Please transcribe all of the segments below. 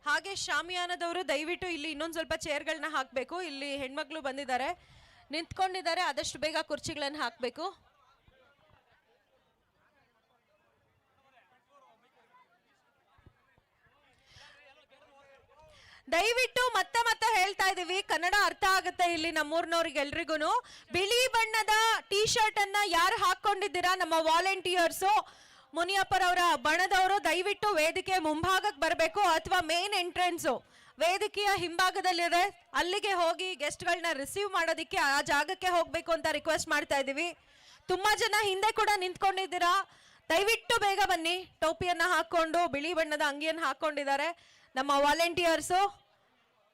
ಹಾಗೆ ಶಾಮಿಯಾನದವರು ದಯವಿಟ್ಟು ಇಲ್ಲಿ ಇನ್ನೊಂದು ಸ್ವಲ್ಪ ಚೇರ್ಗಳನ್ನ ಹಾಕಬೇಕು. ಇಲ್ಲಿ ಹೆಣ್ಮಕ್ಳು ಬಂದಿದ್ದಾರೆ, ನಿಂತ್ಕೊಂಡಿದ್ದಾರೆ, ಆದಷ್ಟು ಬೇಗ ಕುರ್ಚಿಗಳನ್ನು ಹಾಕಬೇಕು. ದಯವಿಟ್ಟು ಮತ್ತೆ ಮತ್ತೆ ಹೇಳ್ತಾ ಇದೀವಿ, ಕನ್ನಡ ಅರ್ಥ ಆಗುತ್ತೆ ಇಲ್ಲಿ ನಮ್ಮೂರ್ನವ್ರಿಗೆ ಎಲ್ರಿಗೂ. ಬಿಳಿ ಬಣ್ಣದ ಟೀ ಶರ್ಟ್ ಅನ್ನ ಯಾರು ಹಾಕೊಂಡಿದ್ದೀರಾ ನಮ್ಮ ವಾಲಂಟಿಯರ್ಸು ಮುನಿಯಪ್ಪರವರ ಬಣದವರು ದಯವಿಟ್ಟು ವೇದಿಕೆ ಮುಂಭಾಗಕ್ಕೆ ಬರಬೇಕು, ಅಥವಾ ಮೇನ್ ಎಂಟ್ರೆನ್ಸ್ ವೇದಿಕೆಯ ಹಿಂಭಾಗದಲ್ಲಿದೆ, ಅಲ್ಲಿಗೆ ಹೋಗಿ ಗೆಸ್ಟ್ಗಳನ್ನ ರಿಸೀವ್ ಮಾಡೋದಿಕ್ಕೆ ಆ ಜಾಗಕ್ಕೆ ಹೋಗ್ಬೇಕು ಅಂತ ರಿಕ್ವೆಸ್ಟ್ ಮಾಡ್ತಾ ಇದೀವಿ. ತುಂಬಾ ಜನ ಹಿಂದೆ ಕೂಡ ನಿಂತ್ಕೊಂಡಿದ್ದೀರಾ, ದಯವಿಟ್ಟು ಬೇಗ ಬನ್ನಿ. ಟೋಪಿಯನ್ನ ಹಾಕೊಂಡು ಬಿಳಿ ಬಣ್ಣದ ಅಂಗಿಯನ್ನು ಹಾಕೊಂಡಿದ್ದಾರೆ ನಮ್ಮ ವಾಲಂಟಿಯರ್ಸು.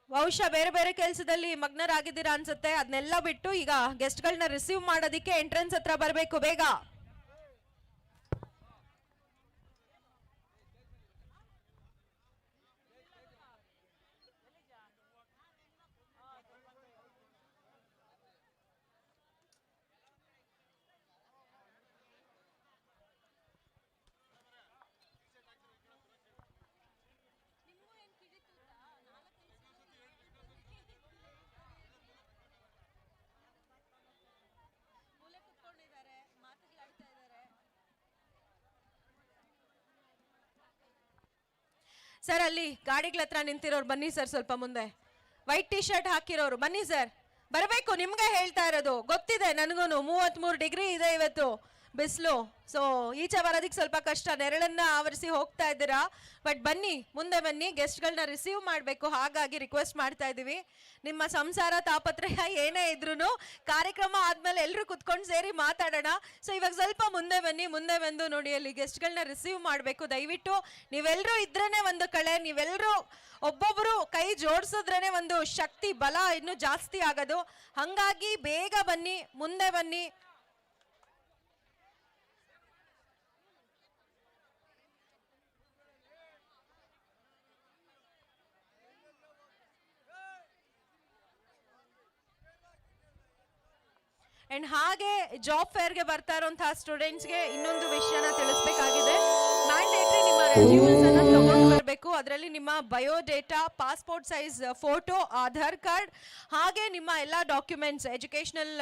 ಬಹುಶಃ ಬೇರೆ ಬೇರೆ ಕೆಲಸದಲ್ಲಿ ಮಗ್ನರಾಗಿದ್ದೀರಾ ಅನ್ಸುತ್ತೆ. ಅದನ್ನೆಲ್ಲ ಬಿಟ್ಟು ಈಗ ಗೆಸ್ಟ್ಗಳನ್ನ ರಿಸೀವ್ ಮಾಡೋದಿಕ್ಕೆ ಎಂಟ್ರೆನ್ಸ್ ಹತ್ರ ಬರಬೇಕು ಬೇಗ. ಸರ್, ಅಲ್ಲಿ ಗಾಡಿಗಳ ಹತ್ರ ನಿಂತಿರೋರು ಬನ್ನಿ ಸರ್, ಸ್ವಲ್ಪ ಮುಂದೆ. ವೈಟ್ ಟಿ ಶರ್ಟ್ ಹಾಕಿರೋರು ಬನ್ನಿ ಸರ್, ಬರಬೇಕು. ನಿಮ್ಗೆ ಹೇಳ್ತಾ ಇರೋದು ಗೊತ್ತಿದೆ ನನಗೂ, 33 ಡಿಗ್ರಿ ಇದೆ ಇವತ್ತು ಬಿಸಿಲು. ಸೊ ಈಚೆ ಬರೋದಕ್ಕೆ ಸ್ವಲ್ಪ ಕಷ್ಟ, ನೆರಳನ್ನ ಆವರಿಸಿ ಹೋಗ್ತಾ ಇದ್ದೀರಾ. ಬಟ್ ಬನ್ನಿ, ಮುಂದೆ ಬನ್ನಿ, ಗೆಸ್ಟ್ಗಳನ್ನ ರಿಸೀವ್ ಮಾಡಬೇಕು, ಹಾಗಾಗಿ ರಿಕ್ವೆಸ್ಟ್ ಮಾಡ್ತಾ ಇದ್ದೀವಿ. ನಿಮ್ಮ ಸಂಸಾರ ತಾಪತ್ರಯ ಏನೇ ಇದ್ರು ಕಾರ್ಯಕ್ರಮ ಆದ್ಮೇಲೆ ಎಲ್ಲರೂ ಕುತ್ಕೊಂಡು ಸೇರಿ ಮಾತಾಡೋಣ. ಸೊ ಇವಾಗ ಸ್ವಲ್ಪ ಮುಂದೆ ಬನ್ನಿ, ಮುಂದೆ ಬಂದು ನೋಡಿ ಅಲ್ಲಿ ಗೆಸ್ಟ್ಗಳನ್ನ ರಿಸೀವ್ ಮಾಡಬೇಕು. ದಯವಿಟ್ಟು ನೀವೆಲ್ಲರೂ ಇದ್ರೇನೆ ಒಂದು ಕಳೆ, ನೀವೆಲ್ಲರೂ ಒಬ್ಬೊಬ್ರು ಕೈ ಜೋಡಿಸಿದ್ರೇನೆ ಒಂದು ಶಕ್ತಿ ಬಲ ಇನ್ನೂ ಜಾಸ್ತಿ ಆಗೋದು. ಹಂಗಾಗಿ ಬೇಗ ಬನ್ನಿ, ಮುಂದೆ ಬನ್ನಿ. ಅಂಡ್ ಹಾಗೆ ಜಾಬ್ ಫೇರ್ಗೆ ಬರ್ತಾ ಇರುವಂತಹ ಸ್ಟೂಡೆಂಟ್ಸ್ಗೆ ಇನ್ನೊಂದು ವಿಷಯನ ತಿಳಿಸಬೇಕಾಗಿದೆ. ಮ್ಯಾಂಡೇಟರಿ ನಿಮ್ಮ ರೆಸ್ಯೂಮ್ಸ್ ಅನ್ನ ತಗೊಂಡು ಬರಬೇಕು. ಅದರಲ್ಲಿ ನಿಮ್ಮ biodata, passport size photo, Aadhaar card, ಹಾಗೆ ನಿಮ್ಮ ಎಲ್ಲ ಡಾಕ್ಯುಮೆಂಟ್ಸ್, ಎಜುಕೇಶನಲ್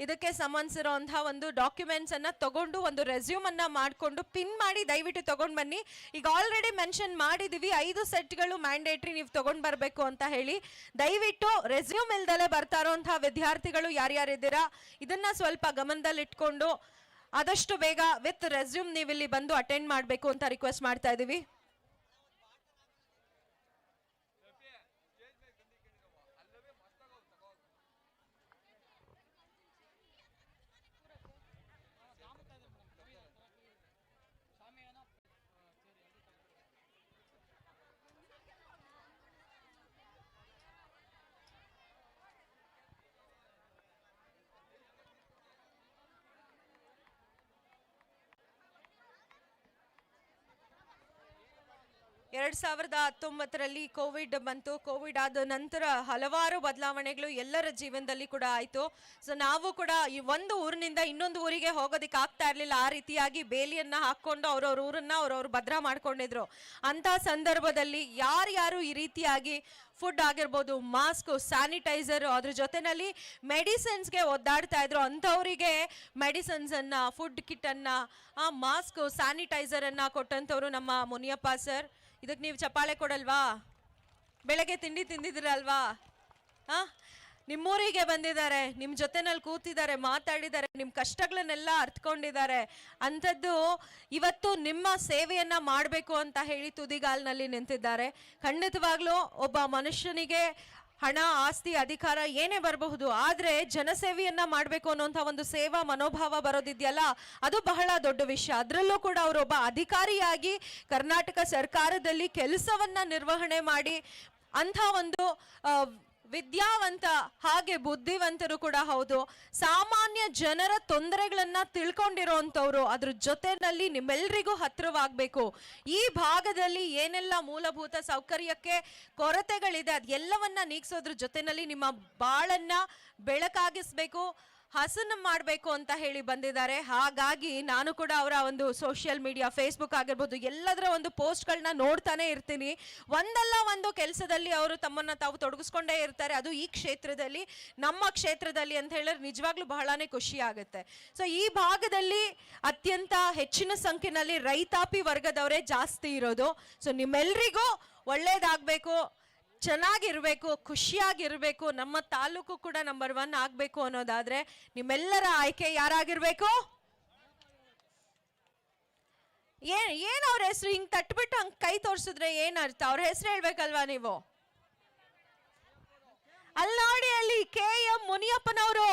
ಇದಕ್ಕೆ ಸಂಬಂಧಿಸಿರುವಂತಹ ಒಂದು ಡಾಕ್ಯುಮೆಂಟ್ಸ್ ಅನ್ನ ತಗೊಂಡು ಒಂದು ರೆಸ್ಯೂಮ್ ಅನ್ನ ಮಾಡಿಕೊಂಡು ಪಿನ್ ಮಾಡಿ ದಯವಿಟ್ಟು ತಗೊಂಡು ಬನ್ನಿ. ಈಗ ಆಲ್ರೆಡಿ ಮೆನ್ಷನ್ ಮಾಡಿದೀವಿ 5 ಸೆಟ್ಗಳು ಮ್ಯಾಂಡೇಟರಿ ನೀವು ತಗೊಂಡು ಬರಬೇಕು ಅಂತ ಹೇಳಿ. ದಯವಿಟ್ಟು ರೆಸ್ಯೂಮ್ ಇಲ್ದಲೆ ಬರ್ತಾ ಇರುವಂತಹ ವಿದ್ಯಾರ್ಥಿಗಳು ಯಾರ್ಯಾರಿದ್ದೀರಾ ಇದನ್ನ ಸ್ವಲ್ಪ ಗಮನದಲ್ಲಿಟ್ಕೊಂಡು ಆದಷ್ಟು ಬೇಗ ವಿತ್ ರೆಸ್ಯೂಮ್ ನೀವು ಇಲ್ಲಿ ಬಂದು ಅಟೆಂಡ್ ಮಾಡಬೇಕು ಅಂತ ರಿಕ್ವೆಸ್ಟ್ ಮಾಡ್ತಾ ಇದೀವಿ. ಎರಡ್ 2019ರಲ್ಲಿ ಕೋವಿಡ್ ಬಂತು. ಕೋವಿಡ್ ಆದ ನಂತರ ಹಲವಾರು ಬದಲಾವಣೆಗಳು ಎಲ್ಲರ ಜೀವನದಲ್ಲಿ ಕೂಡ ಆಯ್ತು. ಸೊ ನಾವು ಕೂಡ ಈ ಒಂದು ಊರಿನಿಂದ ಇನ್ನೊಂದು ಊರಿಗೆ ಹೋಗೋದಿಕ್ಕೆ ಆಗ್ತಾ ಇರ್ಲಿಲ್ಲ. ಆ ರೀತಿಯಾಗಿ ಬೇಲಿಯನ್ನ ಹಾಕೊಂಡು ಅವ್ರವ್ರ ಊರನ್ನ ಅವ್ರವ್ರು ಭದ್ರ ಮಾಡ್ಕೊಂಡಿದ್ರು. ಅಂತ ಸಂದರ್ಭದಲ್ಲಿ ಯಾರ್ಯಾರು ಈ ರೀತಿಯಾಗಿ ಫುಡ್ ಆಗಿರ್ಬೋದು, ಮಾಸ್ಕ್, ಸ್ಯಾನಿಟೈಸರ್, ಅದ್ರ ಜೊತೆನಲ್ಲಿ ಮೆಡಿಸಿನ್ಸ್ಗೆ ಒದ್ದಾಡ್ತಾ ಇದ್ರು, ಅಂಥವರಿಗೆ ಮೆಡಿಸಿನ್ಸ್ ಅನ್ನ, ಫುಡ್ ಕಿಟ್ ಅನ್ನ, ಮಾಸ್ಕ್, ಸ್ಯಾನಿಟೈಸರ್ ಅನ್ನ ಕೊಟ್ಟಂಥವ್ರು ನಮ್ಮ ಮುನಿಯಪ್ಪ ಸರ್. ಇದಕ್ಕೆ ನೀವು ಚಪ್ಪಾಳೆ ಕೊಡಲ್ವಾ? ಬೆಳಗ್ಗೆ ತಿಂಡಿ ತಿಂದಿದ್ರಲ್ವಾ? ನಿಮ್ಮೂರಿಗೆ ಬಂದಿದ್ದಾರೆ, ನಿಮ್ಮ ಜೊತೆನಲ್ಲಿ ಕೂತಿದ್ದಾರೆ, ಮಾತಾಡಿದ್ದಾರೆ, ನಿಮ್ಮ ಕಷ್ಟಗಳನ್ನೆಲ್ಲ ಅರ್ಥಕೊಂಡಿದ್ದಾರೆ. ಅಂಥದ್ದು ಇವತ್ತು ನಿಮ್ಮ ಸೇವೆಯನ್ನ ಮಾಡಬೇಕು ಅಂತ ಹೇಳಿ ತುದಿಗಾಲ್ನಲ್ಲಿ ನಿಂತಿದ್ದಾರೆ. ಖಂಡಿತವಾಗ್ಲೂ ಒಬ್ಬ ಮನುಷ್ಯನಿಗೆ ಹಣ, ಆಸ್ತಿ, ಅಧಿಕಾರ ಏನೇ ಬರಬಹುದು, ಆದ್ರೆ ಜನಸೇವೆಯನ್ನ ಮಾಡಬೇಕು ಅನ್ನೋಂಥ ಒಂದು ಸೇವಾ ಮನೋಭಾವ ಬರೋದಿದೆಯಲ್ಲ, ಅದು ಬಹಳ ದೊಡ್ಡ ವಿಷಯ. ಅದರಲ್ಲೂ ಕೂಡ ಅವರೊಬ್ಬ ಅಧಿಕಾರಿಯಾಗಿ ಕರ್ನಾಟಕ ಸರ್ಕಾರದಲ್ಲಿ ಕೆಲಸವನ್ನ ನಿರ್ವಹಣೆ ಮಾಡಿ ಅಂಥ ಒಂದು ವಿದ್ಯಾವಂತ ಹಾಗೆ ಬುದ್ಧಿವಂತರು ಕೂಡ ಹೌದು. ಸಾಮಾನ್ಯ ಜನರ ತೊಂದರೆಗಳನ್ನ ತಿಳ್ಕೊಂಡಿರೋಂಥವ್ರು, ಅದ್ರ ಜೊತೆನಲ್ಲಿ ನಿಮ್ಮೆಲ್ರಿಗೂ ಹತ್ರವಾಗಬೇಕು. ಈ ಭಾಗದಲ್ಲಿ ಏನೆಲ್ಲ ಮೂಲಭೂತ ಸೌಕರ್ಯಕ್ಕೆ ಕೊರತೆಗಳಿದೆ ಅದೆಲ್ಲವನ್ನ ನೀಗಿಸೋದ್ರ ಜೊತೆನಲ್ಲಿ ನಿಮ್ಮ ಬಾಳನ್ನ ಬೆಳಕಾಗಿಸ್ಬೇಕು, ಹಸನ ಮಾಡಬೇಕು ಅಂತ ಹೇಳಿ ಬಂದಿದ್ದಾರೆ. ಹಾಗಾಗಿ ನಾನು ಕೂಡ ಅವರ ಒಂದು ಸೋಷಿಯಲ್ ಮೀಡಿಯಾ, ಫೇಸ್ಬುಕ್ ಆಗಿರ್ಬೋದು, ಎಲ್ಲದರ ಒಂದು ಪೋಸ್ಟ್ಗಳನ್ನ ನೋಡ್ತಾನೆ ಇರ್ತೀನಿ. ಒಂದಲ್ಲ ಒಂದು ಕೆಲಸದಲ್ಲಿ ಅವರು ತಮ್ಮನ್ನ ತಾವು ತೊಡಗಿಸ್ಕೊಂಡೇ ಇರ್ತಾರೆ. ಅದು ಈ ಕ್ಷೇತ್ರದಲ್ಲಿ, ನಮ್ಮ ಕ್ಷೇತ್ರದಲ್ಲಿ ಅಂತ ಹೇಳಿದ್ರೆ ನಿಜವಾಗ್ಲೂ ಬಹಳನೇ ಖುಷಿ ಆಗುತ್ತೆ. ಸೊ ಈ ಭಾಗದಲ್ಲಿ ಅತ್ಯಂತ ಹೆಚ್ಚಿನ ಸಂಖ್ಯೆಯಲ್ಲಿ ರೈತಾಪಿ ವರ್ಗದವರೇ ಜಾಸ್ತಿ ಇರೋದು. ಸೊ ನಿಮ್ಮೆಲ್ರಿಗೂ ಒಳ್ಳೇದಾಗಬೇಕು, ಚೆನ್ನಾಗಿರ್ಬೇಕು, ಖುಷಿಯಾಗಿರ್ಬೇಕು, ನಮ್ಮ ತಾಲೂಕು ಕೂಡ ನಂಬರ್ 1 ಆಗಬೇಕು ಅನ್ನೋದಾದ್ರೆ ನಿಮ್ಮೆಲ್ಲರ ಆಯ್ಕೆ ಯಾರಾಗಿರ್ಬೇಕು? ಏನ್ ಅವ್ರ ಹೆಸರು? ಹಿಂಗ್ ತಟ್ಬಿಟ್ಟು ಹಂಗ್ ಕೈ ತೋರ್ಸಿದ್ರೆ ಏನ್ ಅರ್ಥ? ಅವ್ರ ಹೆಸರು ಹೇಳ್ಬೇಕಲ್ವಾ ನೀವು? ಅಲ್ಲಿ ನೋಡಿ, ಅಲ್ಲಿ KM ಮುನಿಯಪ್ಪನವರು.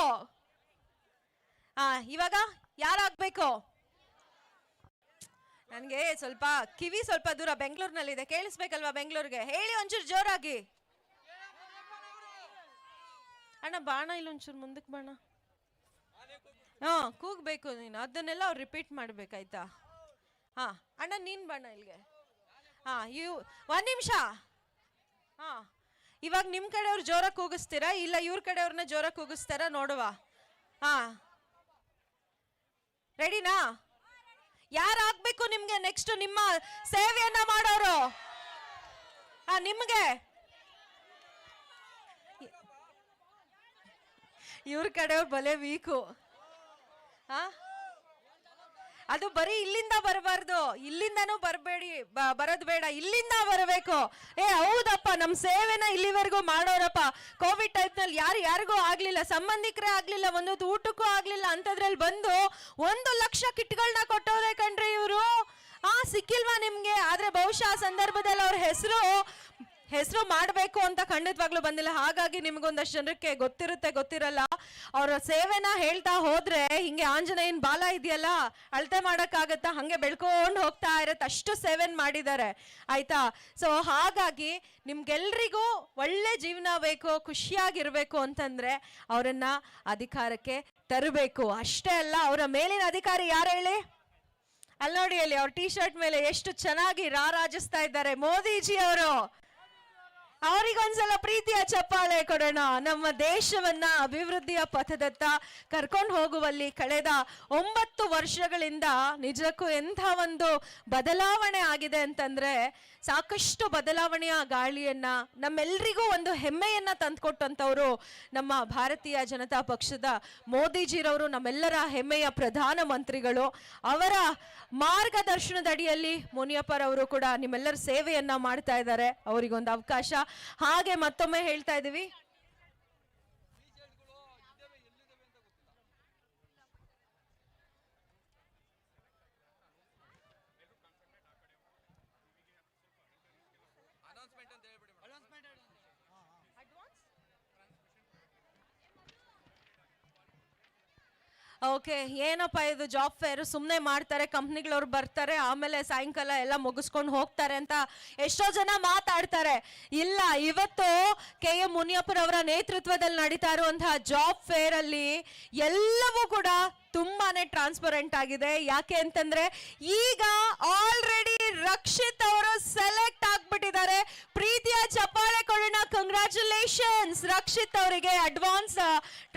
ಇವಾಗ ಯಾರಾಗ್ಬೇಕು? ನನಗೆ ಸ್ವಲ್ಪ ಕಿವಿ ಸ್ವಲ್ಪ ದೂರ, ಬೆಂಗಳೂರಿನಲ್ಲಿದೆ, ಕೇಳಿಸ್ಬೇಕಲ್ವಾ? ಬೆಂಗಳೂರಿಗೆ ಹೇಳಿ ಒಂಚೂರು ಜೋರಾಗಿ. ಅಣ್ಣ ಬಾಣ ಇಲ್ಲ, ಒಂಚೂರು ಮುಂದಕ್ಕೆ ಬಾಣ. ಕೂಗ್ಬೇಕು ನೀನು, ಅದನ್ನೆಲ್ಲ ಅವ್ರು ರಿಪೀಟ್ ಮಾಡ್ಬೇಕಾಯ್ತಾ? ಅಣ್ಣ ನೀನ್ ಬಾಣ ಇಲ್ಲಿಗೆ. ಒಂದ್ ನಿಮಿಷ. ಇವಾಗ ನಿಮ್ ಕಡೆಯವ್ರು ಜೋರಾಗಿ ಕೂಗಿಸ್ತೀರಾ ಇಲ್ಲ ಇವ್ರ ಕಡೆಯವ್ರನ್ನ ಜೋರಾಗಿ ಕೂಗಿಸ್ತಾರ ನೋಡುವ. ರೆಡಿನಾ? ಯಾರಾಗ್ಬೇಕು ನಿಮ್ಗೆ ನೆಕ್ಸ್ಟ್ ನಿಮ್ಮ ಸೇವೆಯನ್ನ ಮಾಡೋರು? ನಿಮ್ಗೆ ಇವ್ರ ಕಡೆಯವ್ರು ಬಲೆ ವೀಕು. ಅದು ಬರೀ ಇಲ್ಲಿಂದ ಬರಬಾರ್ದು, ಇಲ್ಲಿಂದನೂ ಬರಬೇಡಿ, ಬರೋದ್ ಬೇಡ, ಇಲ್ಲಿಂದ ಬರಬೇಕು. ಹೌದಪ್ಪ, ನಮ್ ಸೇವೆನ ಇಲ್ಲಿವರೆಗೂ ಮಾಡೋರಪ್ಪ. ಕೋವಿಡ್ ಟೈಮ್ನಲ್ಲಿ ಯಾರಿಗೂ ಆಗ್ಲಿಲ್ಲ, ಸಂಬಂಧಿಕರೇ ಆಗ್ಲಿಲ್ಲ, ಒಂದು ಊಟಕ್ಕೂ ಆಗ್ಲಿಲ್ಲ ಅಂತದ್ರಲ್ಲಿ ಬಂದು 1 ಲಕ್ಷ ಕಿಟ್ಗಳನ್ನ ಕೊಟ್ಟವ್ರೆ ಕಣ್ರಿ ಇವರು. ಸಿಕ್ಕಿಲ್ವಾ ನಿಮ್ಗೆ? ಆದ್ರೆ ಬಹುಶಃ ಆ ಸಂದರ್ಭದಲ್ಲಿ ಅವ್ರ ಹೆಸರು ಮಾಡಬೇಕು ಅಂತ ಖಂಡಿತವಾಗ್ಲೂ ಬಂದಿಲ್ಲ. ಹಾಗಾಗಿ ನಿಮ್ಗೊಂದಷ್ಟು ಜನಕ್ಕೆ ಗೊತ್ತಿರಲ್ಲ. ಅವರ ಸೇವೆನ ಹೇಳ್ತಾ ಹೋದ್ರೆ ಹಿಂಗೆ ಆಂಜನೇಯನ್ ಬಾಲ ಇದೆಯಲ್ಲ, ಅಳತೆ ಮಾಡಕ್ಕಾಗತ್ತಾ? ಹಂಗೆ ಬೆಳ್ಕೊಂಡು ಹೋಗ್ತಾ ಇರತ್ತೆ, ಅಷ್ಟು ಸೇವೆನ್ ಮಾಡಿದ್ದಾರೆ, ಆಯ್ತಾ? ಸೊ ಹಾಗಾಗಿ ನಿಮ್ಗೆಲ್ರಿಗೂ ಒಳ್ಳೆ ಜೀವನ ಬೇಕು, ಖುಷಿಯಾಗಿರ್ಬೇಕು ಅಂತಂದ್ರೆ ಅವರನ್ನ ಅಧಿಕಾರಕ್ಕೆ ತರಬೇಕು. ಅಷ್ಟೇ ಅಲ್ಲ, ಅವರ ಮೇಲಿನ ಅಧಿಕಾರಿ ಯಾರು ಹೇಳಿ? ಅಲ್ಲಿ ನೋಡಿ, ಅಲ್ಲಿ ಅವ್ರ ಟೀ ಶರ್ಟ್ ಮೇಲೆ ಎಷ್ಟು ಚೆನ್ನಾಗಿ ರಾರಾಜಿಸ್ತಾ ಇದ್ದಾರೆ, ಮೋದಿಜಿ ಅವರು. ಅವರಿಗೊಂದ್ಸಲ ಪ್ರೀತಿಯ ಚಪ್ಪಾಳೆ ಕೊಡೋಣ. ನಮ್ಮ ದೇಶವನ್ನ ಅಭಿವೃದ್ಧಿಯ ಪಥದತ್ತ ಕರ್ಕೊಂಡು ಹೋಗುವಲ್ಲಿ ಕಳೆದ 9 ವರ್ಷಗಳಿಂದ ನಿಜಕ್ಕೂ ಎಂಥ ಒಂದು ಬದಲಾವಣೆ ಆಗಿದೆ ಅಂತಂದ್ರೆ, ಸಾಕಷ್ಟು ಬದಲಾವಣೆಯ ಗಾಳಿಯನ್ನ, ನಮ್ಮೆಲ್ರಿಗೂ ಒಂದು ಹೆಮ್ಮೆಯನ್ನ ತಂದ್ಕೊಟ್ಟಂತವ್ರು ನಮ್ಮ ಭಾರತೀಯ ಜನತಾ ಪಕ್ಷದ ಮೋದಿಜಿರವರು, ನಮ್ಮೆಲ್ಲರ ಹೆಮ್ಮೆಯ ಪ್ರಧಾನ ಮಂತ್ರಿಗಳು. ಅವರ ಮಾರ್ಗದರ್ಶನದಡಿಯಲ್ಲಿ ಮುನಿಯಪ್ಪರವರು ಕೂಡ ನಿಮ್ಮೆಲ್ಲರ ಸೇವೆಯನ್ನ ಮಾಡ್ತಾ ಇದ್ದಾರೆ. ಅವರಿಗೊಂದು ಅವಕಾಶ. ಹಾಗೆ ಮತ್ತೊಮ್ಮೆ ಹೇಳ್ತಾ ಇದೀವಿ, ಓಕೆ, ಏನಪ್ಪ ಇದು ಜಾಬ್ ಫೇರ್ ಸುಮ್ಮನೆ ಮಾಡ್ತಾರೆ, ಕಂಪ್ನಿಗಳವ್ರು ಬರ್ತಾರೆ, ಆಮೇಲೆ ಸಾಯಂಕಾಲ ಎಲ್ಲ ಮುಗಿಸ್ಕೊಂಡು ಹೋಗ್ತಾರೆ ಅಂತ ಎಷ್ಟೋ ಜನ ಮಾತಾಡ್ತಾರೆ. ಇಲ್ಲ, ಇವತ್ತು KM ಮುನಿಯಪ್ಪರವರ ನೇತೃತ್ವದಲ್ಲಿ ನಡೀತಾ ಇರುವಂತಹ ಜಾಬ್ ಫೇರ್ ಅಲ್ಲಿ ಎಲ್ಲವೂ ಕೂಡ ತುಂಬಾನೇ ಟ್ರಾನ್ಸ್ಪರೆಂಟ್ ಆಗಿದೆ. ಯಾಕೆ ಅಂತಂದ್ರೆ ಈಗ ಆಲ್ರೆಡಿ ರಕ್ಷಿತ್ ಅವರು ಸೆಲೆಕ್ಟ್ ಆಗ್ಬಿಟ್ಟಿದ್ದಾರೆ. ಪ್ರೀತಿಯ ಚಪ್ಪಾಳೆ ಕೊಡೋಣ. ಕಂಗ್ರಾಚುಲೇಷನ್ಸ್ ರಕ್ಷಿತ್ ಅವರಿಗೆ. ಅಡ್ವಾನ್ಸ್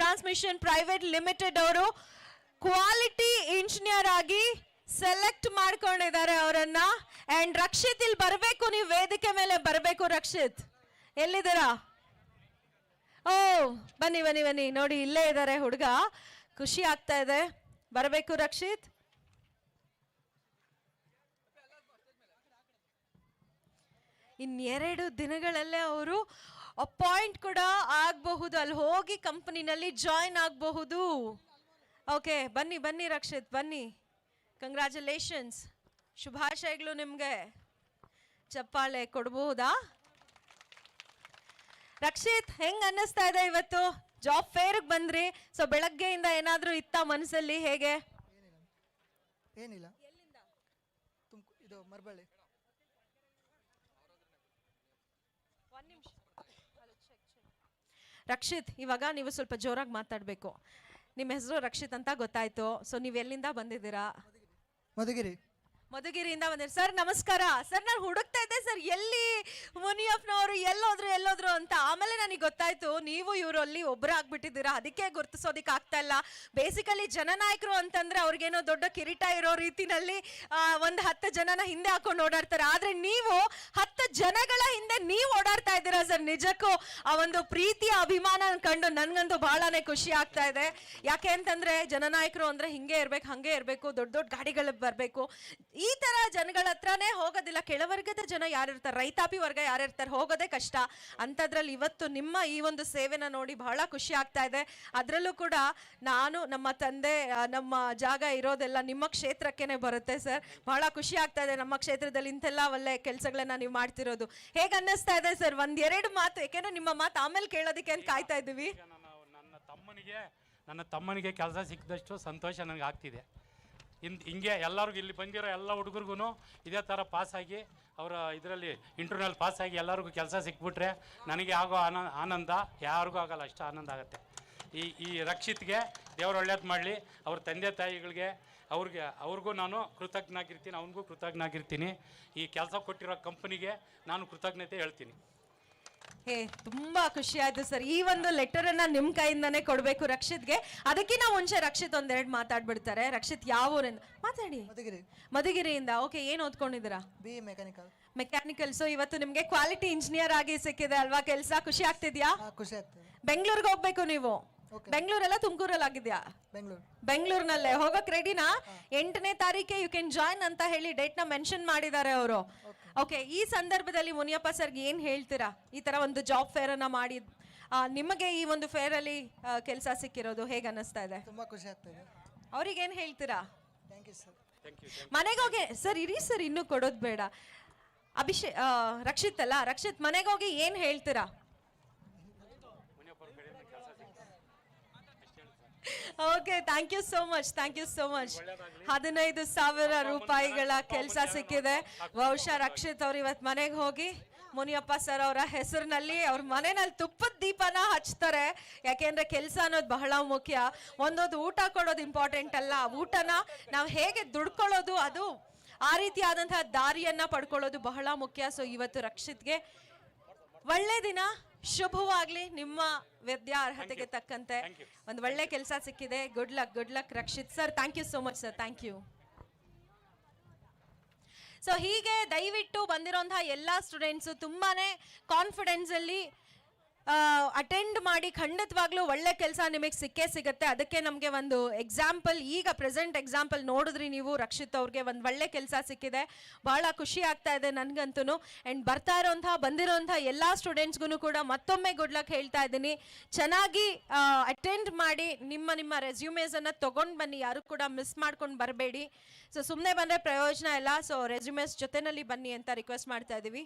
ಟ್ರಾನ್ಸ್ಮಿಷನ್ ಪ್ರೈವೇಟ್ ಲಿಮಿಟೆಡ್ ಅವರು ಕ್ವಾಲಿಟಿ ಇಂಜಿನಿಯರ್ ಆಗಿ ಸೆಲೆಕ್ಟ್ ಮಾಡ್ಕೊಂಡಿದ್ದಾರೆ ಅವರನ್ನ. ಅಂಡ್ ರಕ್ಷಿತ್ ಇಲ್ಲಿ ಬರಬೇಕು, ನೀವು ವೇದಿಕೆ ಮೇಲೆ ಬರಬೇಕು. ರಕ್ಷಿತ್ ಎಲ್ಲಿದ್ದೀರಾ? ಬನ್ನಿ ಬನ್ನಿ ಬನ್ನಿ, ನೋಡಿ ಇಲ್ಲೇ ಇದ್ದಾರೆ ಹುಡುಗ. ಖುಷಿ ಆಗ್ತಾ ಇದೆ, ಬರಬೇಕು ರಕ್ಷಿತ್. ಇನ್ನೆರಡು ದಿನಗಳಲ್ಲೇ ಅವರು ಅಪಾಯಿಂಟ್ ಕೂಡ ಆಗಬಹುದು, ಅಲ್ಲಿ ಹೋಗಿ ಕಂಪನಿನಲ್ಲಿ ಜಾಯಿನ್ ಆಗಬಹುದು. ಓಕೆ, ಬನ್ನಿ ಬನ್ನಿ ರಕ್ಷಿತ್, ಬನ್ನಿ. ಕಂಗ್ರ್ಯಾಚುಲೇಷನ್ಸ್, ಶುಭಾಶಯಗಳು ನಿಮ್ಗೆ. ಚಪ್ಪಾಳೆ ಕೊಡಬಹುದಾ? ರಕ್ಷಿತ್, ಹೆಂಗ್ ಅನ್ನಿಸ್ತಾ ಇದೆ ಇವತ್ತು ಜಾಬ್ ಫೇರ್ಗೆ ಬಂದ್ರಿ? ಸೊ ಬೆಳಗ್ಗೆಯಿಂದ ಏನಾದ್ರೂ ಇತ್ತ ಮನಸ್ಸಲ್ಲಿ? ಹೇಗೆ? ಏನಿಲ್ಲ, ಇದು ಮರಬಳ್ಳಿ. ರಕ್ಷಿತ್, ಇವಾಗ ನೀವು ಸ್ವಲ್ಪ ಜೋರಾಗಿ ಮಾತಾಡಬೇಕು. ನಿಮ್ಮ ಹೆಸರು ರಕ್ಷಿತ್ ಅಂತ ಗೊತ್ತಾಯ್ತು. ಸೊ ನೀವು ಎಲ್ಲಿಂದ ಬಂದಿದ್ದೀರಾ? ಮಧುಗಿರಿ. ಮಧುಗಿರಿಯಿಂದ ಬಂದಿರಿ. ಸರ್ ನಮಸ್ಕಾರ. ಸರ್ ನಾನು ಹುಡುಕ್ತಾ ಇದ್ದೆ ಸರ್, ಎಲ್ಲಿ ಮುನಿಯಪ್ಪನವರು ಎಲ್ಲೋದ್ರು ಅಂತ. ಆಮೇಲೆ ನನಗೆ ಗೊತ್ತಾಯ್ತು ನೀವು ಇವರು ಅಲ್ಲಿ ಒಬ್ಬರಾಗ್ಬಿಟ್ಟಿದ್ದೀರಾ, ಅದಕ್ಕೆ ಗುರ್ತಿಸೋದಿಕ್ಕೆ ಆಗ್ತಾ ಇಲ್ಲ. ಬೇಸಿಕಲಿ ಜನನಾಯಕರು ಅಂತಂದ್ರೆ ಅವ್ರಿಗೇನೋ ದೊಡ್ಡ ಕಿರೀಟ ಇರೋ ರೀತಿನಲ್ಲಿ ಒಂದು 10 ಜನನ ಹಿಂದೆ ಹಾಕೊಂಡು ಓಡಾಡ್ತಾರೆ. ಆದ್ರೆ ನೀವು 10 ಜನಗಳ ಹಿಂದೆ ನೀವು ಓಡಾಡ್ತಾ ಇದ್ದೀರಾ ಸರ್. ನಿಜಕ್ಕೂ ಆ ಒಂದು ಪ್ರೀತಿಯ ಅಭಿಮಾನ ಕಂಡು ನನ್ಗಂತೂ ಬಹಳನೇ ಖುಷಿ ಆಗ್ತಾ ಇದೆ. ಯಾಕೆ ಅಂತಂದ್ರೆ ಜನನಾಯಕರು ಅಂದ್ರೆ ಹಿಂಗೆ ಇರ್ಬೇಕು, ಹಂಗೆ ಇರ್ಬೇಕು, ದೊಡ್ಡ ದೊಡ್ಡ ಗಾಡಿಗಳು ಬರಬೇಕು, ಈ ತರ ಜನಗಳ ಹತ್ರನೇ ಹೋಗೋದಿಲ್ಲ. ಕೆಳವರ್ಗದ ಜನ ಯಾರಿರ್ತಾರೆ, ರೈತಾಪಿ ವರ್ಗ ಯಾರಿರ್ತಾರೆ, ಹೋಗೋದೇ ಕಷ್ಟ. ಅಂಥದ್ರಲ್ಲಿ ಇವತ್ತು ನಿಮ್ಮ ಈ ಒಂದು ಸೇವೆನ ನೋಡಿ ಬಹಳ ಖುಷಿ ಆಗ್ತಾ ಇದೆ. ಅದರಲ್ಲೂ ಕೂಡ ನಾನು, ನಮ್ಮ ತಂದೆ, ನಮ್ಮ ಜಾಗ ಇರೋದೆಲ್ಲ ನಿಮ್ಮ ಕ್ಷೇತ್ರಕ್ಕೇನೆ ಬರುತ್ತೆ ಸರ್. ಬಹಳ ಖುಷಿ ಆಗ್ತಾ ಇದೆ ನಮ್ಮ ಕ್ಷೇತ್ರದಲ್ಲಿ ಇಂತೆಲ್ಲ ಒಳ್ಳೆ ಕೆಲಸಗಳನ್ನ ನೀವು ಮಾಡ್ತಿರೋದು. ಹೇಗೆ ಅನ್ನಿಸ್ತಾ ಇದೆ ಸರ್? 1-2 ಮಾತು, ಯಾಕೆಂದ್ರೆ ನಿಮ್ಮ ಮಾತು ಆಮೇಲೆ ಕೇಳೋದಕ್ಕೆ ಅಂತ ಕಾಯ್ತಾ ಇದ್ದೀವಿ. ನನ್ನ ತಮ್ಮನಿಗೆ ಕೆಲಸ ಸಿಕ್ಕಿದಷ್ಟು ಸಂತೋಷ ನನಗೆ ಆಗ್ತಿದೆ. ಹಿಂಗೆ ಎಲ್ಲರಿಗೂ ಇಲ್ಲಿ ಬಂದಿರೋ ಎಲ್ಲ ಹುಡುಗರಿಗೂ ಇದೇ ಥರ ಪಾಸಾಗಿ ಅವರ ಇದರಲ್ಲಿ ಇಂಟರ್ನಲ್ ಪಾಸಾಗಿ ಎಲ್ಲರಿಗೂ ಕೆಲಸ ಸಿಕ್ಬಿಟ್ರೆ ನನಗೆ ಆಗೋ ಆನಂದ ಯಾರಿಗೂ ಆಗಲ್ಲ, ಅಷ್ಟು ಆನಂದ ಆಗುತ್ತೆ. ಈ ರಕ್ಷಿತ್ಗೆ ದೇವರು ಒಳ್ಳೇದು ಮಾಡಲಿ. ಅವ್ರ ತಂದೆ ತಾಯಿಗಳಿಗೆ ಅವ್ರಿಗೂ ನಾನು ಕೃತಜ್ಞನಾಗಿರ್ತೀನಿ, ಅವನಿಗೂ ಕೃತಜ್ಞನಾಗಿರ್ತೀನಿ. ಈ ಕೆಲಸ ಕೊಟ್ಟಿರೋ ಕಂಪ್ನಿಗೆ ನಾನು ಕೃತಜ್ಞತೆ ಹೇಳ್ತೀನಿ. ತುಂಬಾ ಖುಷಿ ಆಯ್ತು ಸರ್. ಈ ಒಂದು ಲೆಟರ್ ಅನ್ನ ನಿಮ್ ಕೈಯಿಂದಾನೇ ಕೊಡ್ಬೇಕು ರಕ್ಷಿತ್ಗೆ. ಅದಕ್ಕಿಂತ ಮುಂಚೆ ರಕ್ಷಿತ್ ಒಂದೆರಡು ಮಾತಾಡ್ಬಿಡ್ತಾರೆ. ರಕ್ಷಿತ್ ಯಾವ ಊರಿಂದ? ಮಾತಾಡಿ. ಮಧುಗಿರಿಯಿಂದ. ಓಕೆ, ಏನ್ ಓದ್ಕೊಂಡಿದ್ದೀರಾ? BE mechanical. ಸೊ ಇವತ್ತು ನಿಮ್ಗೆ ಕ್ವಾಲಿಟಿ ಇಂಜಿನಿಯರ್ ಆಗಿ ಸಿಕ್ಕಿದೆ ಅಲ್ವಾ ಕೆಲಸ? ಖುಷಿ ಆಗ್ತಿದ್ಯಾ? ಖುಷಿ ಆಗ್ತದೆ. ಬೆಂಗಳೂರಿಗೆ ಹೋಗ್ಬೇಕು ನೀವು? ಬೆಂಗಳೂರಲ್ಲ ತುಮಕೂರಲ್ಲಿ ಆಗಿದ್ಯಾ? ಬೆಂಗಳೂರಿನಲ್ಲೇ ಹೋಗಕ್ ರೆಡಿನಾ? 8ನೇ ತಾರೀಕೆ ಯು ಕ್ಯಾನ್ ಜಾಯ್ನ್ ಅಂತ ಹೇಳಿ ಡೇಟ್ ನ ಮೆನ್ಷನ್ ಮಾಡಿದ್ದಾರೆ ಅವರು. ಓಕೆ, ಈ ಸಂದರ್ಭದಲ್ಲಿ ಮುನಿಯಪ್ಪ ಸರ್ಗೆ ಏನ್ ಹೇಳ್ತೀರಾ? ಈ ತರ ಒಂದು ಜಾಬ್ ಫೇರ್ ಅನ್ನ ಮಾಡಿ ನಿಮಗೆ ಈ ಒಂದು ಫೇರ್ ಅಲ್ಲಿ ಕೆಲಸ ಸಿಕ್ಕಿರೋದು ಹೇಗೆ ಅನ್ನಿಸ್ತಾ ಇದೆ? ತುಂಬಾ ಖುಷಿ ಆಗ್ತಿದೆ. ಅವ್ರಿಗೆ ಏನ್ ಹೇಳ್ತೀರಾ? Thank you sir. ಮನೆಗೆ ಹೋಗಿ ಸರ್ ಇರಿ ಸರ್, ಇನ್ನೂ ಕೊಡೋದು ಬೇಡ. ರಕ್ಷಿತ್ ಅಲ್ಲ, ರಕ್ಷಿತ್ ಮನೆಗೆ ಹೋಗಿ ಏನ್ ಹೇಳ್ತೀರಾ? Okay, thank you so much. 15,000 ರೂಪಾಯಿಗಳ ಕೆಲಸ ಸಿಕ್ಕಿದೆ. ಬಹುಶಃ ರಕ್ಷಿತ್ ಅವ್ರು ಇವತ್ತು ಮನೆಗೆ ಹೋಗಿ ಮುನಿಯಪ್ಪ ಸರ್ ಅವರ ಹೆಸರಿನಲ್ಲಿ ಅವ್ರ ಮನೆಯಲ್ಲಿ ತುಪ್ಪದ ದೀಪನ ಹಚ್ತಾರೆ. ಯಾಕೆಂದ್ರೆ ಕೆಲಸ ಅನ್ನೋದು ಬಹಳ ಮುಖ್ಯ. ಒಂದೊಂದು ಊಟ ಕೊಡೋದು ಇಂಪಾರ್ಟೆಂಟ್ ಅಲ್ಲ, ಊಟನ ನಾವು ಹೇಗೆ ದುಡ್ಕೊಳ್ಳೋದು, ಅದು ಆ ರೀತಿಯಾದಂತಹ ದಾರಿಯನ್ನ ಪಡ್ಕೊಳ್ಳೋದು ಬಹಳ ಮುಖ್ಯ. ಸೊ ಇವತ್ತು ರಕ್ಷಿತ್ಗೆ ಒಳ್ಳೆ ದಿನ, ಶುಭವಾಗ್ಲಿ. ನಿಮ್ಮ ವಿದ್ಯಾ ಅರ್ಹತೆಗೆ ತಕ್ಕಂತೆ ಒಂದು ಒಳ್ಳೆ ಕೆಲಸ ಸಿಕ್ಕಿದೆ. Good luck Rakshit sir. Thank you so much sir. Thank you. So ಹೀಗೆ ದಯವಿಟ್ಟು ಬಂದಿರೋಂತಹ ಎಲ್ಲ ಸ್ಟೂಡೆಂಟ್ಸು ತುಂಬಾನೇ ಕಾನ್ಫಿಡೆನ್ಸ್ ಅಲ್ಲಿ ಅಟೆಂಡ್ ಮಾಡಿ ಖಂಡಿತವಾಗ್ಲೂ ಒಳ್ಳೆ ಕೆಲಸ ನಿಮಗೆ ಸಿಕ್ಕೇ ಸಿಗುತ್ತೆ. ಅದಕ್ಕೆ ನಮಗೆ ಒಂದು ಎಕ್ಸಾಂಪಲ್, ಈಗ ಪ್ರೆಸೆಂಟ್ ಎಕ್ಸಾಂಪಲ್ ನೋಡಿದ್ರಿ ನೀವು. ರಕ್ಷಿತ್ ಅವ್ರಿಗೆ ಒಂದು ಒಳ್ಳೆ ಕೆಲಸ ಸಿಕ್ಕಿದೆ, ಬಹಳ ಖುಷಿ ಆಗ್ತಾ ಇದೆ ನನಗಂತೂ. ಆ್ಯಂಡ್ ಬಂದಿರೋಂಥ ಎಲ್ಲ ಸ್ಟೂಡೆಂಟ್ಸ್ಗೂ ಕೂಡ ಮತ್ತೊಮ್ಮೆ ಗುಡ್ ಲಕ್ ಹೇಳ್ತಾ ಇದ್ದೀನಿ. ಚೆನ್ನಾಗಿ ಅಟೆಂಡ್ ಮಾಡಿ ನಿಮ್ಮ ರೆಸ್ಯೂಮೇಸನ್ನು ತೊಗೊಂಡು ಬನ್ನಿ, ಯಾರು ಕೂಡ ಮಿಸ್ ಮಾಡ್ಕೊಂಡು ಬರಬೇಡಿ. ಸೊ ಸುಮ್ಮನೆ ಬಂದರೆ ಪ್ರಯೋಜನ ಇಲ್ಲ. ಸೊ ರೆಸ್ಯೂಮೇಸ್ ಜೊತೆನಲ್ಲಿ ಬನ್ನಿ ಅಂತ ರಿಕ್ವೆಸ್ಟ್ ಮಾಡ್ತಾ ಇದ್ದೀವಿ.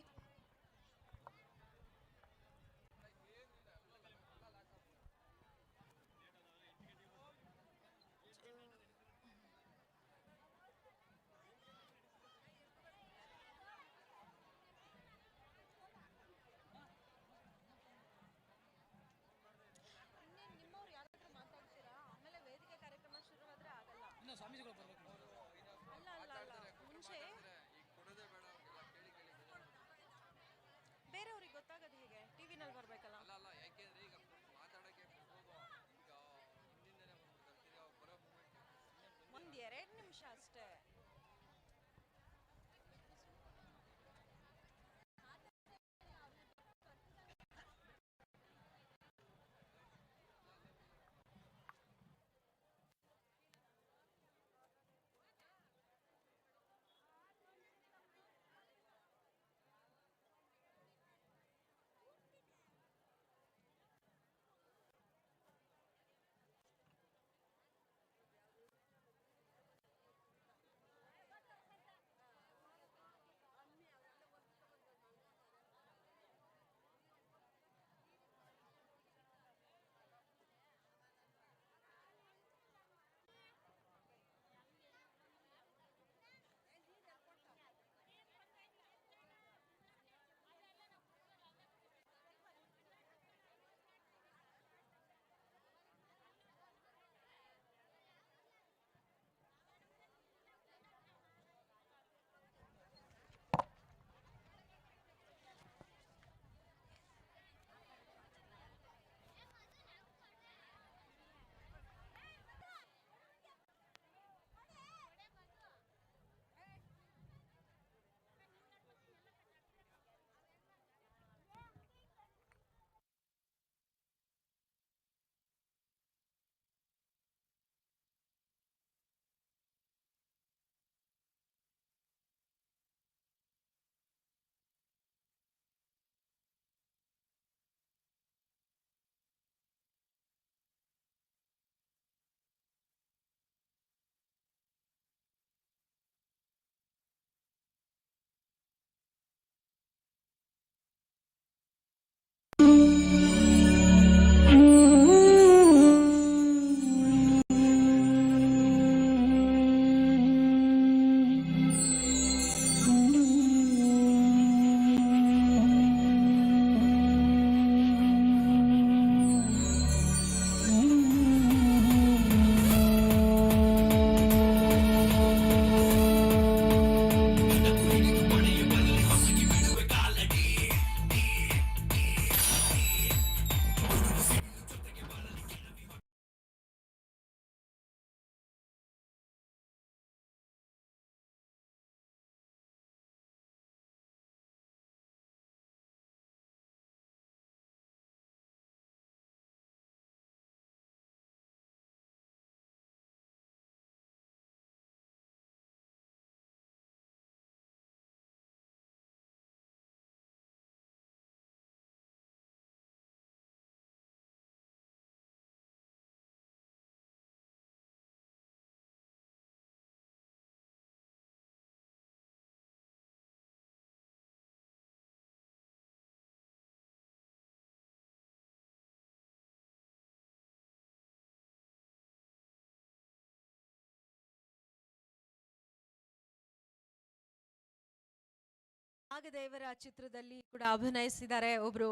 ನಾಗದೇವರ ಚಿತ್ರದಲ್ಲಿ ಕೂಡ ಅಭಿನಯಿಸಿದ್ದಾರೆ ಒಬ್ರು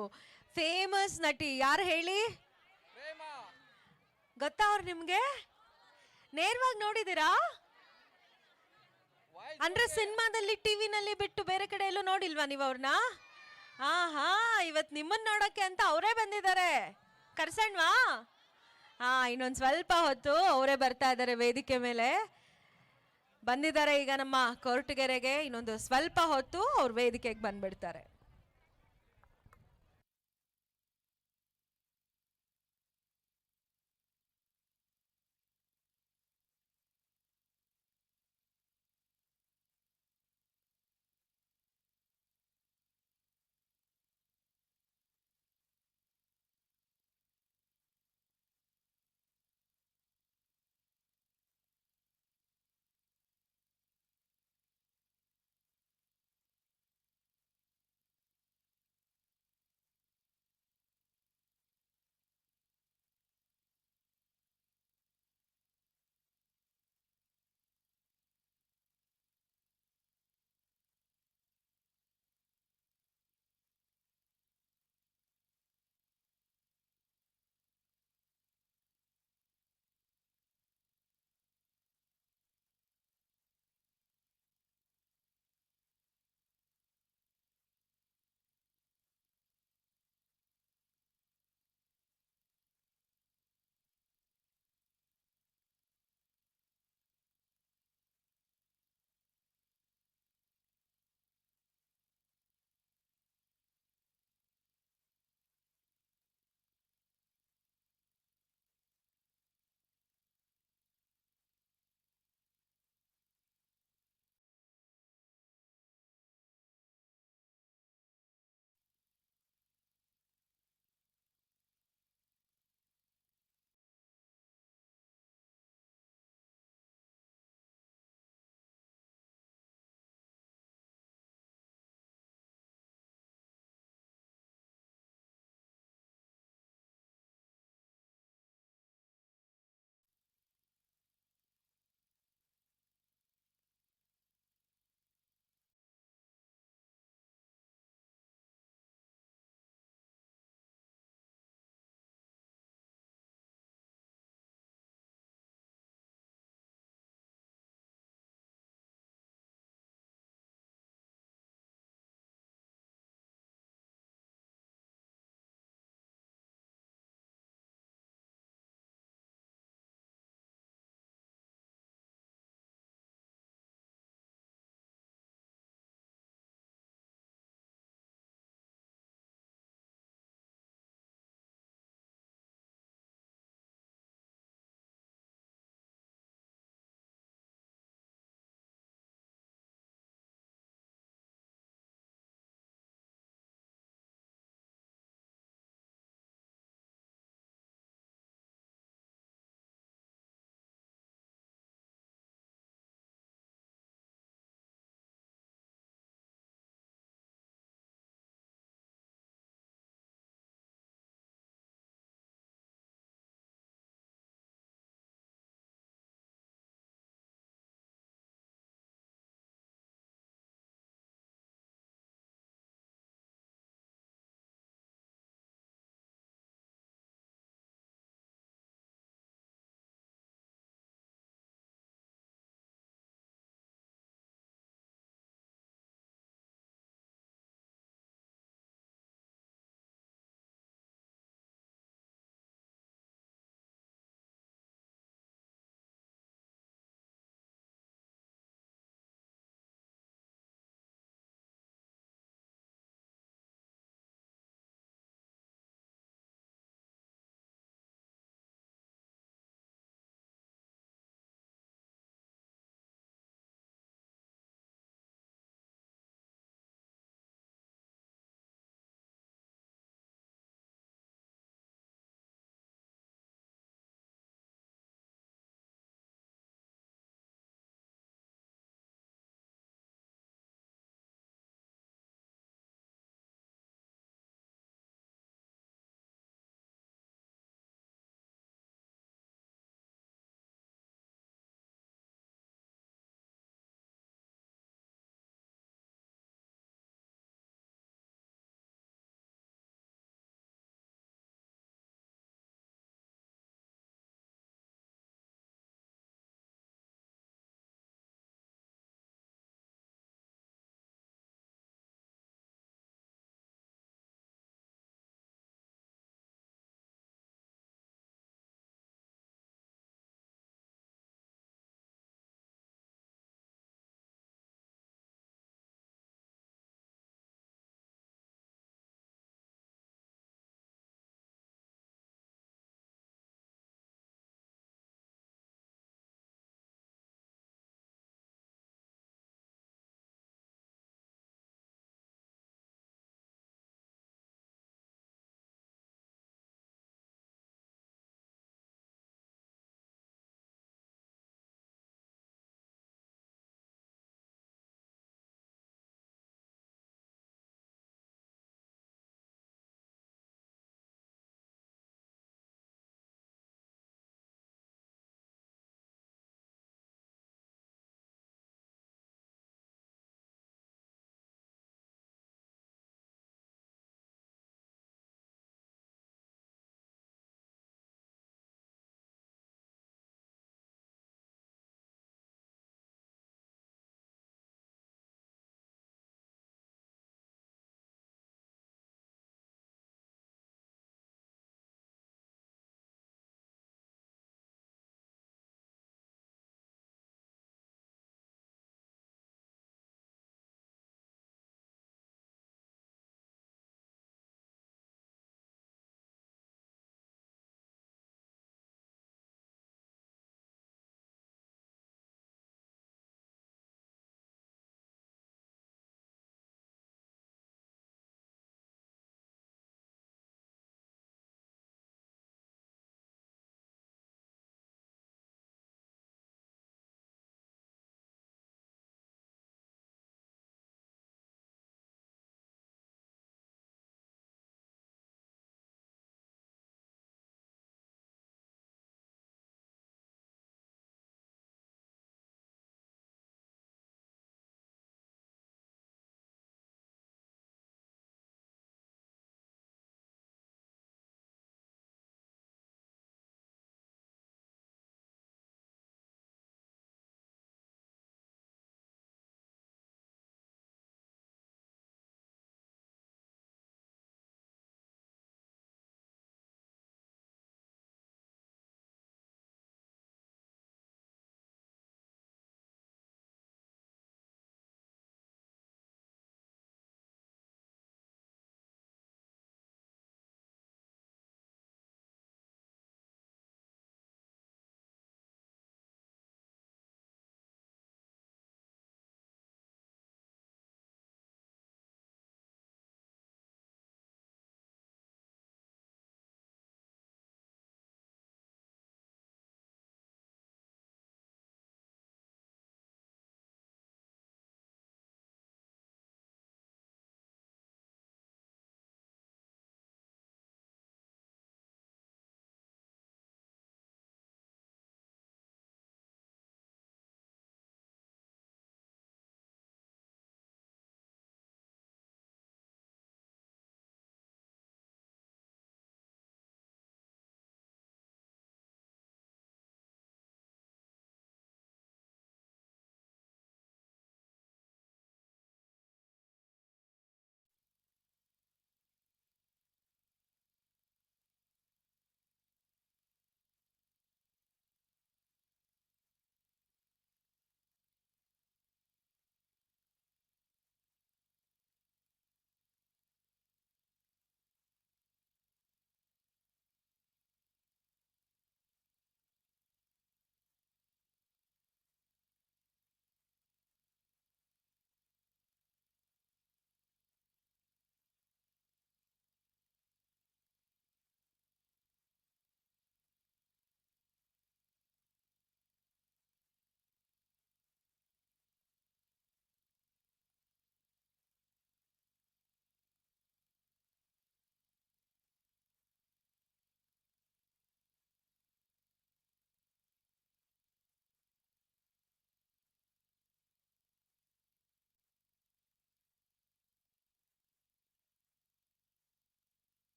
ಫೇಮಸ್ ನಟಿ. ಯಾರು ಹೇಳಿ? ಗೊತ್ತಾ ಅವ್ರು ನಿಮ್ಗೆ? ನೇರವಾಗಿ ನೋಡಿದಿರಾ ಅಂದ್ರೆ ಸಿನಿಮಾದಲ್ಲಿ ಟಿವಿನಲ್ಲಿ ಬಿಟ್ಟು ಬೇರೆ ಕಡೆ ಎಲ್ಲೂ ನೋಡಿಲ್ವಾ ನೀವು ಅವ್ರನ್ನ? ಹಾ, ಇವತ್ ನಿಮ್ಮನ್ನ ನೋಡಕ್ಕೆ ಅಂತ ಅವರೇ ಬಂದಿದ್ದಾರೆ. ಕರ್ಸಣ್ವಾ? ಇನ್ನೊಂದ್ ಸ್ವಲ್ಪ ಹೊತ್ತು ಅವರೇ ಬರ್ತಾ ಇದ್ದಾರೆ ವೇದಿಕೆ ಮೇಲೆ. ಬಂದಿದ್ದಾರೆ ಈಗ ನಮ್ಮ ಕೊರಟಗೆರೆಗೆ. ಇನ್ನೊಂದು ಸ್ವಲ್ಪ ಹೊತ್ತು ಅವ್ರ ವೇದಿಕೆಗೆ ಬಂದ್ಬಿಡ್ತಾರೆ.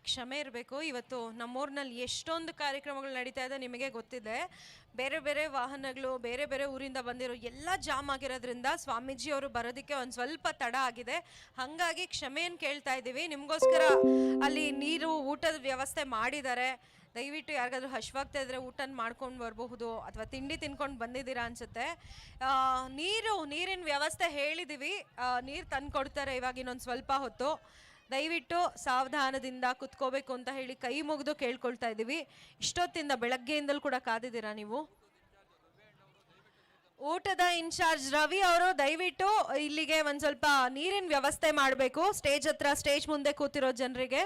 ಕ್ಷಮೆ ಇರಬೇಕು. ಇವತ್ತು ನಮ್ಮೂರಿನಲ್ಲಿ ಎಷ್ಟೊಂದು ಕಾರ್ಯಕ್ರಮಗಳು ನಡೀತಾ ಇದೆ ನಿಮಗೆ ಗೊತ್ತಿದೆ. ಬೇರೆ ಬೇರೆ ವಾಹನಗಳು ಬೇರೆ ಬೇರೆ ಊರಿಂದ ಬಂದಿರೋ ಎಲ್ಲ ಜಾಮ್ ಆಗಿರೋದ್ರಿಂದ ಸ್ವಾಮೀಜಿ ಅವರು ಬರೋದಕ್ಕೆ ಒಂದು ಸ್ವಲ್ಪ ತಡ ಆಗಿದೆ. ಹಾಗಾಗಿ ಕ್ಷಮೆಯನ್ನು ಕೇಳ್ತಾ ಇದ್ದೀವಿ. ನಿಮಗೋಸ್ಕರ ಅಲ್ಲಿ ನೀರು ಊಟದ ವ್ಯವಸ್ಥೆ ಮಾಡಿದ್ದಾರೆ. ದಯವಿಟ್ಟು ಯಾರಿಗಾದ್ರೂ ಹಶ್ವಾಗ್ತಾ ಇದ್ರೆ ಊಟನ ಮಾಡ್ಕೊಂಡು ಬರಬಹುದು, ಅಥವಾ ತಿಂಡಿ ತಿನ್ಕೊಂಡು ಬಂದಿದ್ದೀರಾ ಅನ್ಸುತ್ತೆ. ನೀರಿನ ವ್ಯವಸ್ಥೆ ಹೇಳಿದ್ದೀವಿ, ನೀರು ತಂದು ಕೊಡ್ತಾರೆ ಇವಾಗ ಇನ್ನೊಂದು ಸ್ವಲ್ಪ ಹೊತ್ತು. ದಯವಿಟ್ಟು ಸಾವಧಾನದಿಂದ ಕುತ್ಕೋಬೇಕು ಅಂತ ಹೇಳಿ ಕೈ ಮುಗಿದು ಕೇಳ್ಕೊಳ್ತಾ ಇದ್ದೀವಿ. ಇಷ್ಟೊತ್ತಿಂದ ಬೆಳಗ್ಗೆಯಿಂದಲೂ ಕೂಡ ಕಾದಿದ್ದೀರಾ ನೀವು. ಊಟದ ಇನ್ಚಾರ್ಜ್ ರವಿ ಅವರು ದಯವಿಟ್ಟು ಇಲ್ಲಿಗೆ ಒಂದು ಸ್ವಲ್ಪ ನೀರಿನ ವ್ಯವಸ್ಥೆ ಮಾಡಬೇಕು ಸ್ಟೇಜ್ ಹತ್ರ, ಸ್ಟೇಜ್ ಮುಂದೆ ಕೂತಿರೋ ಜನರಿಗೆ.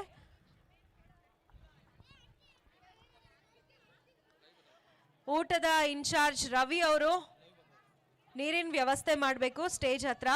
ಊಟದ ಇನ್ಚಾರ್ಜ್ ರವಿ ಅವರು ನೀರಿನ ವ್ಯವಸ್ಥೆ ಮಾಡಬೇಕು ಸ್ಟೇಜ್ ಹತ್ರ.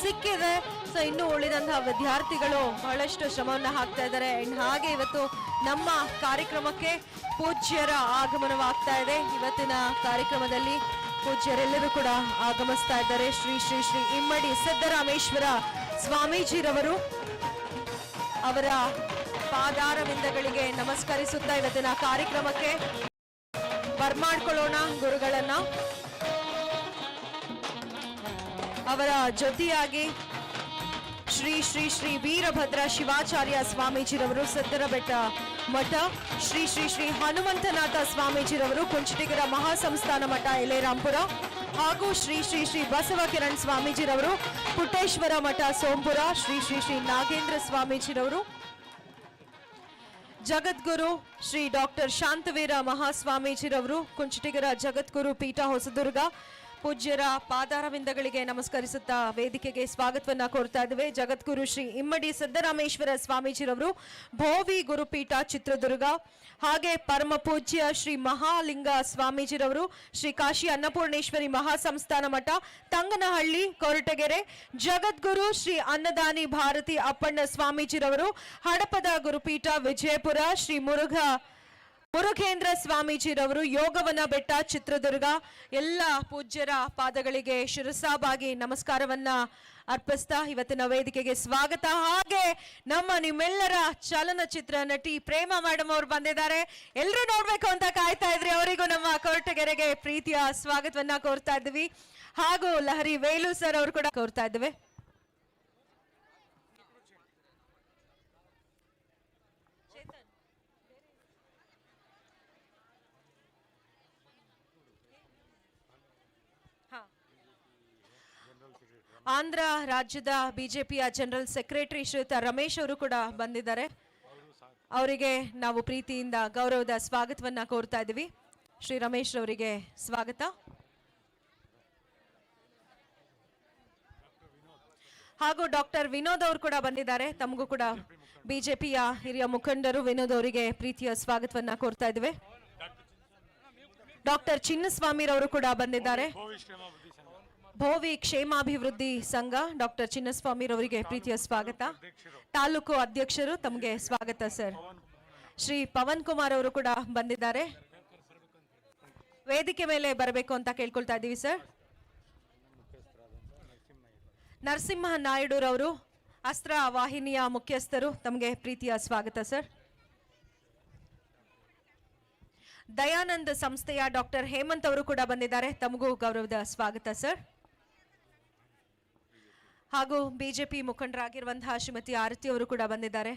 ಸಿಕ್ಕಿದೆ. ಸೊ ಇನ್ನು ಉಳಿದಂತಹ ವಿದ್ಯಾರ್ಥಿಗಳು ಬಹಳಷ್ಟು ಶ್ರಮವನ್ನ ಹಾಕ್ತಾ ಇದ್ದಾರೆ. ಅಂಡ್ ಹಾಗೆ ಇವತ್ತು ನಮ್ಮ ಕಾರ್ಯಕ್ರಮಕ್ಕೆ ಪೂಜ್ಯರ ಆಗಮನವಾಗ್ತಾ ಇದೆ. ಇವತ್ತಿನ ಕಾರ್ಯಕ್ರಮದಲ್ಲಿ ಪೂಜ್ಯರೆಲ್ಲರೂ ಕೂಡ ಆಗಮಿಸ್ತಾ ಇದ್ದಾರೆ. ಶ್ರೀ ಶ್ರೀ ಶ್ರೀ ಇಮ್ಮಡಿ ಸಿದ್ದರಾಮೇಶ್ವರ ಸ್ವಾಮೀಜಿರವರು ಅವರ ಪಾದಾರವಿಂದಗಳಿಗೆ ನಮಸ್ಕರಿಸುತ್ತಾ ಇವತ್ತಿನ ಕಾರ್ಯಕ್ರಮಕ್ಕೆ ಬರ್ಮಾಡ್ಕೊಳ್ಳೋಣ ಗುರುಗಳನ್ನ. ಅವರ ಜೊತೆಯಾಗಿ ಶ್ರೀ ಶ್ರೀ ಶ್ರೀ ವೀರಭದ್ರ ಶಿವಾಚಾರ್ಯ ಸ್ವಾಮೀಜಿರವರು ಸಿದ್ದರಬೆಟ್ಟ ಮಠ, ಶ್ರೀ ಶ್ರೀ ಶ್ರೀ ಹನುಮಂತನಾಥ ಸ್ವಾಮೀಜಿರವರು ಕುಂಚಿಟಿಗರ ಮಹಾಸಂಸ್ಥಾನ ಮಠ ಎಲೆರಾಂಪುರ, ಹಾಗೂ ಶ್ರೀ ಶ್ರೀ ಶ್ರೀ ಬಸವ ಕಿರಣ್ ಸ್ವಾಮೀಜಿರವರು ಪುಟ್ಟೇಶ್ವರ ಮಠ ಸೋಂಪುರ, ಶ್ರೀ ಶ್ರೀ ಶ್ರೀ ನಾಗೇಂದ್ರ ಸ್ವಾಮೀಜಿರವರು ಜಗದ್ಗುರು ಶ್ರೀ ಡಾಕ್ಟರ್ ಶಾಂತವೀರ ಮಹಾಸ್ವಾಮೀಜಿರವರು ಕುಂಚಿಟಿಗರ ಜಗದ್ಗುರು ಪೀಠ ಹೊಸದುರ್ಗ. ಪೂಜ್ಯರ ಪಾದಾರವಿಂದಗಳಿಗೆ ನಮಸ್ಕರಿಸುತ್ತಾ ವೇದಿಕೆಗೆ ಸ್ವಾಗತವನ್ನ ಕೋರ್ತಾ ಇದ್ದೇವೆ. ಜಗದ್ಗುರು ಶ್ರೀ ಇಮ್ಮಡಿ ಸಿದ್ದರಾಮೇಶ್ವರ ಸ್ವಾಮೀಜಿರವರು ಭೋವಿ ಗುರುಪೀಠ ಚಿತ್ರದುರ್ಗ, ಹಾಗೆ ಪರಮ ಪೂಜ್ಯ ಶ್ರೀ ಮಹಾಲಿಂಗ ಸ್ವಾಮೀಜಿರವರು ಶ್ರೀ ಕಾಶಿ ಅನ್ನಪೂರ್ಣೇಶ್ವರಿ ಮಹಾಸಂಸ್ಥಾನ ಮಠ ತಂಗನಹಳ್ಳಿ ಕೊರಟಗೆರೆ, ಜಗದ್ಗುರು ಶ್ರೀ ಅನ್ನದಾನಿ ಭಾರತಿ ಅಪ್ಪಣ್ಣ ಸ್ವಾಮೀಜಿರವರು ಹಡಪದ ಗುರುಪೀಠ ವಿಜಯಪುರ, ಶ್ರೀ ಮುರುಘೇಂದ್ರ ಸ್ವಾಮೀಜಿರವರು ಯೋಗವನ ಬೆಟ್ಟ ಚಿತ್ರದುರ್ಗ. ಎಲ್ಲ ಪೂಜ್ಯರ ಪಾದಗಳಿಗೆ ಶಿರಸಾಬಾಗಿ ನಮಸ್ಕಾರವನ್ನ ಅರ್ಪಿಸ್ತಾ ಇವತ್ತಿನ ವೇದಿಕೆಗೆ ಸ್ವಾಗತ. ಹಾಗೆ ನಿಮ್ಮೆಲ್ಲರ ಚಲನಚಿತ್ರ ನಟಿ ಪ್ರೇಮ ಮೇಡಮ್ ಅವರು ಬಂದಿದ್ದಾರೆ. ಎಲ್ಲರೂ ನೋಡ್ಬೇಕು ಅಂತ ಕಾಯ್ತಾ ಇದ್ರಿ. ಅವರಿಗೂ ನಮ್ಮ ಕೊರಟಗೆರೆಗೆ ಪ್ರೀತಿಯ ಸ್ವಾಗತವನ್ನ ಕೋರ್ತಾ ಇದ್ವಿ. ಹಾಗೂ ಲಹರಿ ವೇಲು ಸರ್ ಅವರು ಕೂಡ ಕೋರ್ತಾ ಇದ್ದೇವೆ. ಆಂಧ್ರ ರಾಜ್ಯದ ಬಿಜೆಪಿಯ ಜನರಲ್ ಸೆಕ್ರೆಟರಿ ಶ್ರೀಯುತ ರಮೇಶ್ ಅವರು ಕೂಡ ಬಂದಿದ್ದಾರೆ. ಅವರಿಗೆ ನಾವು ಪ್ರೀತಿಯಿಂದ ಗೌರವದ ಸ್ವಾಗತವನ್ನ ಕೋರ್ತಾ ಇದ್ದೀವಿ. ಶ್ರೀ ರಮೇಶ್ ಅವರಿಗೆ ಸ್ವಾಗತ. ಹಾಗೂ ಡಾಕ್ಟರ್ ವಿನೋದ್ ಅವರು ಕೂಡ ಬಂದಿದ್ದಾರೆ. ತಮಗೂ ಕೂಡ ಬಿಜೆಪಿಯ ಹಿರಿಯ ಮುಖಂಡರು ವಿನೋದ್ ಅವರಿಗೆ ಪ್ರೀತಿಯ ಸ್ವಾಗತವನ್ನ ಕೋರ್ತಾ ಇದ್ದೇವೆ. ಡಾಕ್ಟರ್ ಚಿನ್ನಸ್ವಾಮಿರವರು ಕೂಡ ಬಂದಿದ್ದಾರೆ. ಭೋವಿ ಕ್ಷೇಮಾಭಿವೃದ್ಧಿ ಸಂಘ ಡಾಕ್ಟರ್ ಚಿನ್ನಸ್ವಾಮಿರವರಿಗೆ ಪ್ರೀತಿಯ ಸ್ವಾಗತ. ತಾಲೂಕು ಅಧ್ಯಕ್ಷರು ತಮಗೆ ಸ್ವಾಗತ ಸರ್. ಶ್ರೀ ಪವನ್ ಕುಮಾರ್ ಅವರು ಕೂಡ ಬಂದಿದ್ದಾರೆ. ವೇದಿಕೆ ಮೇಲೆ ಬರಬೇಕು ಅಂತ ಕೇಳ್ಕೊಳ್ತಾ ಇದ್ದೀವಿ ಸರ್. ನರಸಿಂಹ ನಾಯ್ಡುರವರು ಅಸ್ತ್ರ ವಾಹಿನಿಯ ಮುಖ್ಯಸ್ಥರು, ತಮಗೆ ಪ್ರೀತಿಯ ಸ್ವಾಗತ ಸರ್. ದಯಾನಂದ್ ಸಂಸ್ಥೆಯ ಡಾಕ್ಟರ್ ಹೇಮಂತ್ ಅವರು ಕೂಡ ಬಂದಿದ್ದಾರೆ. ತಮಗೂ ಗೌರವದ ಸ್ವಾಗತ ಸರ್. ಹಾಗೂ ಬಿಜೆಪಿ ಮುಖಂಡರಾಗಿರುವಂತಹ ಶ್ರೀಮತಿ ಆರತಿ ಅವರು ಕೂಡ ಬಂದಿದ್ದಾರೆ.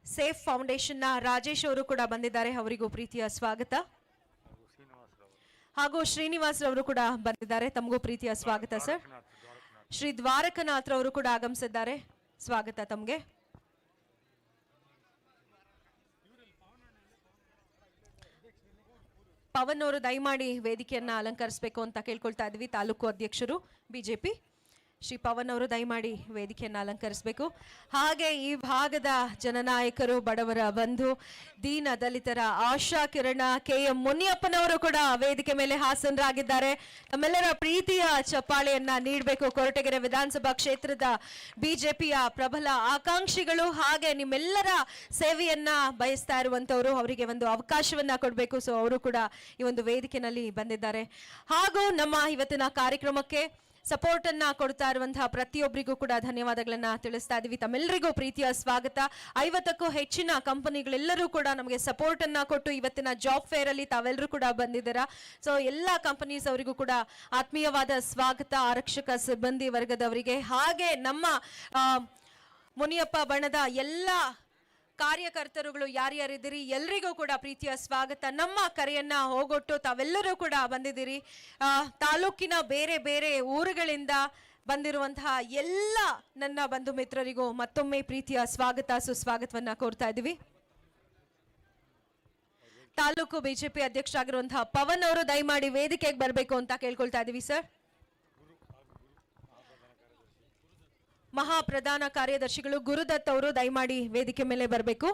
ಸೇಫ್ ಫೌಂಡೇಶನ್ ನ ರಾಜೇಶ್ ಅವರು ಕೂಡ ಬಂದಿದ್ದಾರೆ. ಅವರಿಗೂ ಪ್ರೀತಿಯ ಸ್ವಾಗತ. ಹಾಗೂ ಶ್ರೀನಿವಾಸ್ ರವರು ಕೂಡ ಬಂದಿದ್ದಾರೆ. ತಮಗೂ ಪ್ರೀತಿಯ ಸ್ವಾಗತ ಸರ್. ಶ್ರೀ ದ್ವಾರಕನಾಥ್ ರವರು ಕೂಡ ಆಗಮಿಸಿದ್ದಾರೆ. ಸ್ವಾಗತ ತಮಗೆ. ಪವನ್ ಅವರು ದಯಮಾಡಿ ವೇದಿಕೆಯನ್ನ ಅಲಂಕರಿಸಬೇಕು ಅಂತ ಕೇಳ್ಕೊಳ್ತಾ ಇದ್ವಿ. ತಾಲೂಕು ಅಧ್ಯಕ್ಷರು ಬಿಜೆಪಿ ಶ್ರೀ ಪವನ್ ಅವರು ದಯಮಾಡಿ ವೇದಿಕೆಯನ್ನು ಅಲಂಕರಿಸಬೇಕು. ಹಾಗೆ ಈ ಭಾಗದ ಜನನಾಯಕರು, ಬಡವರ ಬಂಧು, ದೀನ ದಲಿತರ ಆಶಾ ಕಿರಣ KM ಮುನಿಯಪ್ಪನವರು ಕೂಡ ವೇದಿಕೆ ಮೇಲೆ ಹಾಸನರಾಗಿದ್ದಾರೆ. ನಮ್ಮೆಲ್ಲರ ಪ್ರೀತಿಯ ಚಪ್ಪಾಳೆಯನ್ನ ನೀಡಬೇಕು. ಕೊರಟಗೆರೆ ವಿಧಾನಸಭಾ ಕ್ಷೇತ್ರದ ಬಿಜೆಪಿಯ ಪ್ರಬಲ ಆಕಾಂಕ್ಷಿಗಳು, ಹಾಗೆ ನಿಮ್ಮೆಲ್ಲರ ಸೇವೆಯನ್ನ ಬಯಸ್ತಾ ಇರುವಂತವರು, ಅವರಿಗೆ ಒಂದು ಅವಕಾಶವನ್ನ ಕೊಡಬೇಕು. ಸೊ ಅವರು ಕೂಡ ಈ ಒಂದು ವೇದಿಕೆಯಲ್ಲಿ ಬಂದಿದ್ದಾರೆ. ಹಾಗೂ ನಮ್ಮ ಇವತ್ತಿನ ಕಾರ್ಯಕ್ರಮಕ್ಕೆ ಸಪೋರ್ಟ್ ಅನ್ನ ಕೊಡ್ತಾ ಇರುವಂತಹ ಪ್ರತಿಯೊಬ್ಬರಿಗೂ ಕೂಡ ಧನ್ಯವಾದಗಳನ್ನ ತಿಳಿಸ್ತಾ ಇದೀವಿ. ತಮ್ಮೆಲ್ಲರಿಗೂ ಪ್ರೀತಿಯ ಸ್ವಾಗತ. 50ಕ್ಕೂ ಹೆಚ್ಚಿನ ಕಂಪನಿಗಳೆಲ್ಲರೂ ಕೂಡ ನಮಗೆ ಸಪೋರ್ಟ್ ಅನ್ನ ಕೊಟ್ಟು ಇವತ್ತಿನ ಜಾಬ್ ಫೇರ್ ಅಲ್ಲಿ ತಾವೆಲ್ಲರೂ ಕೂಡ ಬಂದಿದ್ದೀರಾ. ಸೊ ಎಲ್ಲ ಕಂಪನೀಸ್ ಅವರಿಗೂ ಕೂಡ ಆತ್ಮೀಯವಾದ ಸ್ವಾಗತ. ಆರಕ್ಷಕ ಸಿಬ್ಬಂದಿ ವರ್ಗದವರಿಗೆ, ಹಾಗೆ ನಮ್ಮ ಮುನಿಯಪ್ಪ ಬಣದ ಎಲ್ಲ ಕಾರ್ಯಕರ್ತರುಗಳು ಯಾರ್ಯಾರಿದ್ದೀರಿ ಎಲ್ರಿಗೂ ಕೂಡ ಪ್ರೀತಿಯ ಸ್ವಾಗತ. ನಮ್ಮ ಕರೆಯನ್ನ ಹೋಗೊಟ್ಟು ತಾವೆಲ್ಲರೂ ಕೂಡ ಬಂದಿದ್ದೀರಿ. ತಾಲೂಕಿನ ಬೇರೆ ಬೇರೆ ಊರುಗಳಿಂದ ಬಂದಿರುವಂತಹ ಎಲ್ಲ ನನ್ನ ಬಂಧು ಮಿತ್ರರಿಗೂ ಮತ್ತೊಮ್ಮೆ ಪ್ರೀತಿಯ ಸ್ವಾಗತ, ಸುಸ್ವಾಗತವನ್ನ ಕೋರ್ತಾ ಇದ್ದೀವಿ. ತಾಲೂಕು ಬಿಜೆಪಿ ಅಧ್ಯಕ್ಷರಾಗಿರುವಂತಹ ಪವನ್ ಅವರು ದಯಮಾಡಿ ವೇದಿಕೆಗೆ ಬರಬೇಕು ಅಂತ ಕೇಳ್ಕೊಳ್ತಾ ಇದೀವಿ ಸರ್. ಮಹಾ ಪ್ರಧಾನ ಕಾರ್ಯದರ್ಶಿಗಳು ಗುರುದತ್ ಅವರು ದಯಮಾಡಿ ವೇದಿಕೆ ಮೇಲೆ ಬರಬೇಕು.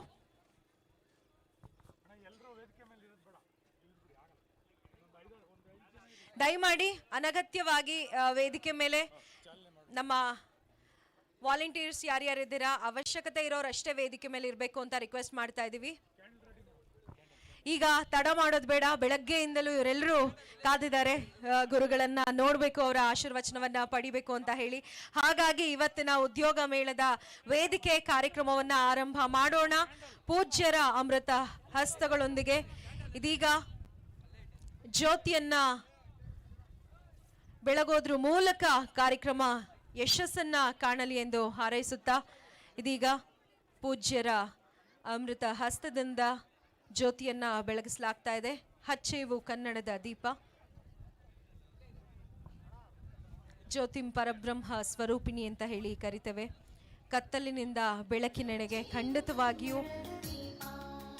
ದಯಮಾಡಿ ಅನಗತ್ಯವಾಗಿ ವೇದಿಕೆ ಮೇಲೆ ನಮ್ಮ ವಾಲಂಟಿಯರ್ಸ್ ಯಾರ್ಯಾರಿದ್ದೀರಾ, ಅವಶ್ಯಕತೆ ಇರೋರು ಅಷ್ಟೇ ವೇದಿಕೆ ಮೇಲೆ ಇರಬೇಕು ಅಂತ ರಿಕ್ವೆಸ್ಟ್ ಮಾಡ್ತಾ ಇದ್ದೀವಿ. ಈಗ ತಡ ಮಾಡೋದು ಬೇಡ, ಬೆಳಗ್ಗೆಯಿಂದಲೂ ಇವರೆಲ್ಲರೂ ಕಾದಿದ್ದಾರೆ ಗುರುಗಳನ್ನ ನೋಡಬೇಕು, ಅವರ ಆಶೀರ್ವಚನವನ್ನ ಪಡಿಬೇಕು ಅಂತ ಹೇಳಿ. ಹಾಗಾಗಿ ಇವತ್ತಿನ ಉದ್ಯೋಗ ಮೇಳದ ವೇದಿಕೆ ಕಾರ್ಯಕ್ರಮವನ್ನ ಆರಂಭ ಮಾಡೋಣ ಪೂಜ್ಯರ ಅಮೃತ ಹಸ್ತಗಳೊಂದಿಗೆ. ಇದೀಗ ಜ್ಯೋತಿಯನ್ನ ಬೆಳಗೋದ್ರ ಮೂಲಕ ಕಾರ್ಯಕ್ರಮ ಯಶಸ್ಸನ್ನ ಕಾಣಲಿ ಎಂದು ಹಾರೈಸುತ್ತಾ ಇದೀಗ ಪೂಜ್ಯರ ಅಮೃತ ಹಸ್ತದಿಂದ ಜ್ಯೋತಿಯನ್ನ ಬೆಳಗಿಸಲಾಗ್ತಾ ಇದೆ. ಹಚ್ಚೇವು ಕನ್ನಡದ ದೀಪ. ಜ್ಯೋತಿಂ ಪರಬ್ರಹ್ಮ ಸ್ವರೂಪಿಣಿ ಅಂತ ಹೇಳಿ ಕರಿತೇವೆ. ಕತ್ತಲಿನಿಂದ ಬೆಳಕಿನೆಡೆಗೆ ಖಂಡಿತವಾಗಿಯೂ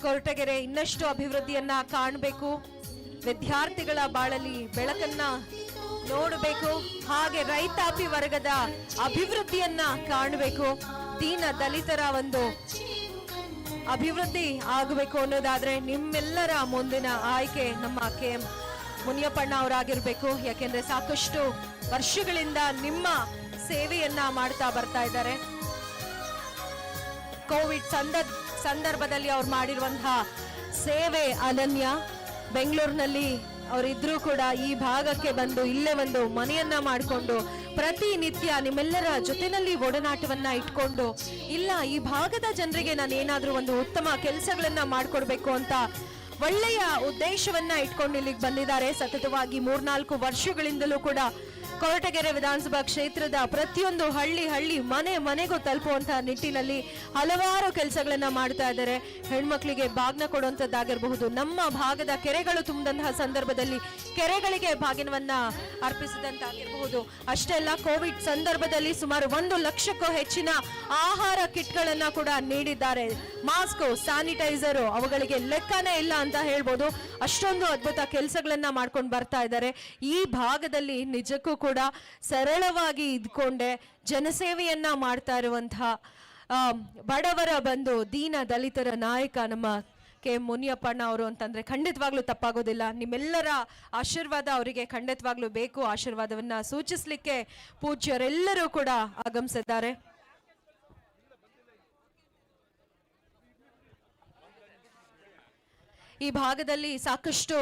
ಕೊರಟಗೆರೆ ಇನ್ನಷ್ಟು ಅಭಿವೃದ್ಧಿಯನ್ನ ಕಾಣಬೇಕು. ವಿದ್ಯಾರ್ಥಿಗಳ ಬಾಳಲ್ಲಿ ಬೆಳಕನ್ನ ನೋಡಬೇಕು. ಹಾಗೆ ರೈತಾಪಿ ವರ್ಗದ ಅಭಿವೃದ್ಧಿಯನ್ನ ಕಾಣಬೇಕು. ದೀನ ದಲಿತರ ಒಂದು ಅಭಿವೃದ್ಧಿ ಆಗಬೇಕು ಅನ್ನೋದಾದ್ರೆ ನಿಮ್ಮೆಲ್ಲರ ಮುಂದಿನ ಆಯ್ಕೆ ನಮ್ಮ KM ಮುನಿಯಪ್ಪಣ್ಣ ಅವರಾಗಿರ್ಬೇಕು. ಯಾಕೆಂದ್ರೆ ಸಾಕಷ್ಟು ವರ್ಷಗಳಿಂದ ನಿಮ್ಮ ಸೇವೆಯನ್ನ ಮಾಡ್ತಾ ಬರ್ತಾ ಇದ್ದಾರೆ. ಕೋವಿಡ್ ಸಂದರ್ಭದಲ್ಲಿ ಅವ್ರು ಮಾಡಿರುವಂತಹ ಸೇವೆ ಅನನ್ಯ. ಬೆಂಗಳೂರಿನಲ್ಲಿ ಅವರಿದ್ರೂ ಕೂಡ ಈ ಭಾಗಕ್ಕೆ ಬಂದು ಇಲ್ಲೇ ಒಂದು ಮನೆಯನ್ನ ಮಾಡಿಕೊಂಡು ಪ್ರತಿನಿತ್ಯ ನಿಮ್ಮೆಲ್ಲರ ಜೊತೆನಲ್ಲಿ ಒಡನಾಟವನ್ನ ಇಟ್ಕೊಂಡು, ಇಲ್ಲ ಈ ಭಾಗದ ಜನರಿಗೆ ನಾನು ಏನಾದ್ರೂ ಒಂದು ಉತ್ತಮ ಕೆಲಸಗಳನ್ನ ಮಾಡ್ಕೊಡ್ಬೇಕು ಅಂತ ಒಳ್ಳೆಯ ಉದ್ದೇಶವನ್ನ ಇಟ್ಕೊಂಡು ಇಲ್ಲಿಗೆ ಬಂದಿದ್ದಾರೆ. ಸತತವಾಗಿ 3-4 ವರ್ಷಗಳಿಂದಲೂ ಕೂಡ ಕೊರಟಗೆರೆ ವಿಧಾನಸಭಾ ಕ್ಷೇತ್ರದ ಪ್ರತಿಯೊಂದು ಹಳ್ಳಿ ಮನೆಗೂ ತಲುಪುವಂತಹ ನಿಟ್ಟಿನಲ್ಲಿ ಹಲವಾರು ಕೆಲಸಗಳನ್ನ ಮಾಡ್ತಾ ಇದ್ದಾರೆ. ಹೆಣ್ಮಕ್ಳಿಗೆ ಬಾಗ್ನ ಕೊಡುವಂತದ್ದಾಗಿರಬಹುದು, ನಮ್ಮ ಭಾಗದ ಕೆರೆಗಳು ತುಂಬಿದಂತಹ ಸಂದರ್ಭದಲ್ಲಿ ಕೆರೆಗಳಿಗೆ ಬಾಗಿನವನ್ನ ಅರ್ಪಿಸಿದಂತಾಗಿರಬಹುದು. ಅಷ್ಟೇ ಅಲ್ಲ, ಕೋವಿಡ್ ಸಂದರ್ಭದಲ್ಲಿ ಸುಮಾರು 1 ಲಕ್ಷಕ್ಕೂ ಹೆಚ್ಚಿನ ಆಹಾರ ಕಿಟ್ಗಳನ್ನ ಕೂಡ ನೀಡಿದ್ದಾರೆ. ಮಾಸ್ಕ್, ಸ್ಯಾನಿಟೈಸರ್ ಅವುಗಳಿಗೆ ಲೆಕ್ಕನೇ ಇಲ್ಲ ಅಂತ ಹೇಳ್ಬೋದು. ಅಷ್ಟೊಂದು ಅದ್ಭುತ ಕೆಲಸಗಳನ್ನ ಮಾಡ್ಕೊಂಡು ಬರ್ತಾ ಇದ್ದಾರೆ. ಈ ಭಾಗದಲ್ಲಿ ನಿಜಕ್ಕೂ ಕೂಡ ಸರಳವಾಗಿ ಇದ್ಕೊಂಡೆ ಜನಸೇವೆಯನ್ನ ಮಾಡ್ತಾ ಇರುವಂತಹ ಬಡವರ ಬಂಧು, ದೀನ ದಲಿತರ ನಾಯಕ ನಮ್ಮ KM ಮುನಿಯಪ್ಪಣ್ಣ ಅವರು ಅಂತಂದ್ರೆ ಖಂಡಿತವಾಗ್ಲೂ ತಪ್ಪಾಗೋದಿಲ್ಲ. ನಿಮ್ಮೆಲ್ಲರ ಆಶೀರ್ವಾದ ಅವರಿಗೆ ಖಂಡಿತವಾಗ್ಲೂ ಬೇಕು. ಆಶೀರ್ವಾದವನ್ನ ಸೂಚಿಸ್ಲಿಕ್ಕೆ ಪೂಜ್ಯರೆಲ್ಲರೂ ಕೂಡ ಆಗಮಿಸಿದ್ದಾರೆ. ಈ ಭಾಗದಲ್ಲಿ ಸಾಕಷ್ಟು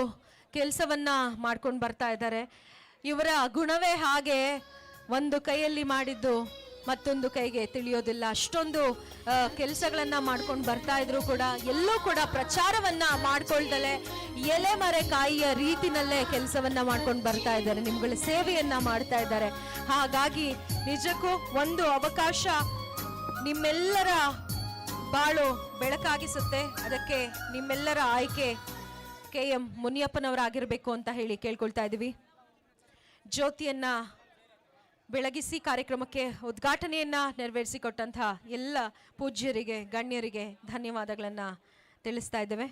ಕೆಲಸವನ್ನ ಮಾಡ್ಕೊಂಡು ಬರ್ತಾ ಇದ್ದಾರೆ. ಇವರ ಗುಣವೇ ಹಾಗೆ, ಒಂದು ಕೈಯಲ್ಲಿ ಮಾಡಿದ್ದು ಮತ್ತೊಂದು ಕೈಗೆ ತಿಳಿಯೋದಿಲ್ಲ. ಅಷ್ಟೊಂದು ಕೆಲಸಗಳನ್ನ ಮಾಡ್ಕೊಂಡು ಬರ್ತಾ ಇದ್ರು ಕೂಡ ಎಲ್ಲೂ ಕೂಡ ಪ್ರಚಾರವನ್ನ ಮಾಡ್ಕೊಳ್ದಲೆ ಎಲೆಮರೆ ಕಾಯಿಯ ರೀತಿನಲ್ಲೇ ಕೆಲಸವನ್ನ ಮಾಡ್ಕೊಂಡು ಬರ್ತಾ ಇದ್ದಾರೆ. ನಿಮ್ಗಳ ಸೇವೆಯನ್ನ ಮಾಡ್ತಾ ಇದ್ದಾರೆ. ಹಾಗಾಗಿ ನಿಜಕ್ಕೂ ಒಂದು ಅವಕಾಶ ನಿಮ್ಮೆಲ್ಲರ ಬಾಳು ಬೆಳಕಾಗಿಸುತ್ತೆ. ಅದಕ್ಕೆ ನಿಮ್ಮೆಲ್ಲರ ಆಯ್ಕೆ KM ಮುನಿಯಪ್ಪನವರಾಗಿರ್ಬೇಕು ಅಂತ ಹೇಳಿ ಕೇಳ್ಕೊಳ್ತಾ ಇದೀವಿ. ಜ್ಯೋತಿಯನ್ನ ಬೆಳಗಿಸಿ ಕಾರ್ಯಕ್ರಮಕ್ಕೆ ಉದ್ಘಾಟನೆಯನ್ನ ನೆರವೇರಿಸಿಕೊಟ್ಟಂತಹ ಎಲ್ಲ ಪೂಜ್ಯರಿಗೆ, ಗಣ್ಯರಿಗೆ ಧನ್ಯವಾದಗಳನ್ನ ತಿಳಿಸ್ತಾ ಇದ್ದೇವೆ.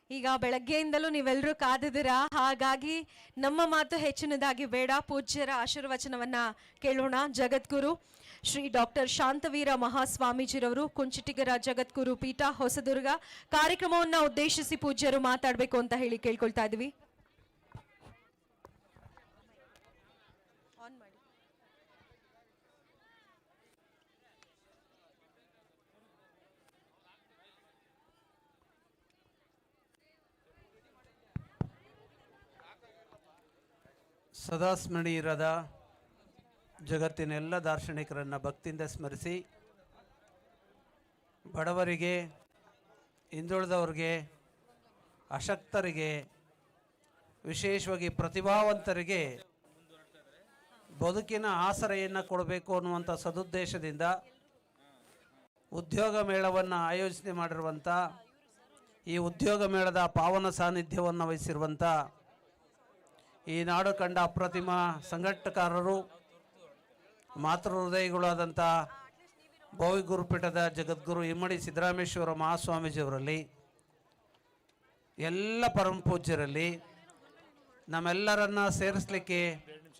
ಈಗ ಬೆಳಗ್ಗೆಯಿಂದಲೂ ನೀವೆಲ್ಲರೂ ಕಾದಿದ್ದೀರಾ. ಹಾಗಾಗಿ ನಮ್ಮ ಮಾತು ಹೆಚ್ಚಿನದಾಗಿ ಬೇಡ, ಪೂಜ್ಯರ ಆಶೀರ್ವಚನವನ್ನ ಕೇಳೋಣ. ಜಗದ್ಗುರು ಶ್ರೀ ಡಾಕ್ಟರ್ ಶಾಂತವೀರ ಮಹಾಸ್ವಾಮೀಜಿರವರು, ಕುಂಚಿಟಿಗರ ಜಗದ್ಗುರು ಪೀಠ, ಹೊಸದುರ್ಗ, ಕಾರ್ಯಕ್ರಮವನ್ನ ಉದ್ದೇಶಿಸಿ ಪೂಜ್ಯರು ಮಾತಾಡಬೇಕು ಅಂತ ಹೇಳಿ ಕೇಳ್ಕೊಳ್ತಾ ಇದೀವಿ. ಸದಾ ಸ್ಮರಣೀಯರಾದ ಜಗತ್ತಿನ ಎಲ್ಲ ದಾರ್ಶನಿಕರನ್ನು ಭಕ್ತಿಯಿಂದ ಸ್ಮರಿಸಿ, ಬಡವರಿಗೆ, ಹಿಂದುಳಿದವರಿಗೆ, ಅಶಕ್ತರಿಗೆ, ವಿಶೇಷವಾಗಿ ಪ್ರತಿಭಾವಂತರಿಗೆ ಬದುಕಿನ ಆಸರೆಯನ್ನು ಕೊಡಬೇಕು ಅನ್ನುವಂಥ ಸದುದ್ದೇಶದಿಂದ ಉದ್ಯೋಗ ಮೇಳವನ್ನು ಆಯೋಜನೆ ಮಾಡಿರುವಂಥ, ಈ ಉದ್ಯೋಗ ಮೇಳದ ಪಾವನ ಸಾನ್ನಿಧ್ಯವನ್ನು ವಹಿಸಿರುವಂಥ ಈ ನಾಡು ಕಂಡ ಅಪ್ರತಿಮ ಸಂಘಟಕರು, ಮಾತೃ ಹೃದಯಗಳಾದಂಥ ಭೋವಿ ಗುರುಪೀಠದ ಜಗದ್ಗುರು ಇಮ್ಮಡಿ ಸಿದ್ದರಾಮೇಶ್ವರ ಮಹಾಸ್ವಾಮೀಜಿಯವರಲ್ಲಿ, ಎಲ್ಲ ಪರಮ ಪೂಜ್ಯರಲ್ಲಿ, ನಮ್ಮೆಲ್ಲರನ್ನ ಸೇರಿಸಲಿಕ್ಕೆ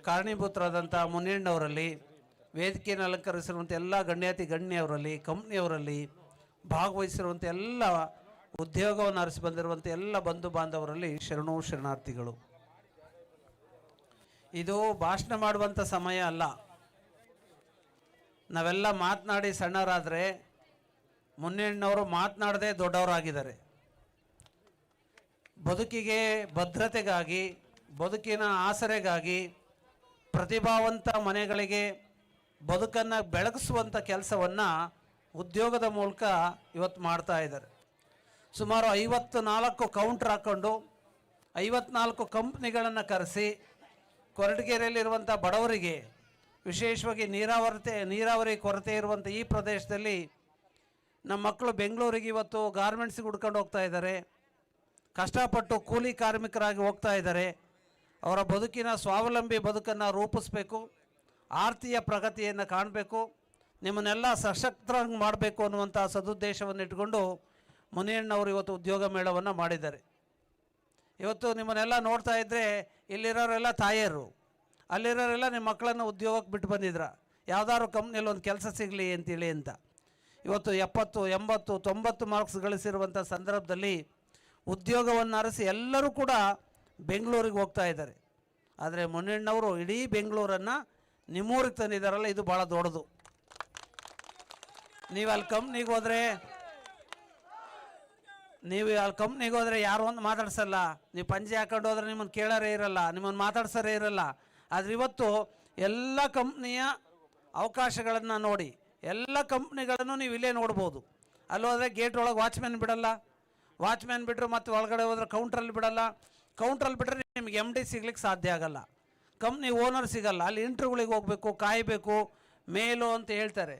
ಕಾರಣೀಭೂತರಾದಂಥ ಮುನಿಯಣ್ಣವರಲ್ಲಿ, ವೇದಿಕೆಯನ್ನು ಅಲಂಕರಿಸಿರುವಂಥ ಎಲ್ಲ ಗಣ್ಯಾತಿ ಗಣ್ಯವರಲ್ಲಿ, ಕಂಪ್ನಿಯವರಲ್ಲಿ ಭಾಗವಹಿಸಿರುವಂಥ ಎಲ್ಲ ಉದ್ಯೋಗವನ್ನು ಅರಸಿ ಬಂದಿರುವಂಥ ಎಲ್ಲ ಬಂಧು ಬಾಂಧವರಲ್ಲಿ ಶರಣು ಶರಣಾರ್ಥಿಗಳು. ಇದು ಭಾಷಣ ಮಾಡುವಂಥ ಸಮಯ ಅಲ್ಲ. ನಾವೆಲ್ಲ ಮಾತನಾಡಿ ಸಣ್ಣರಾದರೆ ಮುನ್ನೆಣ್ಣವರು ಮಾತನಾಡದೆ ದೊಡ್ಡವರಾಗಿದ್ದಾರೆ. ಬದುಕಿಗೆ ಭದ್ರತೆಗಾಗಿ, ಬದುಕಿನ ಆಸರೆಗಾಗಿ, ಪ್ರತಿಭಾವಂತ ಮನೆಗಳಿಗೆ ಬದುಕನ್ನು ಬೆಳಗಿಸುವಂಥ ಕೆಲಸವನ್ನು ಉದ್ಯೋಗದ ಮೂಲಕ ಇವತ್ತು ಮಾಡ್ತಾ ಇದ್ದಾರೆ. ಸುಮಾರು 54 ಕೌಂಟ್ರ್ ಹಾಕ್ಕೊಂಡು 54 ಕಂಪ್ನಿಗಳನ್ನು ಕರೆಸಿ ಕೊರಟಗೆರೆಯಲ್ಲಿರುವಂಥ ಬಡವರಿಗೆ, ವಿಶೇಷವಾಗಿ ನೀರಾವರಿ ಕೊರತೆ ಇರುವಂಥ ಈ ಪ್ರದೇಶದಲ್ಲಿ ನಮ್ಮ ಮಕ್ಕಳು ಬೆಂಗಳೂರಿಗೆ ಇವತ್ತು ಗಾರ್ಮೆಂಟ್ಸಿಗೆ ಹುಡ್ಕೊಂಡು ಹೋಗ್ತಾ ಇದ್ದಾರೆ. ಕಷ್ಟಪಟ್ಟು ಕೂಲಿ ಕಾರ್ಮಿಕರಾಗಿ ಹೋಗ್ತಾ ಇದ್ದಾರೆ. ಅವರ ಬದುಕಿನ ಸ್ವಾವಲಂಬಿ ಬದುಕನ್ನು ರೂಪಿಸಬೇಕು, ಆರ್ಥಿಕ ಪ್ರಗತಿಯನ್ನು ಕಾಣಬೇಕು, ನಿಮ್ಮನ್ನೆಲ್ಲ ಸಶಕ್ತರಾಗಿ ಮಾಡಬೇಕು ಅನ್ನುವಂಥ ಸದುದ್ದೇಶವನ್ನು ಇಟ್ಕೊಂಡು ಮುನಿಯಣ್ಣವರು ಇವತ್ತು ಉದ್ಯೋಗ ಮೇಳವನ್ನು ಮಾಡಿದ್ದಾರೆ. ಇವತ್ತು ನಿಮ್ಮನ್ನೆಲ್ಲ ನೋಡ್ತಾ ಇದ್ದರೆ ಇಲ್ಲಿರೋರೆಲ್ಲ ತಾಯಿಯರು, ಅಲ್ಲಿರೋರೆಲ್ಲ ನಿಮ್ಮ ಮಕ್ಕಳನ್ನು ಉದ್ಯೋಗಕ್ಕೆ ಬಿಟ್ಟು ಬಂದಿದ್ರ, ಯಾವುದಾದ್ರು ಕಂಪ್ನಿಯಲ್ಲಿ ಒಂದು ಕೆಲಸ ಸಿಗಲಿ ಅಂತೇಳಿ ಅಂತ. ಇವತ್ತು 70, 80, 90 ಮಾರ್ಕ್ಸ್ ಗಳಿಸಿರುವಂಥ ಸಂದರ್ಭದಲ್ಲಿ ಉದ್ಯೋಗವನ್ನು ಅರಸಿ ಎಲ್ಲರೂ ಕೂಡ ಬೆಂಗಳೂರಿಗೆ ಹೋಗ್ತಾ ಇದ್ದಾರೆ. ಆದರೆ ಮುನಿಯಣ್ಣವರು ಇಡೀ ಬೆಂಗಳೂರನ್ನು ನಿಮ್ಮೂರಿಗೆ ತಂದಿದ್ದಾರಲ್ಲ, ಇದು ಭಾಳ ದೊಡ್ಡದು. ನೀವು ಅಲ್ಲಿ ಕಂಪ್ನಿಗೆ ಹೋದರೆ ಯಾರು ಒಂದು ಮಾತಾಡ್ಸಲ್ಲ, ನೀವು ಪಂಚೆ ಹಾಕೊಂಡು ಹೋದ್ರೆ ನಿಮ್ಮನ್ನು ಕೇಳೋರೇ ಇರಲ್ಲ, ನಿಮ್ಮನ್ನು ಮಾತಾಡ್ಸೋರೇ ಇರಲ್ಲ. ಆದರೆ ಇವತ್ತು ಎಲ್ಲ ಕಂಪ್ನಿಯ ಅವಕಾಶಗಳನ್ನು ನೋಡಿ, ಎಲ್ಲ ಕಂಪ್ನಿಗಳನ್ನು ನೀವು ಇಲ್ಲೇ ನೋಡ್ಬೋದು. ಅಲ್ಲಿ ಹೋದರೆ ಗೇಟ್ ಒಳಗೆ ವಾಚ್ಮ್ಯಾನ್ ಬಿಡಲ್ಲ, ವಾಚ್ಮ್ಯಾನ್ ಬಿಟ್ಟರು ಮತ್ತೆ ಒಳಗಡೆ ಹೋದ್ರೆ ಕೌಂಟ್ರಲ್ಲಿ ಬಿಡಲ್ಲ, ಕೌಂಟ್ರಲ್ಲಿ ಬಿಟ್ಟರೆ ನಿಮಗೆ MD ಸಿಗ್ಲಿಕ್ಕೆ ಸಾಧ್ಯ ಆಗಲ್ಲ, ಕಂಪ್ನಿ ಓನರ್ ಸಿಗಲ್ಲ. ಅಲ್ಲಿ ಇಂಟರ್ವ್ಯೂಗಳಿಗೆ ಹೋಗಬೇಕು, ಕಾಯಬೇಕು, ಮೇಲು ಅಂತ ಹೇಳ್ತಾರೆ,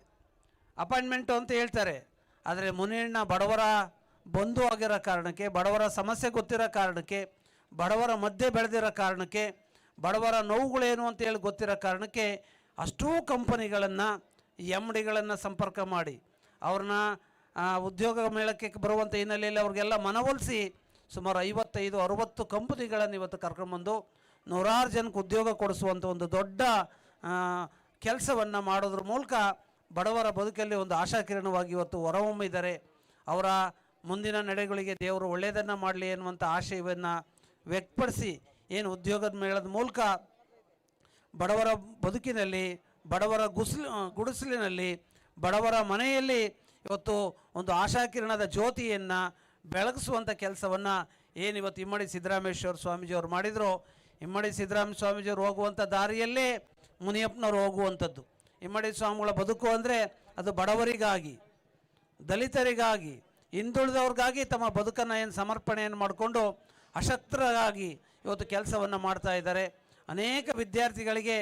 ಅಪಾಯಿಂಟ್ಮೆಂಟು ಅಂತ ಹೇಳ್ತಾರೆ. ಆದರೆ ಮುನಿಯಣ್ಣ ಬಡವರ ಬಂಧು ಆಗಿರೋ ಕಾರಣಕ್ಕೆ, ಬಡವರ ಸಮಸ್ಯೆ ಗೊತ್ತಿರೋ ಕಾರಣಕ್ಕೆ, ಬಡವರ ಮಧ್ಯೆ ಬೆಳೆದಿರೋ ಕಾರಣಕ್ಕೆ, ಬಡವರ ನೋವುಗಳೇನು ಅಂತೇಳಿ ಗೊತ್ತಿರೋ ಕಾರಣಕ್ಕೆ ಅಷ್ಟೂ ಕಂಪನಿಗಳನ್ನು, MDಗಳನ್ನು ಸಂಪರ್ಕ ಮಾಡಿ ಅವ್ರನ್ನ ಉದ್ಯೋಗ ಮೇಳಕ್ಕೆ ಬರುವಂಥ ಹಿನ್ನೆಲೆಯಲ್ಲಿ ಅವ್ರಿಗೆಲ್ಲ ಮನವೊಲಿಸಿ ಸುಮಾರು 55-60 ಕಂಪನಿಗಳನ್ನು ಇವತ್ತು ಕರ್ಕೊಂಬಂದು ನೂರಾರು ಜನಕ್ಕೆ ಉದ್ಯೋಗ ಕೊಡಿಸುವಂಥ ಒಂದು ದೊಡ್ಡ ಕೆಲಸವನ್ನು ಮಾಡೋದ್ರ ಮೂಲಕ ಬಡವರ ಬದುಕಲ್ಲಿ ಒಂದು ಆಶಾಕಿರಣವಾಗಿ ಇವತ್ತು ಹೊರಹೊಮ್ಮಿದ್ದಾರೆ. ಅವರ ಮುಂದಿನ ನಡೆಗಳಿಗೆ ದೇವರು ಒಳ್ಳೆಯದನ್ನು ಮಾಡಲಿ ಎನ್ನುವಂಥ ಆಶಯವನ್ನು ವ್ಯಕ್ತಪಡಿಸಿ, ಏನು ಉದ್ಯೋಗದ ಮೇಳದ ಮೂಲಕ ಬಡವರ ಬದುಕಿನಲ್ಲಿ, ಬಡವರ ಗುಡಿಸಲಿನಲ್ಲಿ, ಬಡವರ ಮನೆಯಲ್ಲಿ ಇವತ್ತು ಒಂದು ಆಶಾಕಿರಣದ ಜ್ಯೋತಿಯನ್ನು ಬೆಳಗಿಸುವಂಥ ಕೆಲಸವನ್ನು ಏನು ಇವತ್ತು ಇಮ್ಮಡಿ ಸಿದ್ದರಾಮೇಶ್ವರ ಸ್ವಾಮೀಜಿಯವರು ಮಾಡಿದರು. ಇಮ್ಮಡಿ ಸಿದ್ದರಾಮ ಸ್ವಾಮೀಜಿಯವರು ಹೋಗುವಂಥ ದಾರಿಯಲ್ಲೇ ಮುನಿಯಪ್ಪನವರು ಹೋಗುವಂಥದ್ದು. ಇಮ್ಮಡಿ ಸ್ವಾಮಿಗಳ ಬದುಕು ಅಂದರೆ ಅದು ಬಡವರಿಗಾಗಿ, ದಲಿತರಿಗಾಗಿ, ಹಿಂದುಳಿದವ್ರಿಗಾಗಿ ತಮ್ಮ ಬದುಕನ್ನು ಏನು ಸಮರ್ಪಣೆಯನ್ನು ಮಾಡಿಕೊಂಡು ಅಶಕ್ತರಾಗಿ ಇವತ್ತು ಕೆಲಸವನ್ನು ಮಾಡ್ತಾ ಇದ್ದಾರೆ. ಅನೇಕ ವಿದ್ಯಾರ್ಥಿಗಳಿಗೆ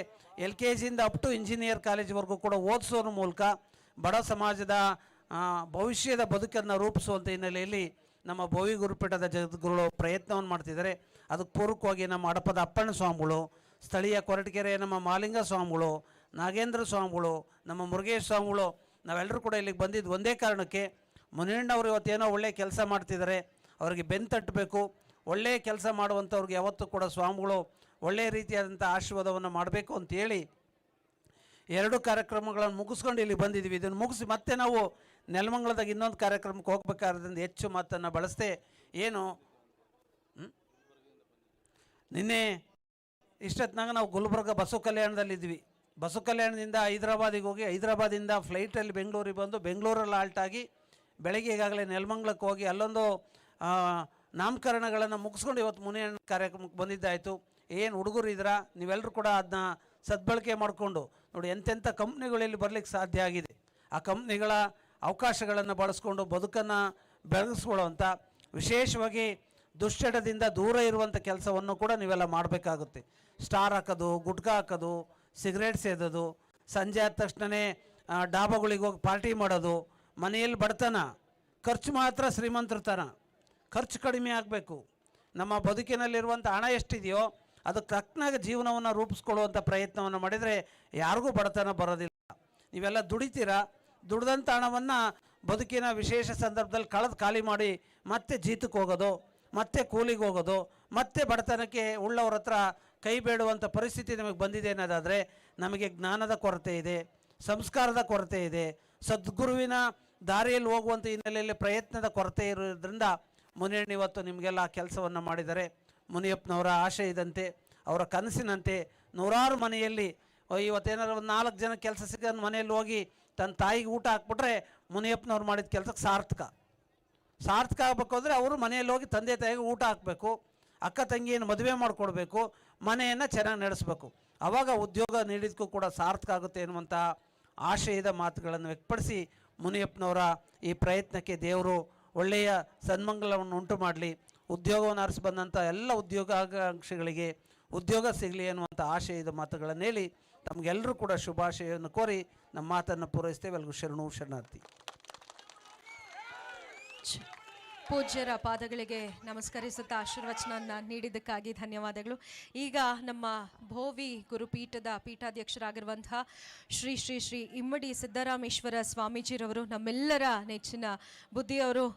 LKGಯಿಂದ ಅಪ್ ಟು ಇಂಜಿನಿಯರ್ ಕಾಲೇಜ್ವರೆಗೂ ಕೂಡ ಓದಿಸೋದ್ರ ಮೂಲಕ ಬಡ ಸಮಾಜದ ಭವಿಷ್ಯದ ಬದುಕನ್ನು ರೂಪಿಸುವಂಥ ಹಿನ್ನೆಲೆಯಲ್ಲಿ ನಮ್ಮ ಭೋವಿ ಗುರುಪೀಠದ ಜಗದ್ಗುರುಗಳು ಪ್ರಯತ್ನವನ್ನು ಮಾಡ್ತಿದ್ದಾರೆ. ಅದಕ್ಕೆ ಪೂರಕವಾಗಿ ನಮ್ಮ ಹಡಪದ ಅಪ್ಪಣ್ಣ ಸ್ವಾಮಿಗಳು, ಸ್ಥಳೀಯ ಕೊರಟಗೆರೆ ನಮ್ಮ ಮಾಲಿಂಗ ಸ್ವಾಮಿಗಳು, ನಾಗೇಂದ್ರ ಸ್ವಾಮಿಗಳು, ನಮ್ಮ ಮುರುಗೇಶ್ ಸ್ವಾಮಿಗಳು, ನಾವೆಲ್ಲರೂ ಕೂಡ ಇಲ್ಲಿಗೆ ಬಂದಿದ್ದು ಒಂದೇ ಕಾರಣಕ್ಕೆ, ಮುನಿಯಣ್ಣವರು ಇವತ್ತೇನೋ ಒಳ್ಳೆಯ ಕೆಲಸ ಮಾಡ್ತಿದ್ದಾರೆ, ಅವರಿಗೆ ಬೆನ್ನು ತಟ್ಟಬೇಕು. ಒಳ್ಳೆಯ ಕೆಲಸ ಮಾಡುವಂಥವ್ರಿಗೆ ಯಾವತ್ತೂ ಕೂಡ ಸ್ವಾಮಿಗಳು ಒಳ್ಳೆಯ ರೀತಿಯಾದಂಥ ಆಶೀರ್ವಾದವನ್ನು ಮಾಡಬೇಕು ಅಂತೇಳಿ 2 ಕಾರ್ಯಕ್ರಮಗಳನ್ನು ಮುಗಿಸ್ಕೊಂಡು ಇಲ್ಲಿ ಬಂದಿದ್ದೀವಿ. ಇದನ್ನು ಮುಗಿಸಿ ಮತ್ತೆ ನಾವು ನೆಲಮಂಗಲದಾಗ ಇನ್ನೊಂದು ಕಾರ್ಯಕ್ರಮಕ್ಕೆ ಹೋಗ್ಬೇಕಾದ್ರಿಂದ ಹೆಚ್ಚು ಮಾತನ್ನು ಬಳಸ್ತೆ. ಏನು ನಿನ್ನೆ ಇಷ್ಟೊತ್ತಿನಾಗ ನಾವು ಗುಲ್ಬರ್ಗ ಬಸವ ಕಲ್ಯಾಣದಲ್ಲಿದ್ವಿ. ಬಸವ ಕಲ್ಯಾಣದಿಂದ ಹೈದರಾಬಾದಿಗೆ ಹೋಗಿ, ಹೈದರಾಬಾದಿಂದ ಫ್ಲೈಟಲ್ಲಿ ಬೆಂಗಳೂರಿಗೆ ಬಂದು, ಬೆಂಗಳೂರಲ್ಲಿ ಆಲ್ಟಾಗಿ ಬೆಳಗ್ಗೆ ಈಗಾಗಲೇ ನೆಲಮಂಗಲಕ್ಕೆ ಹೋಗಿ ಅಲ್ಲೊಂದು ನಾಮಕರಣಗಳನ್ನು ಮುಗಿಸ್ಕೊಂಡು ಇವತ್ತು ಮುನಿಯಣ್ಣ ಕಾರ್ಯಕ್ರಮಕ್ಕೆ ಬಂದಿದ್ದಾಯಿತು. ಏನು ಹುಡುಗರು ಇದ್ದೀರಾ, ನೀವೆಲ್ಲರೂ ಕೂಡ ಅದನ್ನ ಸದ್ಬಳಕೆ ಮಾಡಿಕೊಂಡು ನೋಡಿ ಎಂತೆಂಥ ಕಂಪ್ನಿಗಳಲ್ಲಿ ಬರಲಿಕ್ಕೆ ಸಾಧ್ಯ ಆಗಿದೆ. ಆ ಕಂಪ್ನಿಗಳ ಅವಕಾಶಗಳನ್ನು ಬಳಸ್ಕೊಂಡು ಬದುಕನ್ನು ಬೆಳಗಿಸ್ಕೊಳ್ಳುವಂಥ, ವಿಶೇಷವಾಗಿ ದುಶ್ಚಟದಿಂದ ದೂರ ಇರುವಂಥ ಕೆಲಸವನ್ನು ಕೂಡ ನೀವೆಲ್ಲ ಮಾಡಬೇಕಾಗುತ್ತೆ. ಸ್ಟಾರ್ ಹಾಕೋದು, ಗುಟ್ಕಾ ಹಾಕೋದು, ಸಿಗರೇಟ್ ಸೇದೋದು, ಸಂಜೆ ಆದ ತಕ್ಷಣವೇ ಡಾಬಾಗಳಿಗೆ ಹೋಗಿ ಪಾರ್ಟಿ ಮಾಡೋದು, ಮನೆಯಲ್ಲಿ ಬಡತನ, ಖರ್ಚು ಮಾತ್ರ ಶ್ರೀಮಂತರ್ತನ, ಖರ್ಚು ಕಡಿಮೆ ಆಗಬೇಕು. ನಮ್ಮ ಬದುಕಿನಲ್ಲಿರುವಂಥ ಹಣ ಎಷ್ಟಿದೆಯೋ ಅದಕ್ಕೆ ತಕ್ಕನಾಗ ಜೀವನವನ್ನು ರೂಪಿಸ್ಕೊಳ್ಳುವಂಥ ಪ್ರಯತ್ನವನ್ನು ಮಾಡಿದರೆ ಯಾರಿಗೂ ಬಡತನ ಬರೋದಿಲ್ಲ. ನೀವೆಲ್ಲ ದುಡಿತೀರಾ, ದುಡ್ದಂಥ ಹಣವನ್ನು ಬದುಕಿನ ವಿಶೇಷ ಸಂದರ್ಭದಲ್ಲಿ ಕಳೆದು ಖಾಲಿ ಮಾಡಿ ಮತ್ತೆ ಜೀತಕ್ಕೆ ಹೋಗೋದು, ಮತ್ತೆ ಕೂಲಿಗೆ ಹೋಗೋದು, ಮತ್ತೆ ಬಡತನಕ್ಕೆ ಉಳ್ಳವ್ರ ಹತ್ರ ಕೈ ಬೇಡುವಂಥ ಪರಿಸ್ಥಿತಿ ನಮಗೆ ಬಂದಿದೆ ಅನ್ನೋದಾದರೆ ನಮಗೆ ಜ್ಞಾನದ ಕೊರತೆ ಇದೆ, ಸಂಸ್ಕಾರದ ಕೊರತೆ ಇದೆ, ಸದ್ಗುರುವಿನ ದಾರಿಯಲ್ಲಿ ಹೋಗುವಂಥ ಹಿನ್ನೆಲೆಯಲ್ಲಿ ಪ್ರಯತ್ನದ ಕೊರತೆ ಇರೋದ್ರಿಂದ ಮುನಿಯಣ್ಣ ಇವತ್ತು ನಿಮಗೆಲ್ಲ ಕೆಲಸವನ್ನು ಮಾಡಿದ್ದಾರೆ. ಮುನಿಯಪ್ಪನವರ ಆಶಯದಂತೆ, ಅವರ ಕನಸಿನಂತೆ ನೂರಾರು ಮನೆಯಲ್ಲಿ ಇವತ್ತೇನಾದ್ರು ಒಂದು 4 ಜನ ಕೆಲಸ ಸಿಗೋದು ಮನೆಯಲ್ಲಿ ಹೋಗಿ ತನ್ನ ತಾಯಿಗೆ ಊಟ ಹಾಕ್ಬಿಟ್ರೆ ಮುನಿಯಪ್ಪನವ್ರು ಮಾಡಿದ ಕೆಲಸಕ್ಕೆ ಸಾರ್ಥಕ ಆಗಬೇಕು. ಅಂದರೆ ಅವರು ಮನೆಯಲ್ಲಿ ಹೋಗಿ ತಂದೆ ತಾಯಿಗೆ ಊಟ ಹಾಕಬೇಕು, ಅಕ್ಕ ತಂಗಿಯನ್ನು ಮದುವೆ ಮಾಡಿಕೊಡ್ಬೇಕು, ಮನೆಯನ್ನು ಚೆನ್ನಾಗಿ ನಡೆಸಬೇಕು. ಆವಾಗ ಉದ್ಯೋಗ ನೀಡಿದ್ದಕ್ಕೂ ಕೂಡ ಸಾರ್ಥಕ ಆಗುತ್ತೆ ಎನ್ನುವಂಥ ಆಶಯದ ಮಾತುಗಳನ್ನು ವ್ಯಕ್ತಪಡಿಸಿ ಮುನಿಯಪ್ಪನವರ ಈ ಪ್ರಯತ್ನಕ್ಕೆ ದೇವರು ಒಳ್ಳೆಯ ಸನ್ಮಂಗಲವನ್ನು ಉಂಟು ಮಾಡಲಿ. ಉದ್ಯೋಗವನ್ನು ಅರಸಿ ಬಂದಂಥ ಎಲ್ಲ ಉದ್ಯೋಗಾಕಾಂಕ್ಷಿಗಳಿಗೆ ಉದ್ಯೋಗ ಸಿಗಲಿ ಅನ್ನುವಂಥ ಆಶಯದ ಮಾತುಗಳನ್ನು ಹೇಳಿ ತಮಗೆಲ್ಲರೂ ಕೂಡ ಶುಭಾಶಯವನ್ನು ಕೋರಿ ನಮ್ಮ ಮಾತನ್ನು ಪೂರೈಸ್ತೇವೆ. ಎಲ್ಲರಿಗೂ ಶರಣಾರ್ಥಿ. ಪೂಜ್ಯರ ಪಾದಗಳಿಗೆ ನಮಸ್ಕರಿಸುತ್ತಾ ಆಶೀರ್ವಚನ ನೀಡಿದ್ದಕ್ಕಾಗಿ ಧನ್ಯವಾದಗಳು. ಈಗ ನಮ್ಮ ಭೋವಿ ಗುರುಪೀಠದ ಪೀಠಾಧ್ಯಕ್ಷರಾಗಿರುವಂತಹ ಶ್ರೀ ಶ್ರೀ ಶ್ರೀ ಇಮ್ಮಡಿ ಸಿದ್ದರಾಮೇಶ್ವರ ಸ್ವಾಮೀಜಿರವರು ನಮ್ಮೆಲ್ಲರ ನೆಚ್ಚಿನ ಬುದ್ಧಿಯವರು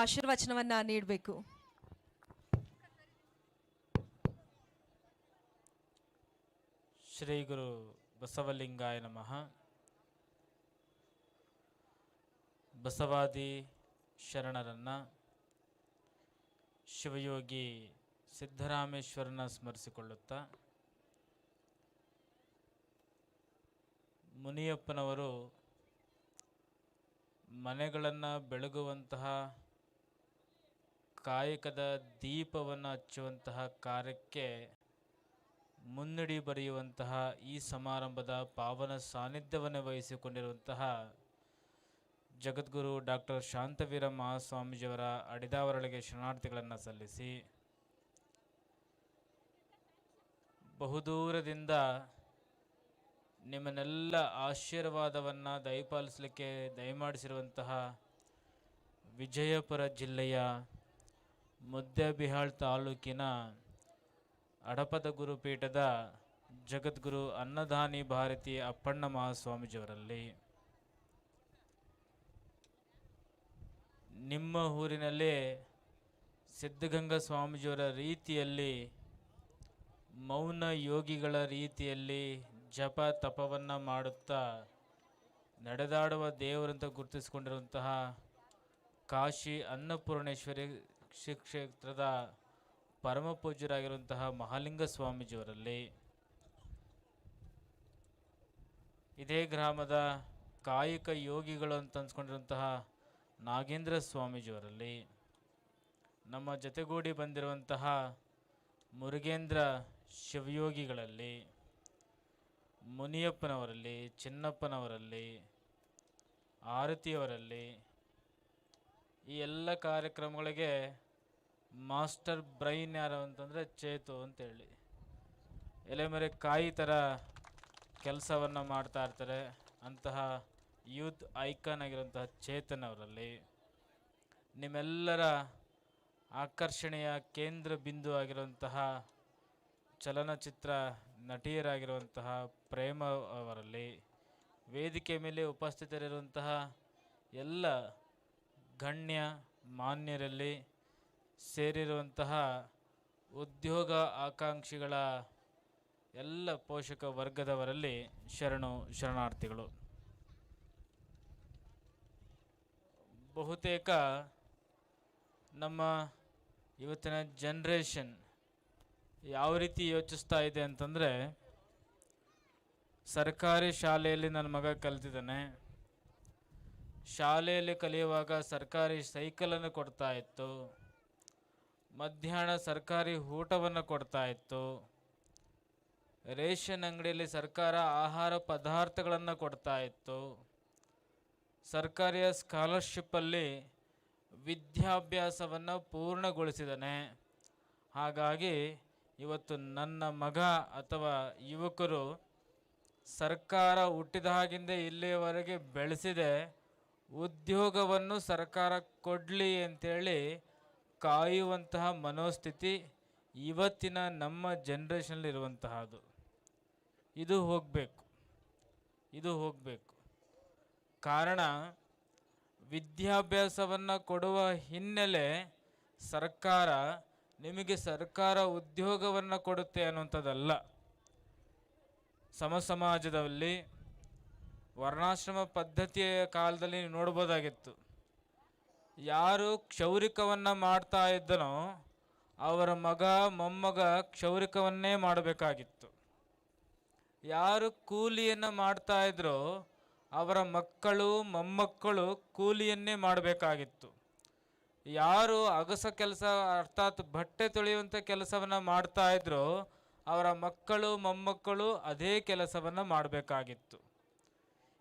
ಆಶೀರ್ವಚನವನ್ನು ನೀಡಬೇಕು. ಶ್ರೀ ಗುರು ಬಸವಲಿಂಗಾಯ ನಮಃ. ಬಸವಾದಿ ಶರಣರನ್ನು ಶಿವಯೋಗಿ ಸಿದ್ದರಾಮೇಶ್ವರನ ಸ್ಮರಿಸಿಕೊಳ್ಳುತ್ತಾ ಮುನಿಯಪ್ಪನವರು ಮನೆಗಳನ್ನು ಬೆಳಗುವಂತಹ ಕಾಯಕದ ದೀಪವನ್ನು ಹಚ್ಚುವಂತಹ ಕಾರ್ಯಕ್ಕೆ ಮುನ್ನುಡಿ ಬರೆಯುವಂತಹ ಈ ಸಮಾರಂಭದ ಪಾವನ ಸಾನ್ನಿಧ್ಯವನ್ನು ವಹಿಸಿಕೊಂಡಿರುವಂತಹ ಜಗದ್ಗುರು ಡಾಕ್ಟರ್ ಶಾಂತವೀರ ಮಹಾಸ್ವಾಮೀಜಿಯವರ ಅಡಿದಾವರಳಿಗೆ ಶರಣಾರ್ಥಿಗಳನ್ನು ಸಲ್ಲಿಸಿ, ಬಹುದೂರದಿಂದ ನಿಮ್ಮನ್ನೆಲ್ಲ ಆಶೀರ್ವಾದವನ್ನು ದಯಪಾಲಿಸಲಿಕ್ಕೆ ದಯಮಾಡಿಸಿರುವಂತಹ ವಿಜಯಪುರ ಜಿಲ್ಲೆಯ ಮುದ್ದೇಬಿಹಾಳ್ ತಾಲೂಕಿನ ಅಡಪದ ಗುರುಪೀಠದ ಜಗದ್ಗುರು ಅನ್ನದಾನಿ ಭಾರತಿ ಅಪ್ಪಣ್ಣ ಮಹಾಸ್ವಾಮೀಜಿಯವರಲ್ಲಿ, ನಿಮ್ಮ ಊರಿನಲ್ಲೇ ಸಿದ್ಧಗಂಗಾ ಸ್ವಾಮೀಜಿಯವರ ರೀತಿಯಲ್ಲಿ ಮೌನ ಯೋಗಿಗಳ ರೀತಿಯಲ್ಲಿ ಜಪ ತಪವನ್ನು ಮಾಡುತ್ತಾ ನಡೆದಾಡುವ ದೇವರಂತ ಗುರುತಿಸಿಕೊಂಡಿರುವಂತಹ ಕಾಶಿ ಅನ್ನಪೂರ್ಣೇಶ್ವರಿ ಶ್ರೀ ಕ್ಷೇತ್ರದ ಪರಮ ಪೂಜ್ಯರಾಗಿರುವಂತಹ ಮಹಾಲಿಂಗ ಸ್ವಾಮೀಜಿಯವರಲ್ಲಿ, ಇದೇ ಗ್ರಾಮದ ಕಾಯಿಕ ಯೋಗಿಗಳು ಅಂತ ಅನ್ಸ್ಕೊಂಡಿರುವಂತಹ ನಾಗೇಂದ್ರ ಸ್ವಾಮೀಜಿಯವರಲ್ಲಿ, ನಮ್ಮ ಜೊತೆಗೂಡಿ ಬಂದಿರುವಂತಹ ಮುರುಗೇಂದ್ರ ಶಿವಯೋಗಿಗಳಲ್ಲಿ, ಮುನಿಯಪ್ಪನವರಲ್ಲಿ, ಚಿನ್ನಪ್ಪನವರಲ್ಲಿ, ಆರತಿಯವರಲ್ಲಿ, ಈ ಎಲ್ಲ ಕಾರ್ಯಕ್ರಮಗಳಿಗೆ ಮಾಸ್ಟರ್ ಬ್ರೈನ್ ಯಾರು ಅಂತಂದರೆ ಚೇತು ಅಂತೇಳಿ ಎಲೆಮರೆ ಕಾಯಿ ಥರ ಕೆಲಸವನ್ನು ಮಾಡ್ತಾ ಇರ್ತಾರೆ. ಅಂತಹ ಯೂತ್ ಐಕಾನ್ ಆಗಿರುವಂತಹ ಚೇತನ್ ಅವರಲ್ಲಿ, ನಿಮ್ಮೆಲ್ಲರ ಆಕರ್ಷಣೆಯ ಕೇಂದ್ರ ಬಿಂದು ಆಗಿರುವಂತಹ ಚಲನಚಿತ್ರ ನಟಿಯರಾಗಿರುವಂತಹ ಪ್ರೇಮ ಅವರಲ್ಲಿ, ವೇದಿಕೆ ಮೇಲೆ ಉಪಸ್ಥಿತರಿರುವಂತಹ ಎಲ್ಲ ಗಣ್ಯ ಮಾನ್ಯರಲ್ಲಿ, ಸೇರಿರುವಂತಹ ಉದ್ಯೋಗ ಆಕಾಂಕ್ಷಿಗಳ ಎಲ್ಲ ಪೋಷಕ ವರ್ಗದವರಲ್ಲಿ ಶರಣಾರ್ಥಿಗಳು. ಬಹುತೇಕ ನಮ್ಮ ಇವತ್ತಿನ ಜನ್ರೇಷನ್ ಯಾವ ರೀತಿ ಯೋಚಿಸ್ತಾ ಇದೆ ಅಂತಂದರೆ, ಸರ್ಕಾರಿ ಶಾಲೆಯಲ್ಲಿ ನನ್ನ ಮಗ ಕಲ್ತಿದ್ದಾನೆ, ಶಾಲೆಯಲ್ಲಿ ಕಲಿಯುವಾಗ ಸರ್ಕಾರಿ ಸೈಕಲನ್ನು ಕೊಡ್ತಾ ಇತ್ತು, ಮಧ್ಯಾಹ್ನ ಸರ್ಕಾರಿ ಊಟವನ್ನು ಕೊಡ್ತಾ ಇತ್ತು, ರೇಷನ್ ಅಂಗಡಿಯಲ್ಲಿ ಸರ್ಕಾರ ಆಹಾರ ಪದಾರ್ಥಗಳನ್ನು ಕೊಡ್ತಾ ಇತ್ತು, ಸರ್ಕಾರಿಯ ಸ್ಕಾಲರ್ಶಿಪ್ಪಲ್ಲಿ ವಿದ್ಯಾಭ್ಯಾಸವನ್ನು ಪೂರ್ಣಗೊಳಿಸಿದ್ದಾನೆ. ಹಾಗಾಗಿ ಇವತ್ತು ನನ್ನ ಮಗ ಅಥವಾ ಯುವಕರು ಸರ್ಕಾರ ಹುಟ್ಟಿದ ಹಾಗಿಂದ ಇಲ್ಲಿಯವರೆಗೆ ಬೆಳೆಸಿದೆ, ಉದ್ಯೋಗವನ್ನು ಸರ್ಕಾರ ಕೊಡಲಿ ಅಂತೇಳಿ ಕಾಯುವಂತಹ ಮನೋಸ್ಥಿತಿ ಇವತ್ತಿನ ನಮ್ಮ ಜನ್ರೇಷನಲ್ಲಿರುವಂತಹದ್ದು. ಇದು ಹೋಗಬೇಕು. ಕಾರಣ ವಿದ್ಯಾಭ್ಯಾಸವನ್ನು ಕೊಡುವ ಹಿನ್ನೆಲೆ ಸರ್ಕಾರ ನಿಮಗೆ ಸರ್ಕಾರ ಉದ್ಯೋಗವನ್ನು ಕೊಡುತ್ತೆ ಅನ್ನುವಂಥದ್ದಲ್ಲ. ಸಮಾಜದಲ್ಲಿ ವರ್ಣಾಶ್ರಮ ಪದ್ಧತಿಯ ಕಾಲದಲ್ಲಿ ನೀವು ನೋಡ್ಬೋದಾಗಿತ್ತು. ಯಾರು ಕ್ಷೌರಿಕವನ್ನು ಮಾಡ್ತಾ ಇದ್ದನೋ ಅವರ ಮಗ ಮೊಮ್ಮಗ ಕ್ಷೌರಿಕವನ್ನೇ ಮಾಡಬೇಕಾಗಿತ್ತು. ಯಾರು ಕೂಲಿಯನ್ನು ಮಾಡ್ತಾ ಇದ್ರೋ ಅವರ ಮಕ್ಕಳು ಮೊಮ್ಮಕ್ಕಳು ಕೂಲಿಯನ್ನೇ ಮಾಡಬೇಕಾಗಿತ್ತು. ಯಾರು ಅಗಸ ಕೆಲಸ ಅರ್ಥಾತ್ ಬಟ್ಟೆ ತೊಳೆಯುವಂಥ ಕೆಲಸವನ್ನು ಮಾಡ್ತಾ ಇದ್ರೋ ಅವರ ಮಕ್ಕಳು ಮೊಮ್ಮಕ್ಕಳು ಅದೇ ಕೆಲಸವನ್ನು ಮಾಡಬೇಕಾಗಿತ್ತು.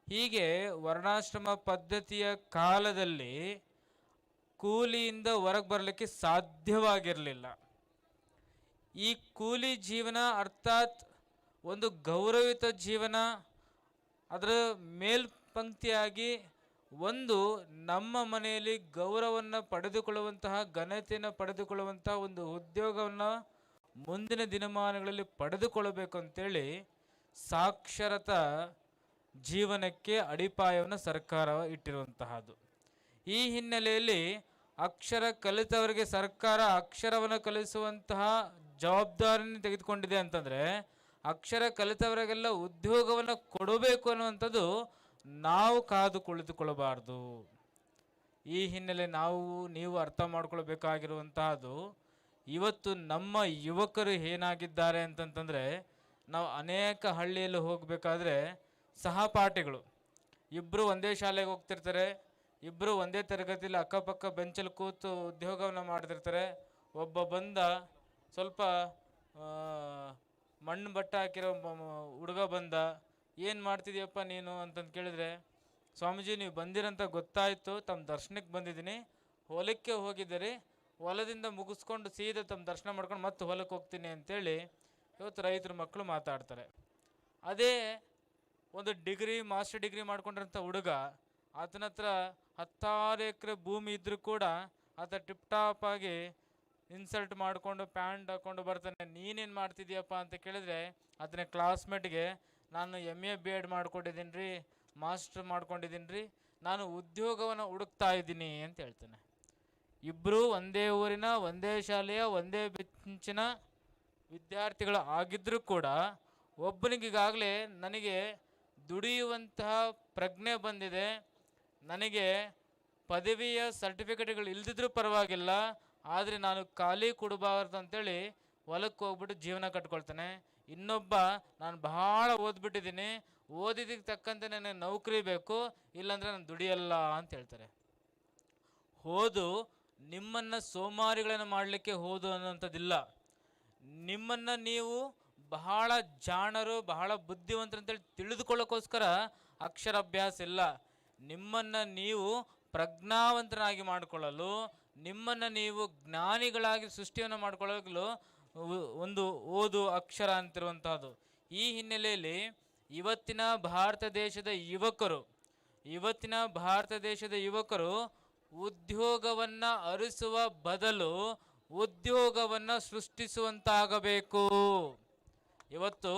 ಹೀಗೆ ವರ್ಣಾಶ್ರಮ ಪದ್ಧತಿಯ ಕಾಲದಲ್ಲಿ ಕೂಲಿಯಿಂದ ಹೊರಗೆ ಬರಲಿಕ್ಕೆ ಸಾಧ್ಯವಾಗಿರಲಿಲ್ಲ. ಈ ಕೂಲಿ ಜೀವನ ಅರ್ಥಾತ್ ಒಂದು ಗೌರವಿತ ಜೀವನ, ಅದರ ಮೇಲ್ಪಂಕ್ತಿಯಾಗಿ ಒಂದು ನಮ್ಮ ಮನೆಯಲ್ಲಿ ಗೌರವವನ್ನು ಪಡೆದುಕೊಳ್ಳುವಂತಹ ಘನತೆಯನ್ನು ಪಡೆದುಕೊಳ್ಳುವಂತಹ ಒಂದು ಉದ್ಯೋಗವನ್ನು ಮುಂದಿನ ದಿನಮಾನಗಳಲ್ಲಿ ಪಡೆದುಕೊಳ್ಳಬೇಕು ಅಂತೇಳಿ ಸಾಕ್ಷರತಾ ಜೀವನಕ್ಕೆ ಅಡಿಪಾಯವನ್ನು ಸರ್ಕಾರ ಇಟ್ಟಿರುವಂತಹದ್ದು. ಈ ಹಿನ್ನೆಲೆಯಲ್ಲಿ ಅಕ್ಷರ ಕಲಿತವರಿಗೆ ಸರ್ಕಾರ ಅಕ್ಷರವನ್ನು ಕಲಿಸುವಂತಹ ಜವಾಬ್ದಾರಿಯನ್ನು ತೆಗೆದುಕೊಂಡಿದೆ ಅಂತಂದರೆ ಅಕ್ಷರ ಕಲಿತವರಿಗೆಲ್ಲ ಉದ್ಯೋಗವನ್ನು ಕೊಡಬೇಕು ಅನ್ನುವಂಥದ್ದು ನಾವು ಕಾದು ಕುಳಿತುಕೊಳ್ಳಬಾರ್ದು. ಈ ಹಿನ್ನೆಲೆ ನೀವು ಅರ್ಥ ಮಾಡ್ಕೊಳ್ಬೇಕಾಗಿರುವಂತಹದ್ದು ಇವತ್ತು ನಮ್ಮ ಯುವಕರು ಏನಾಗಿದ್ದಾರೆ ಅಂತಂತಂದರೆ, ನಾವು ಅನೇಕ ಹಳ್ಳಿಯಲ್ಲಿ ಹೋಗಬೇಕಾದ್ರೆ ಸಹಪಾಠಿಗಳು ಇಬ್ಬರು ಒಂದೇ ಶಾಲೆಗೆ ಹೋಗ್ತಿರ್ತಾರೆ, ಇಬ್ಬರು ಒಂದೇ ತರಗತಿಯಲ್ಲಿ ಅಕ್ಕಪಕ್ಕ ಬೆಂಚಲ್ಲಿ ಕೂತು ಉದ್ಯೋಗವನ್ನು ಮಾಡ್ತಿರ್ತಾರೆ. ಒಬ್ಬ ಬಂದ ಸ್ವಲ್ಪ ಮಣ್ಣು ಬಟ್ಟೆ ಹಾಕಿರೋ ಹುಡುಗ ಬಂದ, ಏನು ಮಾಡ್ತಿದ್ಯಪ್ಪ ನೀನು ಅಂತಂದು ಕೇಳಿದ್ರೆ, ಸ್ವಾಮೀಜಿ ನೀವು ಬಂದಿರಂತ ಗೊತ್ತಾಯಿತು, ತಮ್ಮ ದರ್ಶನಕ್ಕೆ ಬಂದಿದ್ದೀನಿ, ಹೊಲಕ್ಕೆ ಹೋಗಿದ್ದೀರಿ, ಹೊಲದಿಂದ ಮುಗಿಸ್ಕೊಂಡು ಸೀದಾ ತಮ್ಮ ದರ್ಶನ ಮಾಡ್ಕೊಂಡು ಮತ್ತೆ ಹೊಲಕ್ಕೆ ಹೋಗ್ತೀನಿ ಅಂತೇಳಿ ಇವತ್ತು ರೈತರ ಮಕ್ಕಳು ಮಾತಾಡ್ತಾರೆ. ಅದೇ ಒಂದು ಮಾಸ್ಟರ್ ಡಿಗ್ರಿ ಮಾಡ್ಕೊಂಡಿರೋಂಥ ಹುಡುಗ, ಆತನ ಹತ್ರ 10 ಎಕರೆ ಭೂಮಿ ಇದ್ದರೂ ಕೂಡ ಆತ ಟಿಪ್ ಟಾಪ್ ಆಗಿ ಇನ್ಸಲ್ಟ್ ಮಾಡಿಕೊಂಡು ಪ್ಯಾಂಟ್ ಹಾಕ್ಕೊಂಡು ಬರ್ತಾನೆ. ನೀನೇನು ಮಾಡ್ತಿದ್ಯಪ್ಪ ಅಂತ ಕೇಳಿದ್ರೆ ಆತನ ಕ್ಲಾಸ್ಮೇಟ್ಗೆ ನಾನು MA BEd ಮಾಡ್ಕೊಂಡಿದ್ದೀನಿ ರೀ, ಮಾಸ್ಟರ್ ಮಾಡ್ಕೊಂಡಿದ್ದೀನಿ ರೀ, ನಾನು ಉದ್ಯೋಗವನ್ನು ಹುಡುಕ್ತಾ ಇದ್ದೀನಿ ಅಂತ ಹೇಳ್ತಾನೆ. ಇಬ್ಬರು ಒಂದೇ ಊರಿನ ಒಂದೇ ಶಾಲೆಯ ಒಂದೇ ಬೆಂಚಿನ ವಿದ್ಯಾರ್ಥಿಗಳು ಆಗಿದ್ದರೂ ಕೂಡ ಒಬ್ಬನಿಗೀಗಾಗಲೇ ನನಗೆ ದುಡಿಯುವಂತಹ ಪ್ರಜ್ಞೆ ಬಂದಿದೆ, ನನಗೆ ಪದವಿಯ ಸರ್ಟಿಫಿಕೇಟ್ಗಳು ಇಲ್ದಿದ್ರೂ ಪರವಾಗಿಲ್ಲ, ಆದರೆ ನಾನು ಖಾಲಿ ಕೊಡಬಾರ್ದು ಅಂತೇಳಿ ಹೊಲಕ್ಕೆ ಹೋಗ್ಬಿಟ್ಟು ಜೀವನ ಕಟ್ಕೊಳ್ತಾನೆ. ಇನ್ನೊಬ್ಬ ನಾನು ಬಹಳ ಓದ್ಬಿಟ್ಟಿದ್ದೀನಿ, ಓದಿದ್ದಕ್ಕೆ ತಕ್ಕಂತೆ ನನಗೆ ನೌಕರಿ ಬೇಕು, ಇಲ್ಲಾಂದರೆ ನಾನು ದುಡಿಯಲ್ಲ ಅಂತ ಹೇಳ್ತಾರೆ. ಓದು ನಿಮ್ಮನ್ನು ಸೋಮಾರಿಗಳನ್ನು ಮಾಡಲಿಕ್ಕೆ ಓದು ಅನ್ನೋಂಥದ್ದಿಲ್ಲ. ನಿಮ್ಮನ್ನು ನೀವು ಬಹಳ ಜಾಣರು, ಬಹಳ ಬುದ್ಧಿವಂತರು ಅಂತೇಳಿ ತಿಳಿದುಕೊಳ್ಳೋಕ್ಕೋಸ್ಕರ ಅಕ್ಷರಾಭ್ಯಾಸ ಇಲ್ಲ. ನಿಮ್ಮನ್ನು ನೀವು ಪ್ರಜ್ಞಾವಂತರಾಗಿ ಮಾಡಿಕೊಳ್ಳಲು, ನಿಮ್ಮನ್ನು ನೀವು ಜ್ಞಾನಿಗಳಾಗಿ ಸೃಷ್ಟಿಯನ್ನು ಮಾಡಿಕೊಳ್ಳಲು ಒಂದು ಓದು ಅಕ್ಷರ ಅಂತಿರುವಂತಹದ್ದು. ಈ ಹಿನ್ನೆಲೆಯಲ್ಲಿ ಇವತ್ತಿನ ಭಾರತ ದೇಶದ ಯುವಕರು ಉದ್ಯೋಗವನ್ನು ಅರಿಸುವ ಬದಲು ಉದ್ಯೋಗವನ್ನು ಸೃಷ್ಟಿಸುವಂತಾಗಬೇಕು. ಇವತ್ತು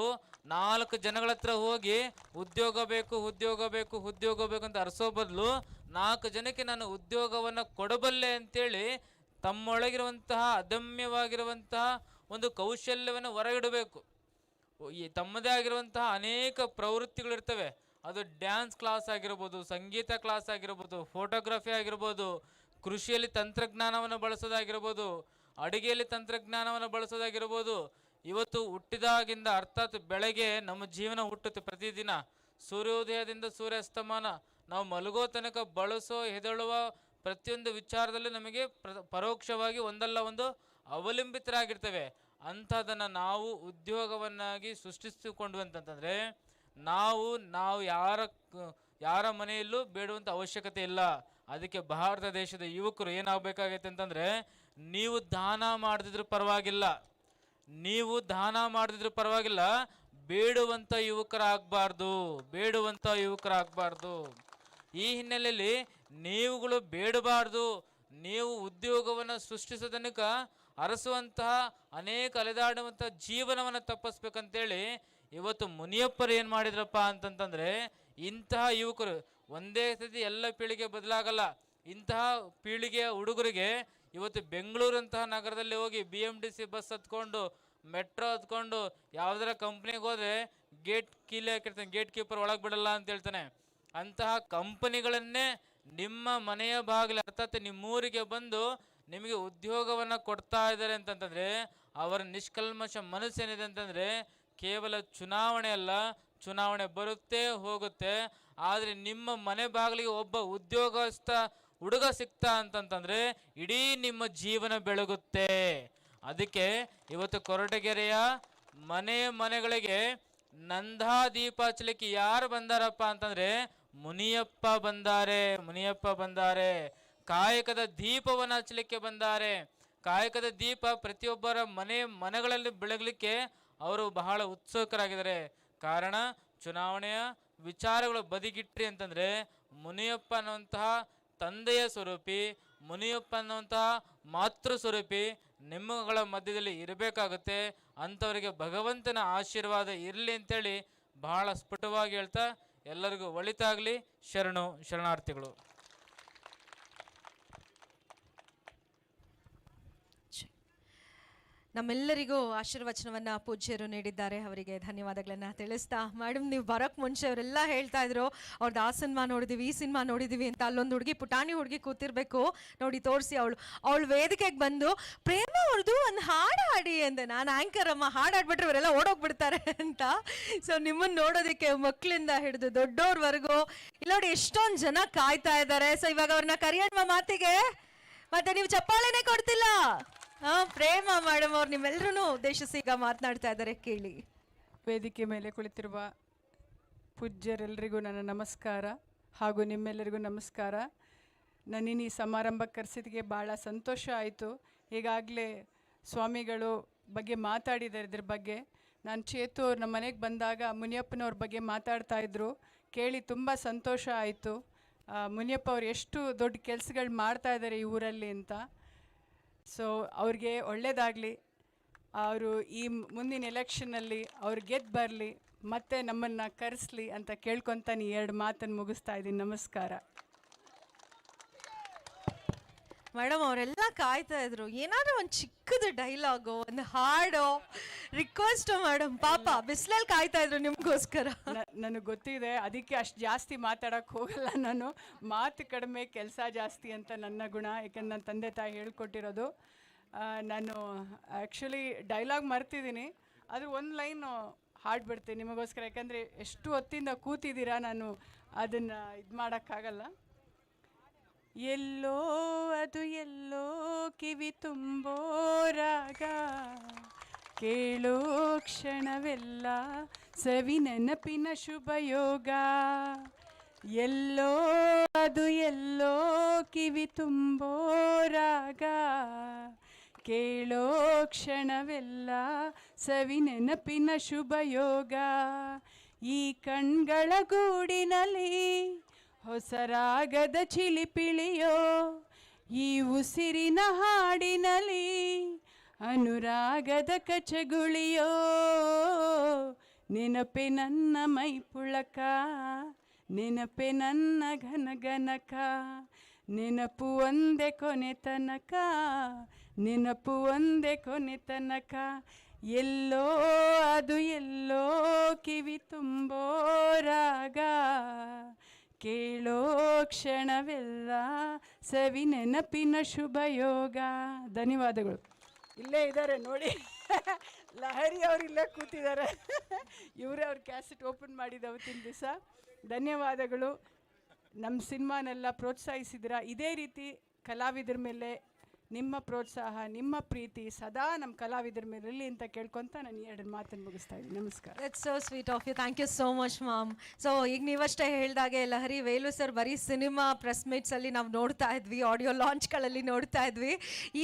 4 ಜನಗಳ ಹತ್ರ ಹೋಗಿ ಉದ್ಯೋಗ ಬೇಕು ಅಂತ ಅರಸೋ ಬದಲು 4 ಜನಕ್ಕೆ ನಾನು ಉದ್ಯೋಗವನ್ನು ಕೊಡಬಲ್ಲೆ ಅಂತೇಳಿ ತಮ್ಮೊಳಗಿರುವಂತಹ ಅದಮ್ಯವಾಗಿರುವಂತಹ ಒಂದು ಕೌಶಲ್ಯವನ್ನು ಹೊರಗಿಡಬೇಕು. ಈ ತಮ್ಮದೇ ಆಗಿರುವಂತಹ ಅನೇಕ ಪ್ರವೃತ್ತಿಗಳಿರ್ತವೆ. ಅದು ಡ್ಯಾನ್ಸ್ ಕ್ಲಾಸ್ ಆಗಿರ್ಬೋದು, ಸಂಗೀತ ಕ್ಲಾಸ್ ಆಗಿರ್ಬೋದು, ಫೋಟೋಗ್ರಫಿ ಆಗಿರ್ಬೋದು, ಕೃಷಿಯಲ್ಲಿ ತಂತ್ರಜ್ಞಾನವನ್ನು ಬಳಸೋದಾಗಿರ್ಬೋದು, ಅಡುಗೆಯಲ್ಲಿ ತಂತ್ರಜ್ಞಾನವನ್ನು ಬಳಸೋದಾಗಿರ್ಬೋದು. ಇವತ್ತು ಹುಟ್ಟಿದಾಗಿಂದ ಅರ್ಥಾತ್ ಬೆಳಗ್ಗೆ ನಮ್ಮ ಜೀವನ ಹುಟ್ಟುತ್ತೆ. ಪ್ರತಿದಿನ ಸೂರ್ಯೋದಯದಿಂದ ಸೂರ್ಯಾಸ್ತಮಾನ ನಾವು ಮಲಗೋ ತನಕ ಬಳಸೋ ಹೆದಳುವ ಪ್ರತಿಯೊಂದು ವಿಚಾರದಲ್ಲೂ ನಮಗೆ ಪರೋಕ್ಷವಾಗಿ ಒಂದಲ್ಲ ಒಂದು ಅವಲಂಬಿತರಾಗಿರ್ತೇವೆ. ಅಂಥದನ್ನು ನಾವು ಉದ್ಯೋಗವನ್ನಾಗಿ ಸೃಷ್ಟಿಸಿಕೊಂಡ್ವಿ ಅಂತಂತಂದರೆ ನಾವು ಯಾರ ಮನೆಯಲ್ಲೂ ಬೇಡುವಂಥ ಅವಶ್ಯಕತೆ ಇಲ್ಲ. ಅದಕ್ಕೆ ಭಾರತ ದೇಶದ ಯುವಕರು ಏನಾಗಬೇಕಾಗೈತೆ ಅಂತಂದರೆ, ನೀವು ದಾನ ಮಾಡದಿದ್ರೂ ಪರವಾಗಿಲ್ಲ, ಬೇಡುವಂಥ ಯುವಕರಾಗಬಾರ್ದು. ಈ ಹಿನ್ನೆಲೆಯಲ್ಲಿ ನೀವುಗಳು ಬೇಡಬಾರ್ದು. ನೀವು ಉದ್ಯೋಗವನ್ನು ಸೃಷ್ಟಿಸೋ ತನಕ ಅರಸುವಂತಹ ಅನೇಕ ಅಲೆದಾಡುವಂಥ ಜೀವನವನ್ನು ತಪ್ಪಿಸ್ಬೇಕಂತೇಳಿ ಇವತ್ತು ಮುನಿಯಪ್ಪರು ಏನು ಮಾಡಿದ್ರಪ್ಪ ಅಂತಂತಂದರೆ, ಇಂತಹ ಯುವಕರು ಒಂದೇ ಸತಿ ಎಲ್ಲ ಪೀಳಿಗೆ ಬದಲಾಗಲ್ಲ. ಇಂತಹ ಪೀಳಿಗೆಯ ಹುಡುಗರಿಗೆ ಇವತ್ತು ಬೆಂಗಳೂರಂತಹ ನಗರದಲ್ಲಿ ಹೋಗಿ BMTC ಬಸ್ ಹತ್ಕೊಂಡು ಮೆಟ್ರೋ ಹತ್ಕೊಂಡು ಯಾವುದರ ಕಂಪ್ನಿಗೆ ಹೋದ್ರೆ ಗೇಟ್ ಕೀಲಿ ಹಾಕಿರ್ತಾನೆ, ಗೇಟ್ ಕೀಪರ್ ಒಳಗೆ ಬಿಡಲ್ಲ ಅಂತ ಹೇಳ್ತಾನೆ. ಅಂತಹ ಕಂಪನಿಗಳನ್ನೇ ನಿಮ್ಮ ಮನೆಯ ಬಾಗಿಲು ಅರ್ಥಾತ್ ನಿಮ್ಮೂರಿಗೆ ಬಂದು ನಿಮಗೆ ಉದ್ಯೋಗವನ್ನು ಕೊಡ್ತಾ ಇದ್ದಾರೆ ಅಂತಂತಂದರೆ ಅವರ ನಿಷ್ಕಲ್ಮಶ ಮನಸ್ಸೇನಿದೆ ಅಂತಂದರೆ ಕೇವಲ ಚುನಾವಣೆ ಅಲ್ಲ, ಚುನಾವಣೆ ಬರುತ್ತೆ ಹೋಗುತ್ತೆ, ಆದರೆ ನಿಮ್ಮ ಮನೆ ಬಾಗಿಲಿಗೆ ಒಬ್ಬ ಉದ್ಯೋಗಸ್ಥ ಹುಡುಗ ಸಿಗ್ತಾ ಅಂತಂತಂದರೆ ಇಡೀ ನಿಮ್ಮ ಜೀವನ ಬೆಳಗುತ್ತೆ. ಅದಕ್ಕೆ ಇವತ್ತು ಕೊರಟಗೆರೆಯ ಮನೆಗಳಿಗೆ ನಂದಾ ದೀಪ ಹಚ್ಚಲಿಕ್ಕೆ ಯಾರು ಬಂದಾರಪ್ಪ ಅಂತಂದರೆ ಮುನಿಯಪ್ಪ ಬಂದಾರೆ. ಕಾಯಕದ ದೀಪವನ್ನು ಹಚ್ಚಲಿಕ್ಕೆ ಬಂದಾರೆ. ಕಾಯಕದ ದೀಪ ಪ್ರತಿಯೊಬ್ಬರ ಮನೆಗಳಲ್ಲಿ ಬೆಳಗಲಿಕ್ಕೆ ಅವರು ಬಹಳ ಉತ್ಸುಕರಾಗಿದ್ದಾರೆ. ಕಾರಣ ಚುನಾವಣೆಯ ವಿಚಾರಗಳು ಬದಿಗಿಟ್ರಿ ಅಂತಂದರೆ ಮುನಿಯಪ್ಪ ಅನ್ನುವಂತಹ ತಂದೆಯ ಸ್ವರೂಪಿ, ಮುನಿಯಪ್ಪ ಅನ್ನುವಂತಹ ಮಾತೃ ಸ್ವರೂಪಿ ನಿಮ್ಮಗಳ ಮಧ್ಯದಲ್ಲಿ ಇರಬೇಕಾಗುತ್ತೆ. ಅಂಥವರಿಗೆ ಭಗವಂತನ ಆಶೀರ್ವಾದ ಇರಲಿ ಅಂತೇಳಿ ಬಹಳ ಸ್ಫುಟವಾಗಿ ಹೇಳ್ತಾ ಎಲ್ಲರಿಗೂ ಒಳಿತಾಗಲಿ. ಶರಣಾರ್ಥಿಗಳು. ನಮ್ಮೆಲ್ಲರಿಗೂ ಆಶೀರ್ವಚನವನ್ನ ಪೂಜ್ಯರು ನೀಡಿದ್ದಾರೆ, ಅವರಿಗೆ ಧನ್ಯವಾದಗಳನ್ನ ತಿಳಿಸ್ತಾ, ಮೇಡಮ್ ನೀವು ಬರೋಕ್ಕೆ ಮುಂಚೆ ಅವರೆಲ್ಲ ಹೇಳ್ತಾ ಇದ್ರು ಅವ್ರದ್ದು ಆ ಸಿನಿಮಾ ನೋಡಿದೀವಿ, ಈ ಸಿನಿಮಾ ನೋಡಿದೀವಿ ಅಂತ. ಅಲ್ಲೊಂದು ಹುಡುಗಿ, ಪುಟಾಣಿ ಹುಡುಗಿ ಕೂತಿರ್ಬೇಕು ನೋಡಿ, ತೋರಿಸಿ ಅವಳು ವೇದಿಕೆಗೆ ಬಂದು ಪ್ರೇಮ ಅವ್ರದ್ದು ಒಂದು ಹಾಡು ಹಾಡಿ ಅಂದೆ. ನಾನು ಆ್ಯಂಕರ್ ಅಮ್ಮ, ಹಾಡು ಹಾಡ್ಬಿಟ್ರೆ ಇವರೆಲ್ಲ ಓಡೋಗ್ಬಿಡ್ತಾರೆ ಅಂತ. ಸೊ ನಿಮ್ಮನ್ನು ನೋಡೋದಕ್ಕೆ ಮಕ್ಕಳಿಂದ ಹಿಡಿದು ದೊಡ್ಡೋರ್ವರೆಗೂ ಇಲ್ಲಿ ನೋಡಿ ಎಷ್ಟೊಂದು ಜನ ಕಾಯ್ತಾ ಇದ್ದಾರೆ. ಸೊ ಇವಾಗ ಅವ್ರನ್ನ ಕರೆಯೋಣ ಮಾತಿಗೆ, ಮತ್ತೆ ನೀವು ಚಪ್ಪಾಳೆನೇ ಕೊಡ್ತಿಲ್ಲ. ಪ್ರೇಮ ಮೇಡಮ್ ಅವ್ರು ನಿಮ್ಮೆಲ್ಲರೂ ಉದ್ದೇಶಿಸಿ ಈಗ ಮಾತನಾಡ್ತಾ ಇದ್ದಾರೆ, ಕೇಳಿ. ವೇದಿಕೆ ಮೇಲೆ ಕುಳಿತಿರುವ ಪೂಜ್ಯರೆಲ್ಲರಿಗೂ ನನ್ನ ನಮಸ್ಕಾರ, ಹಾಗೂ ನಿಮ್ಮೆಲ್ಲರಿಗೂ ನಮಸ್ಕಾರ. ನನ್ನಿನ್ನು ಈ ಸಮಾರಂಭಕ್ಕೆ ಕರೆಸಿದ್ದಕ್ಕೆ ಭಾಳ ಸಂತೋಷ ಆಯಿತು. ಈಗಾಗಲೇ ಸ್ವಾಮಿಗಳು ಬಗ್ಗೆ ಮಾತಾಡಿದ್ದಾರೆ. ಇದ್ರ ಬಗ್ಗೆ ನಾನು ಚೇತು ಅವ್ರು ನಮ್ಮ ಮನೆಗೆ ಬಂದಾಗ ಮುನಿಯಪ್ಪನವ್ರ ಬಗ್ಗೆ ಮಾತಾಡ್ತಾಯಿದ್ರು, ಕೇಳಿ ತುಂಬ ಸಂತೋಷ ಆಯಿತು. ಮುನಿಯಪ್ಪ ಅವ್ರು ಎಷ್ಟು ದೊಡ್ಡ ಕೆಲಸಗಳು ಮಾಡ್ತಾಯಿದ್ದಾರೆ ಈ ಊರಲ್ಲಿ ಅಂತ. ಸೊ ಅವ್ರಿಗೆ ಒಳ್ಳೆಯದಾಗಲಿ, ಅವರು ಈ ಮುಂದಿನ ಎಲೆಕ್ಷನ್ನಲ್ಲಿ ಅವ್ರು ಗೆದ್ದು ಬರಲಿ, ಮತ್ತೆ ನಮ್ಮನ್ನು ಕರೆಸಲಿ ಅಂತ ಕೇಳ್ಕೊತಾನೆ 2 ಮಾತನ್ನು ಮುಗಿಸ್ತಾ ಇದ್ದೀನಿ. ನಮಸ್ಕಾರ. ಮೇಡಮ್ ಅವರೆಲ್ಲ ಕಾಯ್ತಾ ಇದ್ರು, ಏನಾದರೂ ಒಂದು ಚಿಕ್ಕದು ಡೈಲಾಗು, ಒಂದು ಹಾಡು, ರಿಕ್ವೆಸ್ಟು ಮೇಡಮ್. ಪಾಪ ಬಿಸಿಲಲ್ಲಿ ಕಾಯ್ತಾ ಇದ್ರು ನಿಮಗೋಸ್ಕರ. ನನಗೆ ಗೊತ್ತಿದೆ, ಅದಕ್ಕೆ ಅಷ್ಟು ಜಾಸ್ತಿ ಮಾತಾಡೋಕ್ಕೆ ಹೋಗಲ್ಲ ನಾನು. ಮಾತು ಕಡಿಮೆ ಕೆಲಸ ಜಾಸ್ತಿ ಅಂತ ನನ್ನ ಗುಣ, ಯಾಕಂದ್ರೆ ನನ್ನ ತಂದೆ ತಾಯಿ ಹೇಳ್ಕೊಟ್ಟಿರೋದು. ನಾನು ಆ್ಯಕ್ಚುಲಿ ಡೈಲಾಗ್ ಮರ್ತಿದ್ದೀನಿ, ಅದು ಒಂದು ಲೈನು ಹಾಡ್ಬಿಡ್ತೀನಿ ನಿಮಗೋಸ್ಕರ, ಯಾಕಂದರೆ ಎಷ್ಟು ಹೊತ್ತಿಂದ ಕೂತಿದ್ದೀರಾ, ನಾನು ಅದನ್ನು ಇದು ಮಾಡೋಕ್ಕಾಗಲ್ಲ. ಎಲ್ಲೋ ಅದು ಎಲ್ಲೋ ಕಿವಿ ತುಂಬೋ ರಾಗ, ಕೇಳೋ ಕ್ಷಣವೆಲ್ಲ ಸವಿ ನೆನಪಿನ ಶುಭ ಯೋಗ. ಎಲ್ಲೋ ಅದು ಎಲ್ಲೋ ಕಿವಿ ತುಂಬೋ ರಾಗ, ಕೇಳೋ ಕ್ಷಣವೆಲ್ಲ ಸವಿ ನೆನಪಿನ ಶುಭ ಯೋಗ. ಈ ಕಣ್ಗಳ ಗೂಡಿನಲ್ಲಿ ಹೊಸ ರಾಗದ ಚಿಲಿಪಿಳಿಯೋ, ಈ ಉಸಿರಿನ ಹಾಡಿನಲ್ಲಿ ಅನುರಾಗದ ಕಚಗುಳಿಯೋ. ನೆನಪೆ ನನ್ನ ಮೈ ಪುಳಕ, ನೆನಪೆ ನನ್ನ ಘನಘನಕ, ನೆನಪು ಒಂದೇ ಕೊನೆ ತನಕ, ನೆನಪು ಒಂದೇ ಕೊನೆ ತನಕ. ಎಲ್ಲೋ ಅದು ಎಲ್ಲೋ ಕಿವಿ ತುಂಬೋ ರಾಗ, ಕೇಳೋ ಕ್ಷಣವೆಲ್ಲ ಸವಿ ನೆನಪಿನ ಶುಭ ಯೋಗ. ಧನ್ಯವಾದಗಳು. ಇಲ್ಲೇ ಇದ್ದಾರೆ ನೋಡಿ, ಲಹರಿ ಅವರು ಇಲ್ಲೇ ಕೂತಿದ್ದಾರೆ. ಇವರೇ ಅವ್ರ ಕ್ಯಾಸೆಟ್ ಓಪನ್ ಮಾಡಿದ ಅವತ್ತಿನ ದಿವಸ. ಧನ್ಯವಾದಗಳು. ನಮ್ಮ ಸಿನಿಮಾನೆಲ್ಲ ಪ್ರೋತ್ಸಾಹಿಸಿದ್ದೀರಾ. ಇದೇ ರೀತಿ ಕಲಾವಿದರ ಮೇಲೆ ನಿಮ್ಮ ಪ್ರೋತ್ಸಾಹ, ನಿಮ್ಮ ಪ್ರೀತಿ ಸದಾ ನಮ್ಮ ಕಲಾವಿದರ ಮೇಲೆ ಇರಲಿ ಅಂತ ಕೇಳ್ಕೊತ ನಾನು 2 ಮಾತನ್ನು ಮುಗಿಸ್ತಾ ಇದ್ದೀನಿ. ನಮಸ್ಕಾರ. It's so sweet of you, thank you so much ma'am. So ಈಗ ನೀವಷ್ಟೇ ಹೇಳಿದಾಗೆ ಲಹರಿ ವೇಲು ಸರ್ ಬರೀ ಸಿನಿಮಾ ಪ್ರೆಸ್ ಮೀಟ್ಸಲ್ಲಿ ನಾವು ನೋಡ್ತಾ ಇದ್ವಿ, ಆಡಿಯೋ ಲಾಂಚ್ಗಳಲ್ಲಿ ನೋಡ್ತಾ ಇದ್ವಿ.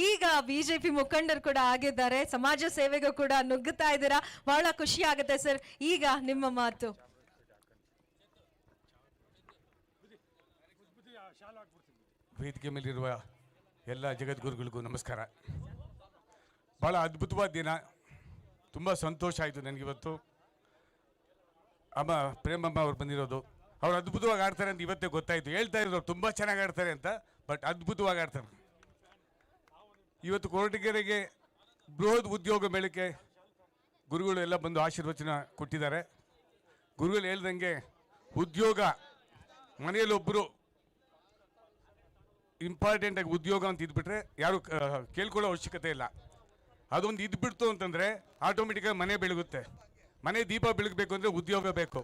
ಈಗ BJP ಮುಖಂಡರು ಕೂಡ ಆಗಿದ್ದಾರೆ, ಸಮಾಜ ಸೇವೆಗೂ ಕೂಡ ನುಗ್ಗುತ್ತಾ ಇದ್ದೀರಾ, ಬಹಳ ಖುಷಿ ಆಗುತ್ತೆ ಸರ್. ಈಗ ನಿಮ್ಮ ಮಾತು. ವೇದಿಕೆ ಮೇಲಿರುವ ಎಲ್ಲ ಜಗದ್ಗುರುಗಳಿಗೂ ನಮಸ್ಕಾರ. ಭಾಳ ಅದ್ಭುತವಾದ ದಿನ, ತುಂಬ ಸಂತೋಷ ಆಯಿತು ನನಗಿವತ್ತು. ಪ್ರೇಮಮ್ಮ ಅವ್ರು ಬಂದಿರೋದು ಅವ್ರು ಅದ್ಭುತವಾಗಿ ಆಡ್ತಾರೆ ಅಂತ ಇವತ್ತೇ ಗೊತ್ತಾಯಿತು. ಹೇಳ್ತಾ ಇದ್ರು ತುಂಬ ಚೆನ್ನಾಗಿ ಆಡ್ತಾರೆ ಅಂತ, ಬಟ್ ಅದ್ಭುತವಾಗಿ ಆಡ್ತಾರೆ. ಇವತ್ತು ಕೊರಟಗೆರೆಗೆ ಬೃಹತ್ ಉದ್ಯೋಗ ಮೇಳಕ್ಕೆ ಗುರುಗಳು ಎಲ್ಲ ಬಂದು ಆಶೀರ್ವಚನ ಕೊಟ್ಟಿದ್ದಾರೆ. ಗುರುಗಳು ಹೇಳ್ದಂಗೆ ಉದ್ಯೋಗ ಮನೆಯಲ್ಲಿ ಒಬ್ಬರು ಇಂಪಾರ್ಟೆಂಟಾಗಿ ಉದ್ಯೋಗ ಅಂತ ಇದ್ಬಿಟ್ರೆ ಯಾರು ಕೇಳ್ಕೊಳ್ಳೋ ಅವಶ್ಯಕತೆ ಇಲ್ಲ. ಅದೊಂದು ಇದ್ಬಿಡ್ತು ಅಂತಂದರೆ ಆಟೋಮೆಟಿಕಾಗಿ ಮನೆ ಬೆಳಗುತ್ತೆ. ಮನೆ ದೀಪ ಬೆಳಗಬೇಕು ಅಂದರೆ ಉದ್ಯೋಗ ಬೇಕು.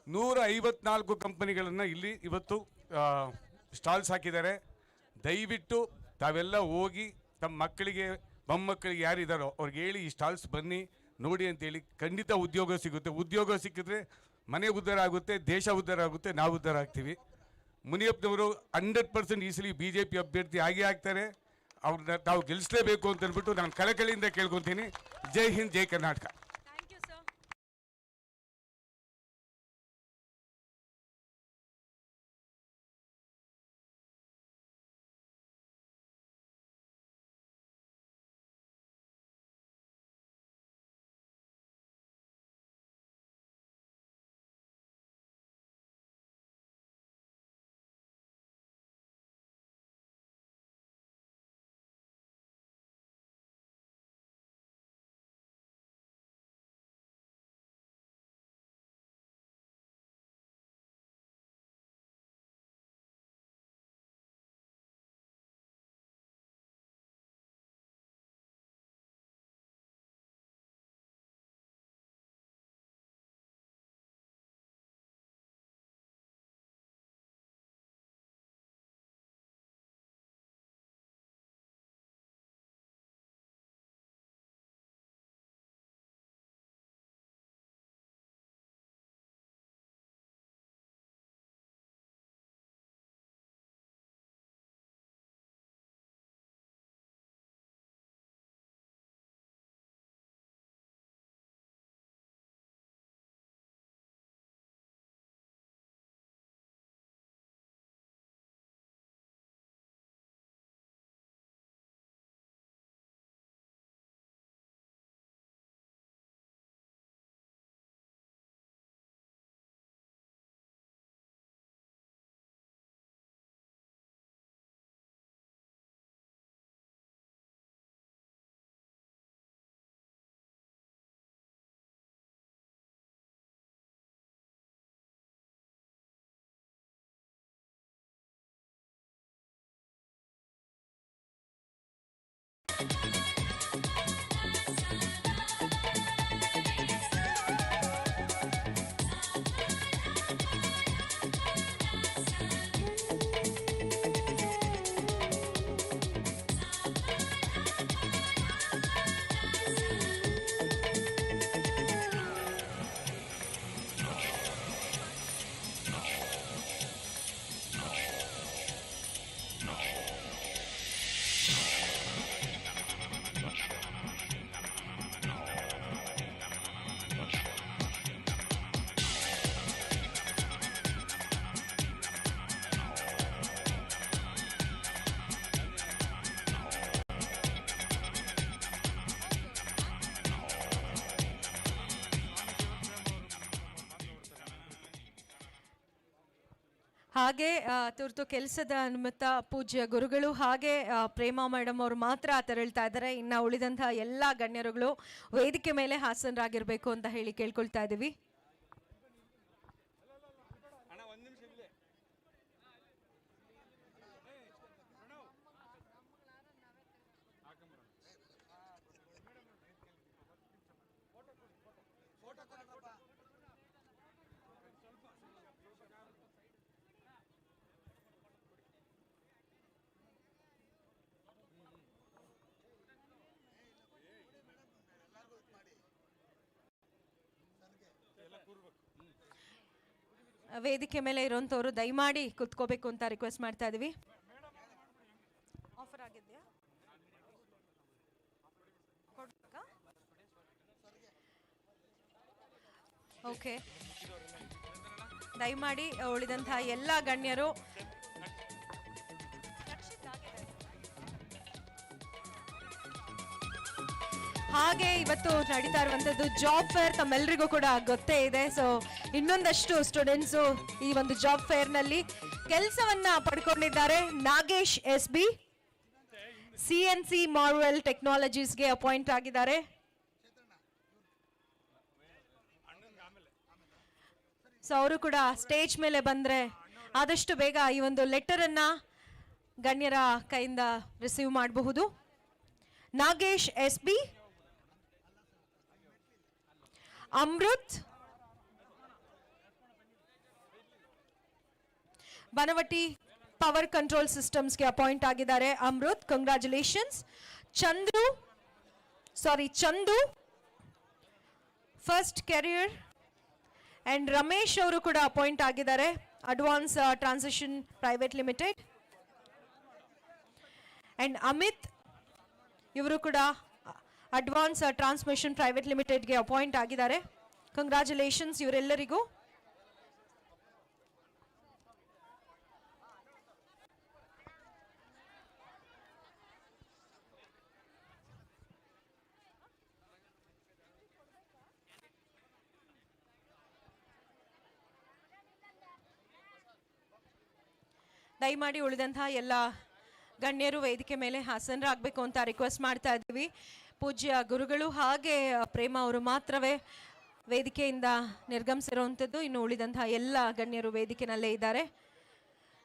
154 ಕಂಪನಿಗಳನ್ನು ಇಲ್ಲಿ ಇವತ್ತು ಸ್ಟಾಲ್ಸ್ ಹಾಕಿದ್ದಾರೆ. ದಯವಿಟ್ಟು ತಾವೆಲ್ಲ ಹೋಗಿ ತಮ್ಮ ಮಕ್ಕಳಿಗೆ ಮೊಮ್ಮಕ್ಕಳಿಗೆ ಯಾರಿದ್ದಾರೋ ಅವ್ರಿಗೆ ಹೇಳಿ ಈ ಸ್ಟಾಲ್ಸ್ ಬನ್ನಿ ನೋಡಿ ಅಂತೇಳಿ. ಖಂಡಿತ ಉದ್ಯೋಗ ಸಿಗುತ್ತೆ. ಉದ್ಯೋಗ ಸಿಕ್ಕಿದ್ರೆ ಮನೆ ಉದ್ಧಾರ ಆಗುತ್ತೆ, ದೇಶ ಉದ್ಧಾರ ಆಗುತ್ತೆ, ನಾವು ಉದ್ಧಾರ ಆಗ್ತೀವಿ. ಮುನಿಯಪ್ಪನವರು 100% ಈ ಸಲ BJP ಅಭ್ಯರ್ಥಿ ಆಗೇ ಆಗ್ತಾರೆ. ಅವ್ರನ್ನ ತಾವು ಗೆಲ್ಲಿಸಲೇಬೇಕು ಅಂತ ಅಂದ್ಬಿಟ್ಟು ನಾನು ಕಳಕಳಿಯಿಂದ ಕೇಳ್ಕೊತೀನಿ. ಜೈ ಹಿಂದ್, ಜೈ ಕರ್ನಾಟಕ. ಹಾಗೆ ತುರ್ತು ಕೆಲಸದ ನಿಮಿತ್ತ ಪೂಜ್ಯ ಗುರುಗಳು ಹಾಗೆ ಪ್ರೇಮಾ ಮೇಡಮ್ ಅವರು ಮಾತ್ರ ತೆರಳ್ತಾ ಇದ್ದಾರೆ. ಇನ್ನು ಉಳಿದಂತಹ ಎಲ್ಲ ಗಣ್ಯರುಗಳು ವೇದಿಕೆ ಮೇಲೆ ಹಾಸನರಾಗಿರ್ಬೇಕು ಅಂತ ಹೇಳಿ ಕೇಳ್ಕೊಳ್ತಾ ಇದ್ದೀವಿ. ವೇದಿಕೆ ಮೇಲೆ ಇರುವಂತವರು ದಯಮಾಡಿ ಕುತ್ಕೋಬೇಕು ಅಂತ ರಿಕ್ವೆಸ್ಟ್ ಮಾಡ್ತಾ ಇದೀವಿ. ಆಫರ್ ಆಗಿದೆಯಾ? ಓಕೆ, ದಯಮಾಡಿ ಉಳಿದಂತಹ ಎಲ್ಲ ಗಣ್ಯರು ಹಾಗೆ ಇವತ್ತು ನಡೀತಾ ಇರುವಂತದ್ದು ಜಾಬ್ ಫೇರ್ ತಮ್ಮೆಲ್ಲರಿಗೂ ಕೂಡ ಗೊತ್ತೇ ಇದೆ. ಸೊ ಇನ್ನೊಂದಷ್ಟು ಸ್ಟೂಡೆಂಟ್ಸು ಈ ಒಂದು ಜಾಬ್ ಫೇರ್ನಲ್ಲಿ ಕೆಲಸವನ್ನ ಪಡ್ಕೊಂಡಿದ್ದಾರೆ. ನಾಗೇಶ್ SB CNC ಮಾರ್ವೆಲ್ ಟೆಕ್ನಾಲಜೀಸ್ಗೆ ಅಪಾಯಿಂಟ್ ಆಗಿದ್ದಾರೆ. ಸೊ ಅವರು ಕೂಡ ಸ್ಟೇಜ್ ಮೇಲೆ ಬಂದರೆ ಆದಷ್ಟು ಬೇಗ ಈ ಒಂದು ಲೆಟರನ್ನು ಗಣ್ಯರ ಕೈಯಿಂದ ರಿಸೀವ್ ಮಾಡಬಹುದು. Nagesh SB, Amrit, Banavati power control ಸಿಸ್ಟಮ್ಸ್ಗೆ ಅಪಾಯಿಂಟ್ ಆಗಿದ್ದಾರೆ. Amrit, congratulations. Chandu first career and Ramesh ಅವರು ಕೂಡ ಅಪಾಯಿಂಟ್ ಆಗಿದ್ದಾರೆ. Advance transition private limited. And Amit ಇವರು ಕೂಡ ಅಡ್ವಾನ್ಸ್ ಟ್ರಾನ್ಸ್ಮಿಷನ್ ಪ್ರೈವೇಟ್ ಲಿಮಿಟೆಡ್ಗೆ ಅಪಾಯಿಂಟ್ ಆಗಿದ್ದಾರೆ. ಕಂಗ್ರ್ಯಾಚುಲೇಷನ್ಸ್ ಇವರೆಲ್ಲರಿಗೂ. ದಯಮಾಡಿ ಉಳಿದಂತಹ ಎಲ್ಲ ಗಣ್ಯರು ವೇದಿಕೆ ಮೇಲೆ ಹಾಸನರಾಗಬೇಕು ಅಂತ ರಿಕ್ವೆಸ್ಟ್ ಮಾಡ್ತಾ ಇದ್ದೀವಿ. ಪೂಜ್ಯ ಗುರುಗಳು ಹಾಗೆ ಪ್ರೇಮ ಅವರು ಮಾತ್ರವೇ ವೇದಿಕೆಯಿಂದ ನಿರ್ಗಮಿಸಿರುವಂಥದ್ದು. ಇನ್ನು ಉಳಿದಂತಹ ಎಲ್ಲ ಗಣ್ಯರು ವೇದಿಕೆನಲ್ಲೇ ಇದ್ದಾರೆ.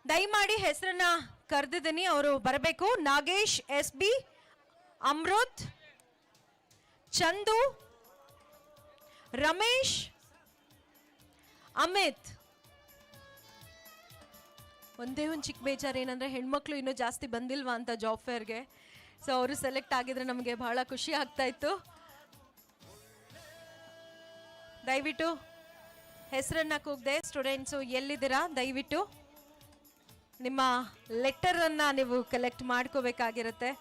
ದಯಮಾಡಿ ಹೆಸರನ್ನ ಕರೆದಿದ್ದೀನಿ, ಅವರು ಬರಬೇಕು. ನಾಗೇಶ್ SB, ಅಮೃತ್, ಚಂದು, ರಮೇಶ್, ಅಮಿತ್. ಒಂದೇ ಒಂದು ಚಿಕ್ಕ ಬೇಜಾರು ಏನಂದರೆ ಹೆಣ್ಮಕ್ಳು ಇನ್ನೂ ಜಾಸ್ತಿ ಬಂದಿಲ್ವಾ ಅಂತ ಜಾಬ್ ಫೇರ್ಗೆ. ಸೊ ಅವರು ಸೆಲೆಕ್ಟ್ ಆಗಿದ್ರೆ ನಮಗೆ ಬಹಳ ಖುಷಿ ಆಗ್ತಾ ಇತ್ತು. ದಯವಿಟ್ಟು ಹೆಸರನ್ನ ಕೂಗದೆ ಸ್ಟೂಡೆಂಟ್ಸು ಎಲ್ಲಿದ್ದೀರಾ ದಯವಿಟ್ಟು ನಿಮ್ಮ ಲೆಟರನ್ನು ನೀವು ಕಲೆಕ್ಟ್ ಮಾಡ್ಕೋಬೇಕಾಗಿರುತ್ತೆ.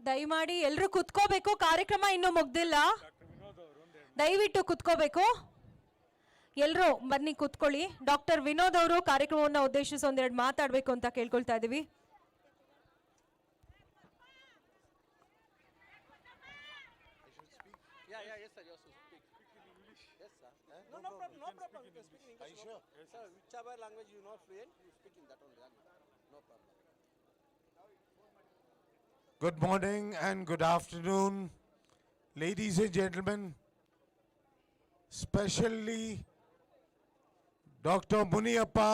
ದಯಮಾಡಿ ಎಲ್ಲರೂ ಕುತ್ಕೋಬೇಕು, ಕಾರ್ಯಕ್ರಮ ಇನ್ನೂ ಮುಗ್ದಿಲ್ಲ. ದಯವಿಟ್ಟು ಕುತ್ಕೋಬೇಕು, ಎಲ್ಲರೂ ಬನ್ನಿ ಕುತ್ಕೊಳ್ಳಿ. ಡಾಕ್ಟರ್ ವಿನೋದ್ ಅವರು ಕಾರ್ಯಕ್ರಮವನ್ನು ಉದ್ದೇಶಿಸಿ ಒಂದೆರಡು ಮಾತಾಡಬೇಕು ಅಂತ ಕೇಳ್ಕೊಳ್ತಾ ಇದ್ದೀವಿ. Good morning and good afternoon, ladies and gentlemen, especially Dr. Muniappa,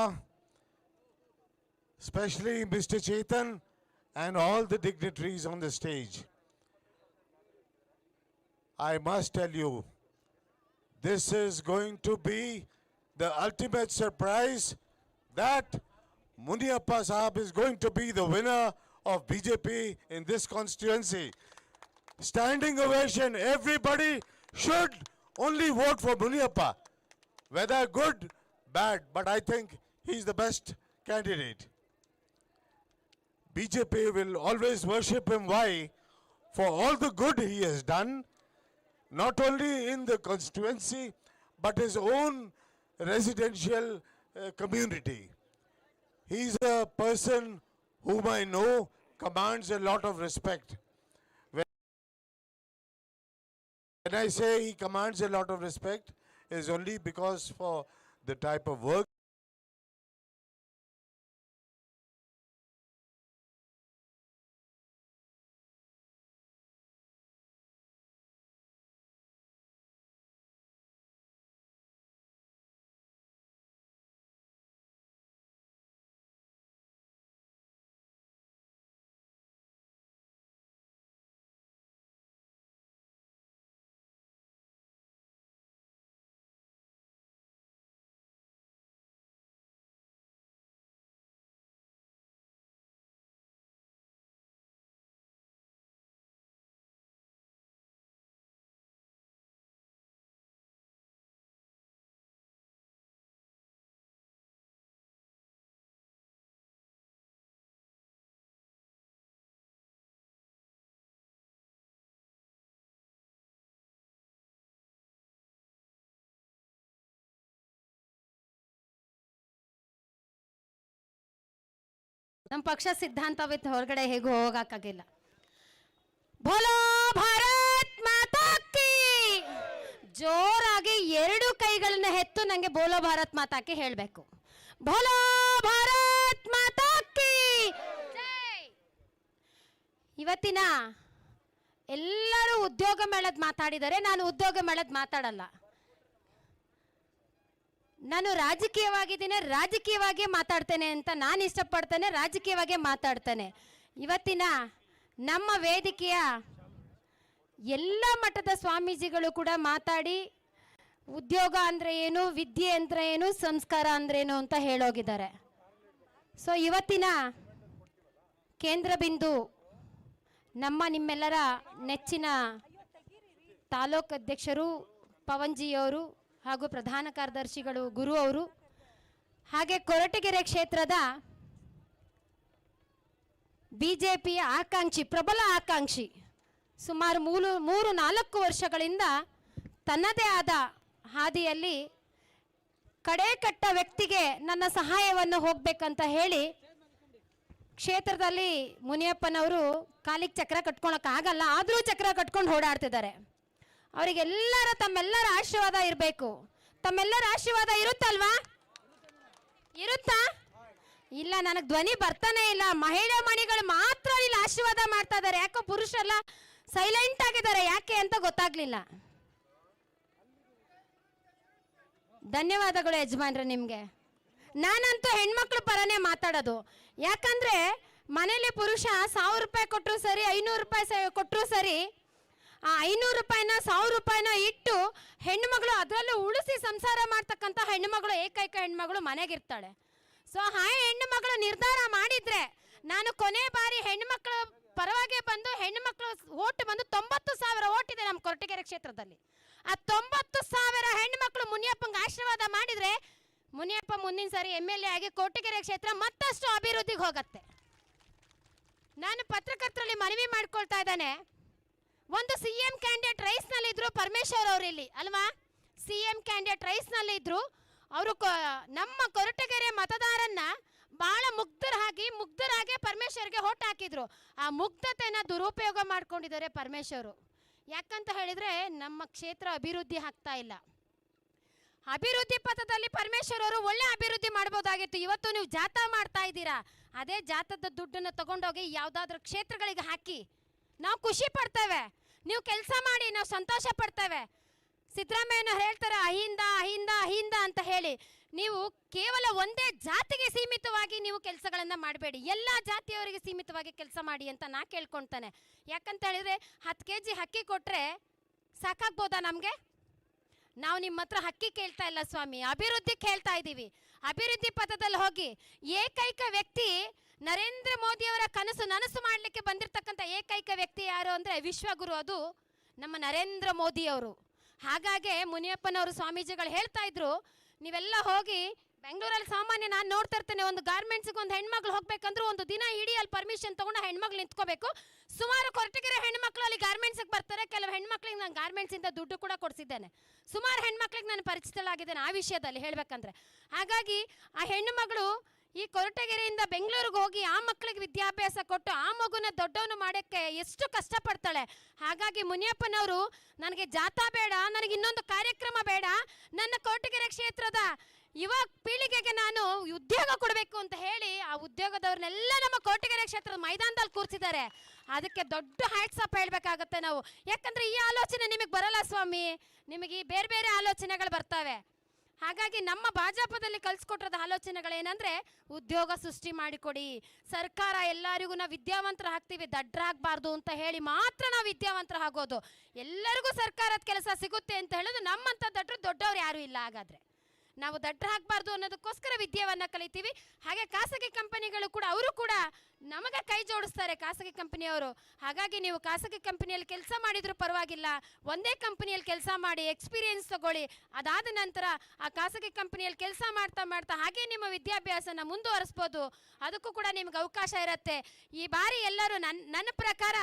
especially Mr. Chetan and all the dignitaries on the stage. I must tell you, this is going to be the ultimate surprise that Muniappa Sahab is going to be the winner of BJP in this constituency. Standing ovation, everybody should only vote for Muniappa. Whether good, bad, but I think he's the best candidate. BJP will always worship him. Why? For all the good he has done, not only in the constituency, but his own residential community. He's a person whom I know commands a lot of respect. When I say he commands a lot of respect, is only because for the type of work ನಮ್ಮ ಪಕ್ಷ ಸಿದ್ಧಾಂತವಿತ್ತು ಹೊರಗಡೆ ಹೇಗೂ ಹೋಗಕ್ಕಾಗಿಲ್ಲ. ಬೋಲೋ ಭಾರತ್ ಮಾತಾ ಕಿ ಜೋರಾಗಿ ಎರಡು ಕೈಗಳನ್ನ ಎತ್ತು ನಂಗೆ ಬೋಲೋ ಭಾರತ್ ಮಾತಾ ಕಿ ಹೇಳಬೇಕು. ಬೋಲೋ ಭಾರತ್ ಮಾತಾ ಕಿ ಜೈ. ಇವತ್ತಿನ ಎಲ್ಲರೂ ಉದ್ಯೋಗ ಮೇಳದ ಮಾತಾಡಿದರೆ, ನಾನು ಉದ್ಯೋಗ ಮೇಳದ ಮಾತಾಡಲ್ಲ. ನಾನು ರಾಜಕೀಯವಾಗಿ ಮಾತಾಡ್ತೇನೆ ಅಂತ ನಾನು ಇಷ್ಟಪಡ್ತೇನೆ, ರಾಜಕೀಯವಾಗಿ ಮಾತಾಡ್ತೇನೆ. ಇವತ್ತಿನ ನಮ್ಮ ವೇದಿಕೆಯ ಎಲ್ಲ ಮಟ್ಟದ ಸ್ವಾಮೀಜಿಗಳು ಕೂಡ ಮಾತಾಡಿ ಉದ್ಯೋಗ ಅಂದರೆ ಏನು, ವಿದ್ಯೆ ಅಂದರೆ ಏನು, ಸಂಸ್ಕಾರ ಅಂದ್ರೇನು ಅಂತ ಹೇಳೋಗಿದ್ದಾರೆ. ಸೊ ಇವತ್ತಿನ ಕೇಂದ್ರ ಬಿಂದು ನಿಮ್ಮೆಲ್ಲರ ನೆಚ್ಚಿನ ತಾಲೂಕು ಅಧ್ಯಕ್ಷರು ಪವನ್ಜಿಯವರು ಹಾಗೂ ಪ್ರಧಾನ ಕಾರ್ಯದರ್ಶಿಗಳು ಗುರು ಅವರು, ಹಾಗೆ ಕೊರಟಗೆರೆ ಕ್ಷೇತ್ರದ ಬಿಜೆಪಿಯ ಪ್ರಬಲ ಆಕಾಂಕ್ಷಿ, ಸುಮಾರು 3-4 ವರ್ಷಗಳಿಂದ ತನ್ನದೇ ಆದ ಹಾದಿಯಲ್ಲಿ ಕಡೆಕಟ್ಟ ವ್ಯಕ್ತಿಗೆ ನನ್ನ ಸಹಾಯವನ್ನು ಹೋಗ್ಬೇಕಂತ ಹೇಳಿ ಕ್ಷೇತ್ರದಲ್ಲಿ ಮುನಿಯಪ್ಪನವರು ಕಾಲಿಗೆ ಚಕ್ರ ಕಟ್ಕೊಳಕ್ಕಾಗಲ್ಲ, ಆದರೂ ಚಕ್ರ ಕಟ್ಕೊಂಡು ಓಡಾಡ್ತಿದ್ದಾರೆ. ಅವರಿಗೆಲ್ಲರ ತಮ್ಮೆಲ್ಲರ ಆಶೀರ್ವಾದ ಇರಬೇಕು. ತಮ್ಮೆಲ್ಲರ ಆಶೀರ್ವಾದ ಇರುತ್ತಲ್ವಾ? ಇರುತ್ತಾ? ಇಲ್ಲ, ನನಗೆ ಧ್ವನಿ ಬರ್ತಾನೆ ಇಲ್ಲ. ಮಹಿಳಾ ಮಣಿಗಳು ಮಾತ್ರ ಇಲ್ಲಿ ಆಶೀರ್ವಾದ ಮಾಡ್ತಾ ಇದ್ದಾರೆ. ಯಾಕೋ ಪುರುಷರೆಲ್ಲ ಸೈಲೆಂಟ್ ಆಗಿದ್ದಾರೆ, ಯಾಕೆ ಅಂತ ಗೊತ್ತಾಗ್ಲಿಲ್ಲ. ಧನ್ಯವಾದಗಳು ಯಜಮಾನ್ರೆ ನಿಮ್ಗೆ. ನಾನಂತೂ ಹೆಣ್ಮಕ್ಳು ಪರನೇ ಮಾತಾಡೋದು. ಯಾಕಂದ್ರೆ ಮನೇಲಿ ಪುರುಷ 1000 ರೂಪಾಯಿ ಕೊಟ್ಟರು ಸರಿ, 500 ರೂಪಾಯಿ ಕೊಟ್ಟರು ಸರಿ, ಆ 500 ರೂಪಾಯಿನ 1000 ರೂಪಾಯಿನ ಇಟ್ಟು ಹೆಣ್ಣುಮಗಳು ಅದರಲ್ಲೂ ಉಳಿಸಿ ಸಂಸಾರ ಮಾಡ್ತಕ್ಕಂಥ ಹೆಣ್ಣುಮಗಳು, ಏಕೈಕ ಹೆಣ್ಮಗಳು ಮನೆಗಿರ್ತಾಳೆ. ಸೊ ಆ ಹೆಣ್ಣುಮಗಳು ನಿರ್ಧಾರ ಮಾಡಿದ್ರೆ, ನಾನು ಕೊನೆ ಬಾರಿ ಹೆಣ್ಣುಮಕ್ಕಳ ಪರವಾಗಿ ಬಂದು ಹೆಣ್ಣುಮಕ್ಕಳು ಓಟ್ ಬಂದು 90,000 ಓಟ್ ಇದೆ ನಮ್ಮ ಕೊರಟಗೆರೆ ಕ್ಷೇತ್ರದಲ್ಲಿ. ಆ 90,000 ಹೆಣ್ಣುಮಕ್ಕಳು ಮುನಿಯಪ್ಪಂಗೆ ಆಶೀರ್ವಾದ ಮಾಡಿದ್ರೆ ಮುನಿಯಪ್ಪ ಮುಂದಿನ ಸಾರಿ MLA ಆಗಿ ಕೊರಟಗೆರೆ ಕ್ಷೇತ್ರ ಮತ್ತಷ್ಟು ಅಭಿವೃದ್ಧಿಗೆ ಹೋಗತ್ತೆ. ನಾನು ಪತ್ರಕರ್ತರಲ್ಲಿ ಮನವಿ ಮಾಡ್ಕೊಳ್ತಾ ಇದ್ದಾನೆ, ಒಂದು CM ಕ್ಯಾಂಡಿಡೇಟ್ ರೈಸ್ನಲ್ಲಿ ಇದ್ರು ಪರಮೇಶ್ವರ್ ಅವರು ಇಲ್ಲಿ ಅಲ್ವಾ? CM ಕ್ಯಾಂಡಿಡೇಟ್ ರೈಸ್ನಲ್ಲಿ ಇದ್ರು. ಅವರು ನಮ್ಮ ಕೊರಟಗೆರೆ ಮತದಾರನ್ನ ಬಹಳ ಮುಗ್ಧರಾಗಿ ಪರಮೇಶ್ವರ್ಗೆ ಓಟ್ ಹಾಕಿದ್ರು. ಆ ಮುಗ್ಧತೆನ ದುರುಪಯೋಗ ಮಾಡ್ಕೊಂಡಿದ್ದಾರೆ ಪರಮೇಶ್ವರು. ಯಾಕಂತ ಹೇಳಿದ್ರೆ ನಮ್ಮ ಕ್ಷೇತ್ರ ಅಭಿವೃದ್ಧಿ ಆಗ್ತಾ ಇಲ್ಲ. ಅಭಿವೃದ್ಧಿ ಪಥದಲ್ಲಿ ಪರಮೇಶ್ವರ್ ಅವರು ಒಳ್ಳೆ ಅಭಿವೃದ್ಧಿ ಮಾಡ್ಬೋದಾಗಿತ್ತು. ಇವತ್ತು ನೀವು ಜಾಥಾ ಮಾಡ್ತಾ ಇದ್ದೀರಾ, ಅದೇ ಜಾಥಾದ ದುಡ್ಡನ್ನು ತಗೊಂಡೋಗಿ ಯಾವುದಾದ್ರೂ ಕ್ಷೇತ್ರಗಳಿಗೆ ಹಾಕಿ ನಾವು ಖುಷಿ ಪಡ್ತೇವೆ. ನೀವು ಕೆಲಸ ಮಾಡಿ ನಾವು ಸಂತೋಷ ಪಡ್ತೇವೆ. ಸಿದ್ದರಾಮಯ್ಯನವ್ರು ಹೇಳ್ತಾರೆ ಅಹಿಂದ ಅಂತ ಹೇಳಿ. ನೀವು ಕೇವಲ ಒಂದೇ ಜಾತಿಗೆ ಸೀಮಿತವಾಗಿ ನೀವು ಕೆಲಸಗಳನ್ನು ಮಾಡಬೇಡಿ, ಎಲ್ಲ ಜಾತಿಯವರಿಗೆ ಸೀಮಿತವಾಗಿ ಕೆಲಸ ಮಾಡಿ ಅಂತ ನಾ ಕೇಳ್ಕೊಳ್ತಾನೆ. ಯಾಕಂತ ಹೇಳಿದ್ರೆ 10 kg ಅಕ್ಕಿ ಕೊಟ್ಟರೆ ಸಾಕಾಗ್ಬೋದಾ ನಮಗೆ? ನಾವು ನಿಮ್ಮ ಹತ್ರ ಅಕ್ಕಿ ಕೇಳ್ತಾ ಇಲ್ಲ ಸ್ವಾಮಿ, ಅಭಿವೃದ್ಧಿ ಕೇಳ್ತಾ ಇದ್ದೀವಿ. ಅಭಿವೃದ್ಧಿ ಪಥದಲ್ಲಿ ಹೋಗಿ. ಏಕೈಕ ವ್ಯಕ್ತಿ ನರೇಂದ್ರ ಮೋದಿಯವರ ನನಸು ಮಾಡಲಿಕ್ಕೆ ಬಂದಿರತಕ್ಕಂಥ ಏಕೈಕ ವ್ಯಕ್ತಿ ಯಾರು ಅಂದರೆ ವಿಶ್ವಗುರು, ಅದು ನಮ್ಮ ನರೇಂದ್ರ ಮೋದಿಯವರು. ಹಾಗಾಗಿ ಮುನಿಯಪ್ಪನವರು ಸ್ವಾಮೀಜಿಗಳು ಹೇಳ್ತಾ ಇದ್ರು, ನೀವೆಲ್ಲ ಹೋಗಿ ಬೆಂಗಳೂರಲ್ಲಿ ಸಾಮಾನ್ಯ ನಾನು ನೋಡ್ತಾ ಇರ್ತೇನೆ, ಒಂದು ಗಾರ್ಮೆಂಟ್ಸ್ಗೆ ಒಂದು ಹೆಣ್ಮಕ್ಳು ಹೋಗ್ಬೇಕಂದ್ರೆ ಒಂದು ದಿನ ಇಡೀ ಅಲ್ಲಿ ಪರ್ಮಿಷನ್ ತಗೊಂಡು ಹೆಣ್ಮಕ್ಳು ನಿಂತ್ಕೋಬೇಕು. ಸುಮಾರು ಕೊರಟಗೆರೆ ಹೆಣ್ಮಕ್ಳು ಅಲ್ಲಿ ಗಾರ್ಮೆಂಟ್ಸ್ಗೆ ಬರ್ತಾರೆ. ಕೆಲವು ಹೆಣ್ಮಕ್ಳಿಗೆ ನಾನು ಗಾರ್ಮೆಂಟ್ಸಿಂದ ದುಡ್ಡು ಕೂಡ ಕೊಡಿಸಿದ್ದೇನೆ. ಸುಮಾರು ಹೆಣ್ಮಕ್ಳಿಗೆ ನಾನು ಪರಿಚಿತಳಾಗಿದ್ದೇನೆ ಆ ವಿಷಯದಲ್ಲಿ ಹೇಳಬೇಕಂದ್ರೆ. ಹಾಗಾಗಿ ಆ ಹೆಣ್ಣು ಮಗಳು ಈ ಕೊರಟಗೆರೆಯಿಂದ ಬೆಂಗಳೂರಿಗೆ ಹೋಗಿ ಆ ಮಕ್ಕಳಿಗೆ ವಿದ್ಯಾಭ್ಯಾಸ ಕೊಟ್ಟು ಆ ಮಗುನ ದೊಡ್ಡವನು ಮಾಡೋಕ್ಕೆ ಎಷ್ಟು ಕಷ್ಟಪಡ್ತಾಳೆ. ಹಾಗಾಗಿ ಮುನಿಯಪ್ಪನವರು ನನಗೆ ಜಾಥಾ ಬೇಡ, ನನಗೆ ಇನ್ನೊಂದು ಕಾರ್ಯಕ್ರಮ ಬೇಡ, ನನ್ನ ಕೊರಟಗೆರೆ ಕ್ಷೇತ್ರದ ಯುವ ಪೀಳಿಗೆಗೆ ನಾನು ಉದ್ಯೋಗ ಕೊಡಬೇಕು ಅಂತ ಹೇಳಿ ಆ ಉದ್ಯೋಗದವ್ರನ್ನೆಲ್ಲ ನಮ್ಮ ಕೊರಟಗೆರೆ ಕ್ಷೇತ್ರದ ಮೈದಾನದಲ್ಲಿ ಕೂರಿಸಿದ್ದಾರೆ. ಅದಕ್ಕೆ ದೊಡ್ಡ ಹ್ಯಾಟ್ಸ್ ಅಪ್ ಹೇಳ್ಬೇಕಾಗತ್ತೆ ನಾವು. ಯಾಕಂದ್ರೆ ಈ ಆಲೋಚನೆ ನಿಮಗೆ ಬರಲ್ಲ ಸ್ವಾಮಿ, ನಿಮಗೆ ಈ ಬೇರೆ ಬೇರೆ ಆಲೋಚನೆಗಳು ಬರ್ತವೆ. ಹಾಗಾಗಿ ನಮ್ಮ ಭಾಜಪದಲ್ಲಿ ಕಲಿಸ್ಕೊಟ್ಟಿರೋದ ಆಲೋಚನೆಗಳೇನೆಂದರೆ ಉದ್ಯೋಗ ಸೃಷ್ಟಿ ಮಾಡಿಕೊಡಿ, ಸರ್ಕಾರ ಎಲ್ಲರಿಗೂ ನಾವು ವಿದ್ಯಾವಂತರ ಹಾಕ್ತೀವಿ, ದಡ್ಡರಾಗಬಾರ್ದು ಅಂತ ಹೇಳಿ ಮಾತ್ರ ನಾವು ವಿದ್ಯಾವಂತರ ಆಗೋದು. ಎಲ್ಲರಿಗೂ ಸರ್ಕಾರದ ಕೆಲಸ ಸಿಗುತ್ತೆ ಅಂತ ಹೇಳೋದು ನಮ್ಮಂಥ ದೊಡ್ಡವ್ರು ಯಾರೂ ಇಲ್ಲ. ಹಾಗಾದರೆ ನಾವು ದಡ್ಡ ಹಾಕಬಾರ್ದು ಅನ್ನೋದಕ್ಕೋಸ್ಕರ ವಿದ್ಯೆಯನ್ನು ಕಲಿತೀವಿ. ಹಾಗೆ ಖಾಸಗಿ ಕಂಪನಿಗಳು ಕೂಡ ಅವರು ಕೂಡ ನಮಗೆ ಕೈ ಜೋಡಿಸ್ತಾರೆ, ಖಾಸಗಿ ಕಂಪನಿಯವರು. ಹಾಗಾಗಿ ನೀವು ಖಾಸಗಿ ಕಂಪನಿಯಲ್ಲಿ ಕೆಲಸ ಮಾಡಿದರೂ ಪರವಾಗಿಲ್ಲ, ಒಂದೇ ಕಂಪನಿಯಲ್ಲಿ ಕೆಲಸ ಮಾಡಿ ಎಕ್ಸ್ಪೀರಿಯನ್ಸ್ ತಗೊಳ್ಳಿ. ಅದಾದ ನಂತರ ಆ ಖಾಸಗಿ ಕಂಪನಿಯಲ್ಲಿ ಕೆಲಸ ಮಾಡ್ತಾ ಮಾಡ್ತಾ ಹಾಗೆ ನಿಮ್ಮ ವಿದ್ಯಾಭ್ಯಾಸನ ಮುಂದುವರಿಸ್ಬೋದು. ಅದಕ್ಕೂ ಕೂಡ ನಿಮ್ಗೆ ಅವಕಾಶ ಇರುತ್ತೆ. ಈ ಬಾರಿ ಎಲ್ಲರೂ ನನ್ನ ಪ್ರಕಾರ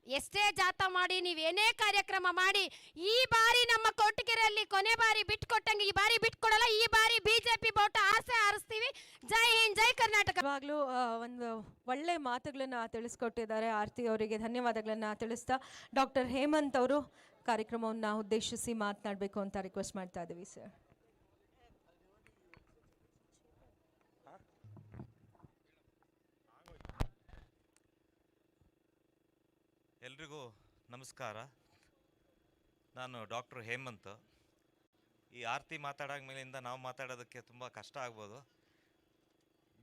ಎಷ್ಟೇ ಜಾಥಾ ಮಾಡಿ, ನೀವೇನೇ ಕಾರ್ಯಕ್ರಮ ಮಾಡಿ, ಈ ಬಾರಿ ನಮ್ಮ ಕೊರಟಗೆರೆಯಲ್ಲಿ ಕೊನೆ ಬಾರಿ ಬಿಟ್ಕೊಟ್ಟಂಗೆ ಈ ಬಾರಿ ಬಿಟ್ಕೊಡಲ್ಲ. ಈ ಬಾರಿ ಬಿಜೆಪಿ ಬೋಟ ಆರಿಸ್ತೀವಿ. ಜೈ ಹಿಂದ್, ಜೈ ಕರ್ನಾಟಕ. ಇವಾಗಲೂ ಒಂದು ಒಳ್ಳೆ ಮಾತುಗಳನ್ನ ತಿಳಿಸ್ಕೊಟ್ಟಿದ್ದಾರೆ. ಆರತಿ ಅವರಿಗೆ ಧನ್ಯವಾದಗಳನ್ನ ತಿಳಿಸ್ತಾ ಡಾಕ್ಟರ್ ಹೇಮಂತ್ ಅವರು ಕಾರ್ಯಕ್ರಮವನ್ನು ಉದ್ದೇಶಿಸಿ ಮಾತನಾಡಬೇಕು ಅಂತ ರಿಕ್ವೆಸ್ಟ್ ಮಾಡ್ತಾ ಇದ್ದೀವಿ ಸರ್. ಎಲ್ರಿಗೂ ನಮಸ್ಕಾರ. ನಾನು ಡಾಕ್ಟರ್ ಹೇಮಂತ್. ಈ ಆರತಿ ಮೇಲಿಂದ ನಾವು ಮಾತಾಡೋದಕ್ಕೆ ತುಂಬ ಕಷ್ಟ ಆಗ್ಬೋದು.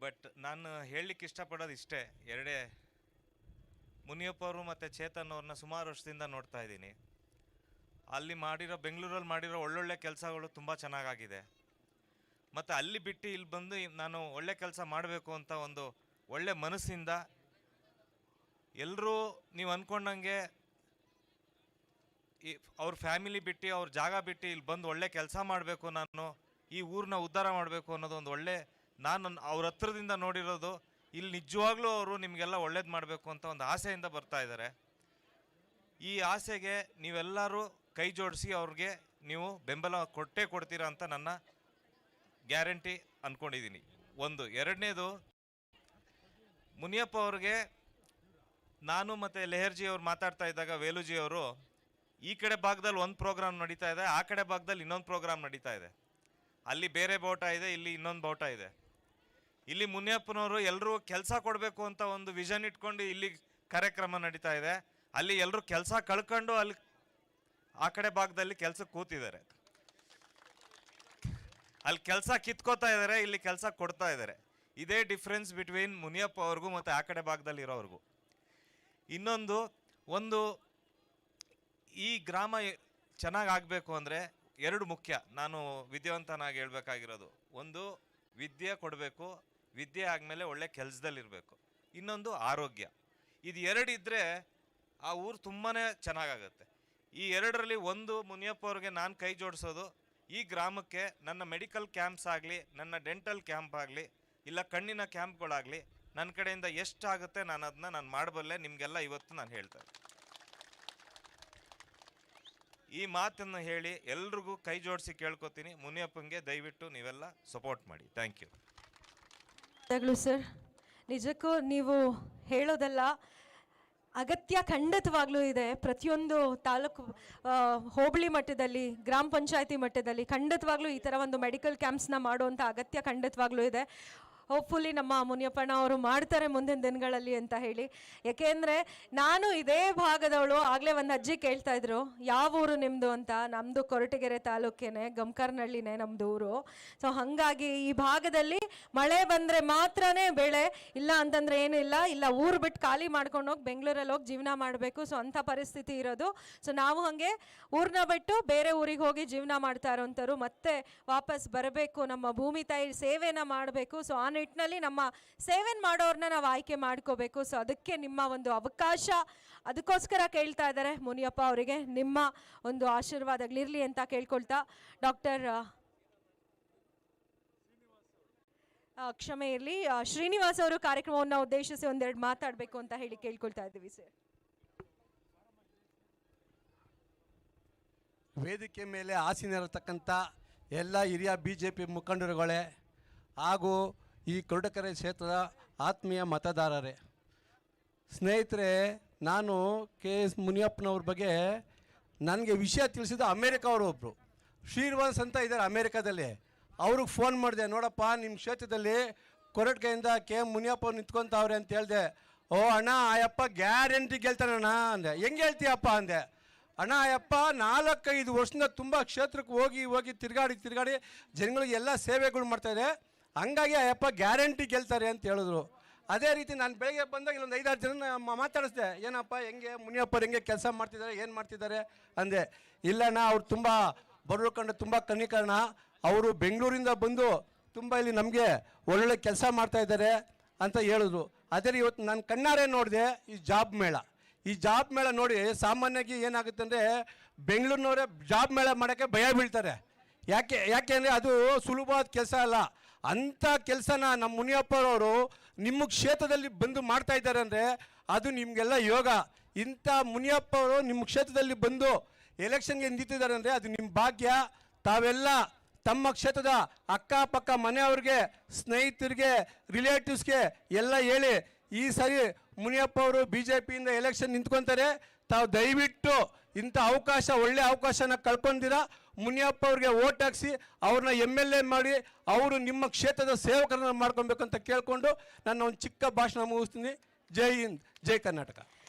ಬಟ್ ನಾನು ಹೇಳಲಿಕ್ಕೆ ಇಷ್ಟಪಡೋದು ಇಷ್ಟೇ, ಎರಡೇ. ಮುನಿಯಪ್ಪ ಅವರು ಮತ್ತು ಚೇತನ್ ಅವ್ರನ್ನ ಸುಮಾರು ವರ್ಷದಿಂದ ನೋಡ್ತಾ ಇದ್ದೀನಿ. ಅಲ್ಲಿ ಬೆಂಗಳೂರಲ್ಲಿ ಮಾಡಿರೋ ಒಳ್ಳೊಳ್ಳೆ ಕೆಲಸಗಳು ತುಂಬ ಚೆನ್ನಾಗಾಗಿದೆ. ಮತ್ತು ಅಲ್ಲಿ ಬಿಟ್ಟು ಇಲ್ಲಿ ಬಂದು ನಾನು ಒಳ್ಳೆ ಕೆಲಸ ಮಾಡಬೇಕು ಅಂತ ಒಂದು ಒಳ್ಳೆ ಮನಸ್ಸಿಂದ ಎಲ್ಲರೂ ನೀವು ಅಂದ್ಕೊಂಡಂಗೆ ಅವ್ರ ಫ್ಯಾಮಿಲಿ ಬಿಟ್ಟು ಅವ್ರ ಜಾಗ ಬಿಟ್ಟು ಇಲ್ಲಿ ಬಂದು ಒಳ್ಳೆ ಕೆಲಸ ಮಾಡಬೇಕು, ನಾನು ಈ ಊರನ್ನ ಉದ್ಧಾರ ಮಾಡಬೇಕು ಅನ್ನೋದು ಒಂದು ಒಳ್ಳೆ, ನಾನು ಅವ್ರ ಹತ್ರದಿಂದ ನೋಡಿರೋದು. ಇಲ್ಲಿ ನಿಜವಾಗ್ಲೂ ಅವರು ನಿಮಗೆಲ್ಲ ಒಳ್ಳೇದು ಮಾಡಬೇಕು ಅಂತ ಒಂದು ಆಸೆಯಿಂದ ಬರ್ತಾ ಇದ್ದಾರೆ. ಈ ಆಸೆಗೆ ನೀವೆಲ್ಲರೂ ಕೈ ಜೋಡಿಸಿ ಅವ್ರಿಗೆ ನೀವು ಬೆಂಬಲ ಕೊಡ್ತೀರಾ ಅಂತ ನನ್ನ ಗ್ಯಾರಂಟಿ ಅಂದ್ಕೊಂಡಿದ್ದೀನಿ. ಒಂದು. ಎರಡನೇದು, ಮುನಿಯಪ್ಪ ಅವ್ರಿಗೆ ನಾನು ಮತ್ತು ಲೆಹರ್ಜಿ ಅವ್ರು ಮಾತಾಡ್ತಾ ಇದ್ದಾಗ ವೇಲುಜಿ ಅವರು ಈ ಕಡೆ ಭಾಗದಲ್ಲಿ ಒಂದು ಪ್ರೋಗ್ರಾಮ್ ನಡೀತಾ ಇದೆ, ಆ ಕಡೆ ಭಾಗದಲ್ಲಿ ಇನ್ನೊಂದು ಪ್ರೋಗ್ರಾಮ್ ನಡೀತಾ ಇದೆ. ಅಲ್ಲಿ ಬೇರೆ ಬಾವುಟ ಇದೆ, ಇಲ್ಲಿ ಇನ್ನೊಂದು ಬಾವುಟ ಇದೆ. ಇಲ್ಲಿ ಮುನಿಯಪ್ಪನವರು ಎಲ್ಲರೂ ಕೆಲಸ ಕೊಡಬೇಕು ಅಂತ ಒಂದು ವಿಷನ್ ಇಟ್ಕೊಂಡು ಇಲ್ಲಿ ಕಾರ್ಯಕ್ರಮ ನಡೀತಾ ಇದೆ. ಅಲ್ಲಿ ಎಲ್ಲರೂ ಕೆಲಸ ಕಳ್ಕೊಂಡು ಅಲ್ಲಿ ಆ ಕಡೆ ಭಾಗದಲ್ಲಿ ಕೆಲಸಕ್ಕೆ ಕೂತಿದ್ದಾರೆ. ಅಲ್ಲಿ ಕೆಲಸ ಕಿತ್ಕೋತಾ ಇದ್ದಾರೆ, ಇಲ್ಲಿ ಕೆಲಸ ಕೊಡ್ತಾ ಇದ್ದಾರೆ. ಇದೇ ಡಿಫ್ರೆನ್ಸ್ ಬಿಟ್ವೀನ್ ಮುನಿಯಪ್ಪ ಅವ್ರಿಗೂ ಮತ್ತು ಆ ಕಡೆ ಭಾಗದಲ್ಲಿ ಇರೋವ್ರಿಗೂ. ಇನ್ನೊಂದು, ಈ ಗ್ರಾಮ ಚೆನ್ನಾಗಿ ಆಗಬೇಕು ಅಂದರೆ ಎರಡು ಮುಖ್ಯ. ನಾನು ವಿದ್ಯಾವಂತನಾಗಿ ಹೇಳ್ಬೇಕಾಗಿರೋದು, ಒಂದು ವಿದ್ಯೆ ಕೊಡಬೇಕು, ವಿದ್ಯೆ ಆದಮೇಲೆ ಒಳ್ಳೆ ಕೆಲಸದಲ್ಲಿರಬೇಕು. ಇನ್ನೊಂದು ಆರೋಗ್ಯ. ಇದು ಎರಡು ಇದ್ದರೆ ಆ ಊರು ತುಂಬಾ ಚೆನ್ನಾಗಾಗತ್ತೆ. ಈ ಎರಡರಲ್ಲಿ ಒಂದು ಮುನಿಯಪ್ಪ ಅವ್ರಿಗೆ ನಾನು ಕೈ ಜೋಡಿಸೋದು, ಈ ಗ್ರಾಮಕ್ಕೆ ನನ್ನ ಮೆಡಿಕಲ್ ಕ್ಯಾಂಪ್ಸ್ ಆಗಲಿ, ನನ್ನ ಡೆಂಟಲ್ ಕ್ಯಾಂಪ್ ಆಗಲಿ, ಇಲ್ಲ ಕಣ್ಣಿನ ಕ್ಯಾಂಪ್ಗಳಾಗಲಿ, ನನ್ನ ಕಡೆಯಿಂದ ಎಷ್ಟಾಗುತ್ತೆ ನಾನು ಅದನ್ನ ಮಾಡಬಲ್ಲೆ. ನಿಮಗೆಲ್ಲ ಇವತ್ತು ನಾನು ಹೇಳ್ತೇನೆ. ಈ ಮಾತನ್ನು ಹೇಳಿ ಎಲ್ರಿಗೂ ಕೈ ಜೋಡಿಸಿ ಕೇಳ್ಕೊತೀನಿ, ಮುನಿಯಪ್ಪಂಗೆ ದಯವಿಟ್ಟು ನೀವೆಲ್ಲ ಸಪೋರ್ಟ್ ಮಾಡಿ. Thank you. ಸರ್, ನಿಜಕ್ಕೂ ನೀವು ಹೇಳೋದೆಲ್ಲ ಅಗತ್ಯ ಖಂಡಿತವಾಗ್ಲೂ ಇದೆ. ಪ್ರತಿಯೊಂದು ತಾಲೂಕು ಹೋಬಳಿ ಮಟ್ಟದಲ್ಲಿ, ಗ್ರಾಮ ಪಂಚಾಯತಿ ಮಟ್ಟದಲ್ಲಿ ಖಂಡಿತವಾಗ್ಲೂ ಈ ಥರ ಒಂದು ಮೆಡಿಕಲ್ ಕ್ಯಾಂಪ್ಸ್ನ ಮಾಡುವಂಥ ಅಗತ್ಯ ಖಂಡಿತವಾಗ್ಲೂ ಇದೆ. ಹೋಪ್ಫುಲಿ ನಮ್ಮ ಮುನಿಯಪ್ಪಣ್ಣ ಅವರು ಮಾಡ್ತಾರೆ ಮುಂದಿನ ದಿನಗಳಲ್ಲಿ ಅಂತ ಹೇಳಿ. ಯಾಕೆಂದರೆ ನಾನು ಇದೇ ಭಾಗದವಳು. ಆಗಲೇ ಒಂದು ಅಜ್ಜಿ ಕೇಳ್ತಾ ಇದ್ರು, ಯಾವ ಊರು ನಿಮ್ಮದು ಅಂತ. ನಮ್ಮದು ಕೊರಟಗೆರೆ ತಾಲೂಕೇನೆ, ಗಮ್ಕರ್ನಹಳ್ಳಿನೇ ನಮ್ಮದು ಊರು. ಸೊ ಹಾಗಾಗಿ ಈ ಭಾಗದಲ್ಲಿ ಮಳೆ ಬಂದರೆ ಮಾತ್ರನೇ ಬೆಳೆ, ಇಲ್ಲ ಅಂತಂದರೆ ಏನೂ ಇಲ್ಲ. ಇಲ್ಲ ಊರು ಬಿಟ್ಟು ಖಾಲಿ ಮಾಡ್ಕೊಂಡು ಹೋಗಿ ಬೆಂಗಳೂರಲ್ಲಿ ಹೋಗಿ ಜೀವನ ಮಾಡಬೇಕು. ಸೊ ಅಂಥ ಪರಿಸ್ಥಿತಿ ಇರೋದು. ಸೊ ನಾವು ಹಾಗೆ ಊರನ್ನ ಬಿಟ್ಟು ಬೇರೆ ಊರಿಗೆ ಹೋಗಿ ಜೀವನ ಮಾಡ್ತಾ ಇರೋಂಥವ್ರು. ಮತ್ತೆ ವಾಪಸ್ ಬರಬೇಕು, ನಮ್ಮ ಭೂಮಿ ತಾಯಿ ಸೇವೆನ ಮಾಡಬೇಕು. ಸೊ ಆ ನಿಟ್ಟಿನಲ್ಲಿ ನಮ್ಮ ಸೇವೆನ ಮಾಡೋರನ್ನ ನಾವು ಆಯ್ಕೆ ಮಾಡ್ಕೋಬೇಕು. ಸೊ ಅದಕ್ಕೆ ನಿಮ್ಮ ಒಂದು ಅವಕಾಶ, ಅದಕ್ಕೋಸ್ಕರ ಕೇಳ್ತಾ ಇದ್ದಾರೆ ಮುನಿಯಪ್ಪ ಅವರಿಗೆ. ನಿಮ್ಮ ಒಂದು ಆಶೀರ್ವಾದಗಳಿರಲಿ ಅಂತ ಕೇಳ್ಕೊಳ್ತಾ, ಡಾಕ್ಟರ್ ಕ್ಷಮೆ ಇರಲಿ, ಶ್ರೀನಿವಾಸ್ ಅವರು ಕಾರ್ಯಕ್ರಮವನ್ನು ಉದ್ದೇಶಿಸಿ ಒಂದೆರಡು ಮಾತಾಡಬೇಕು ಅಂತ ಹೇಳಿ ಕೇಳ್ಕೊಳ್ತಾ ಇದ್ದೀವಿ ಸರ್. ವೇದಿಕೆ ಮೇಲೆ ಆಸೀನರತಕ್ಕಂಥ ಎಲ್ಲ ಹಿರಿಯ BJP ಮುಖಂಡರುಗಳೇ ಹಾಗೂ ಈ ಕೊರಟಗೆರೆ ಕ್ಷೇತ್ರದ ಆತ್ಮೀಯ ಮತದಾರರೇ, ಸ್ನೇಹಿತರೆ, ನಾನು KS ಮುನಿಯಪ್ಪನವ್ರ ಬಗ್ಗೆ ನನಗೆ ವಿಷಯ ತಿಳಿಸಿದ ಅಮೇರಿಕವರು ಒಬ್ಬರು ಶ್ರೀನಿವಾಸ್ ಅಂತ ಇದ್ದಾರೆ ಅಮೇರಿಕಾದಲ್ಲಿ. ಅವ್ರಿಗೆ ಫೋನ್ ಮಾಡಿದೆ, ನೋಡಪ್ಪ ನಿಮ್ಮ ಕ್ಷೇತ್ರದಲ್ಲಿ ಕೊರಟಗೆರೆಯಿಂದ KM ಮುನಿಯಪ್ಪ ಅವ್ರು ನಿಂತ್ಕೊತಾವ್ರೆ ಅಂತ ಹೇಳಿದೆ. ಓ ಅಣ್ಣ, ಆಯಪ್ಪ ಗ್ಯಾರಂಟಿ ಗೆಲ್ತಾನಣ್ಣ ಅಂದೆ. ಹೆಂಗೆ ಹೇಳ್ತೀಯಪ್ಪ ಅಂದೆ. ಅಣ್ಣ, ಆಯಪ್ಪ 4-5 ವರ್ಷದಿಂದ ತುಂಬ ಕ್ಷೇತ್ರಕ್ಕೆ ಹೋಗಿ ತಿರುಗಾಡಿ ಜನಗಳಿಗೆ ಎಲ್ಲ ಸೇವೆಗಳು ಮಾಡ್ತಾಯಿದೆ, ಹಂಗಾಗಿ ಆಯಪ್ಪ ಗ್ಯಾರಂಟಿ ಗೆಲ್ತಾರೆ ಅಂತ ಹೇಳಿದ್ರು. ಅದೇ ರೀತಿ ನಾನು ಬೆಳಗ್ಗೆ ಬಂದಾಗ ಇಲ್ಲೊಂದು 5-6 ಜನ ಮಾತಾಡಿಸ್ದೆ, ಏನಪ್ಪ ಹೆಂಗೆ ಮುನಿಯಪ್ಪರು ಹೆಂಗೆ ಕೆಲಸ ಮಾಡ್ತಿದ್ದಾರೆ, ಏನು ಮಾಡ್ತಿದ್ದಾರೆ ಅಂದೆ. ಇಲ್ಲಣ್ಣ, ಅವ್ರು ತುಂಬ ಬರೋ ಕಂಡು ತುಂಬ ಕನ್ನಿಕರಣ, ಅವರು ಬೆಂಗಳೂರಿಂದ ಬಂದು ತುಂಬ ಇಲ್ಲಿ ನಮಗೆ ಒಳ್ಳೊಳ್ಳೆ ಕೆಲಸ ಮಾಡ್ತಾಯಿದ್ದಾರೆ ಅಂತ ಹೇಳಿದ್ರು. ಅದೇ ಇವತ್ತು ನಾನು ಕಣ್ಣಾರೆ ನೋಡಿದೆ ಈ ಜಾಬ್ ಮೇಳ ನೋಡಿ, ಸಾಮಾನ್ಯವಾಗಿ ಏನಾಗುತ್ತೆ ಅಂದರೆ ಬೆಂಗಳೂರಿನವರೇ ಜಾಬ್ ಮೇಳ ಮಾಡೋಕ್ಕೆ ಭಯ ಬೀಳ್ತಾರೆ. ಯಾಕೆ ಅಂದರೆ ಅದು ಸುಲಭವಾದ ಕೆಲಸ ಅಲ್ಲ. ಅಂಥ ಕೆಲಸನ ನಮ್ಮ ಮುನಿಯಪ್ಪರವರು ನಿಮ್ಮ ಕ್ಷೇತ್ರದಲ್ಲಿ ಬಂದು ಮಾಡ್ತಾ ಇದ್ದಾರೆ ಅಂದರೆ ಅದು ನಿಮಗೆಲ್ಲ ಯೋಗ. ಇಂಥ ಮುನಿಯಪ್ಪ ಅವರು ನಿಮ್ಮ ಕ್ಷೇತ್ರದಲ್ಲಿ ಬಂದು ಎಲೆಕ್ಷನ್ಗೆ ನಿಂತಿದ್ದಾರೆ ಅಂದರೆ ಅದು ನಿಮ್ಮ ಭಾಗ್ಯ. ತಾವೆಲ್ಲ ತಮ್ಮ ಕ್ಷೇತ್ರದ ಅಕ್ಕಪಕ್ಕ ಮನೆಯವ್ರಿಗೆ, ಸ್ನೇಹಿತರಿಗೆ, ರಿಲೇಟಿವ್ಸ್ಗೆ ಎಲ್ಲ ಹೇಳಿ ಈ ಸರಿ ಮುನಿಯಪ್ಪ ಅವರು BJPಯಿಂದ ಎಲೆಕ್ಷನ್ ನಿಂತ್ಕೊತಾರೆ. ತಾವು ದಯವಿಟ್ಟು ಇಂಥ ಒಳ್ಳೆ ಅವಕಾಶನ ಕಳ್ಕೊಂಡಿರ ಮುನಿಯಪ್ಪ ಅವ್ರಿಗೆ ಓಟ್ ಹಾಕ್ಸಿ ಅವ್ರನ್ನ MLA ಮಾಡಿ ಅವರು ನಿಮ್ಮ ಕ್ಷೇತ್ರದ ಸೇವಕರನ್ನ ಮಾಡ್ಕೊಬೇಕು ಅಂತ ಕೇಳ್ಕೊಂಡು ನನ್ನ ಒಂದು ಚಿಕ್ಕ ಭಾಷಣ ಮುಗಿಸ್ತೀನಿ. ಜೈ ಹಿಂದ್, ಜೈ ಕರ್ನಾಟಕ.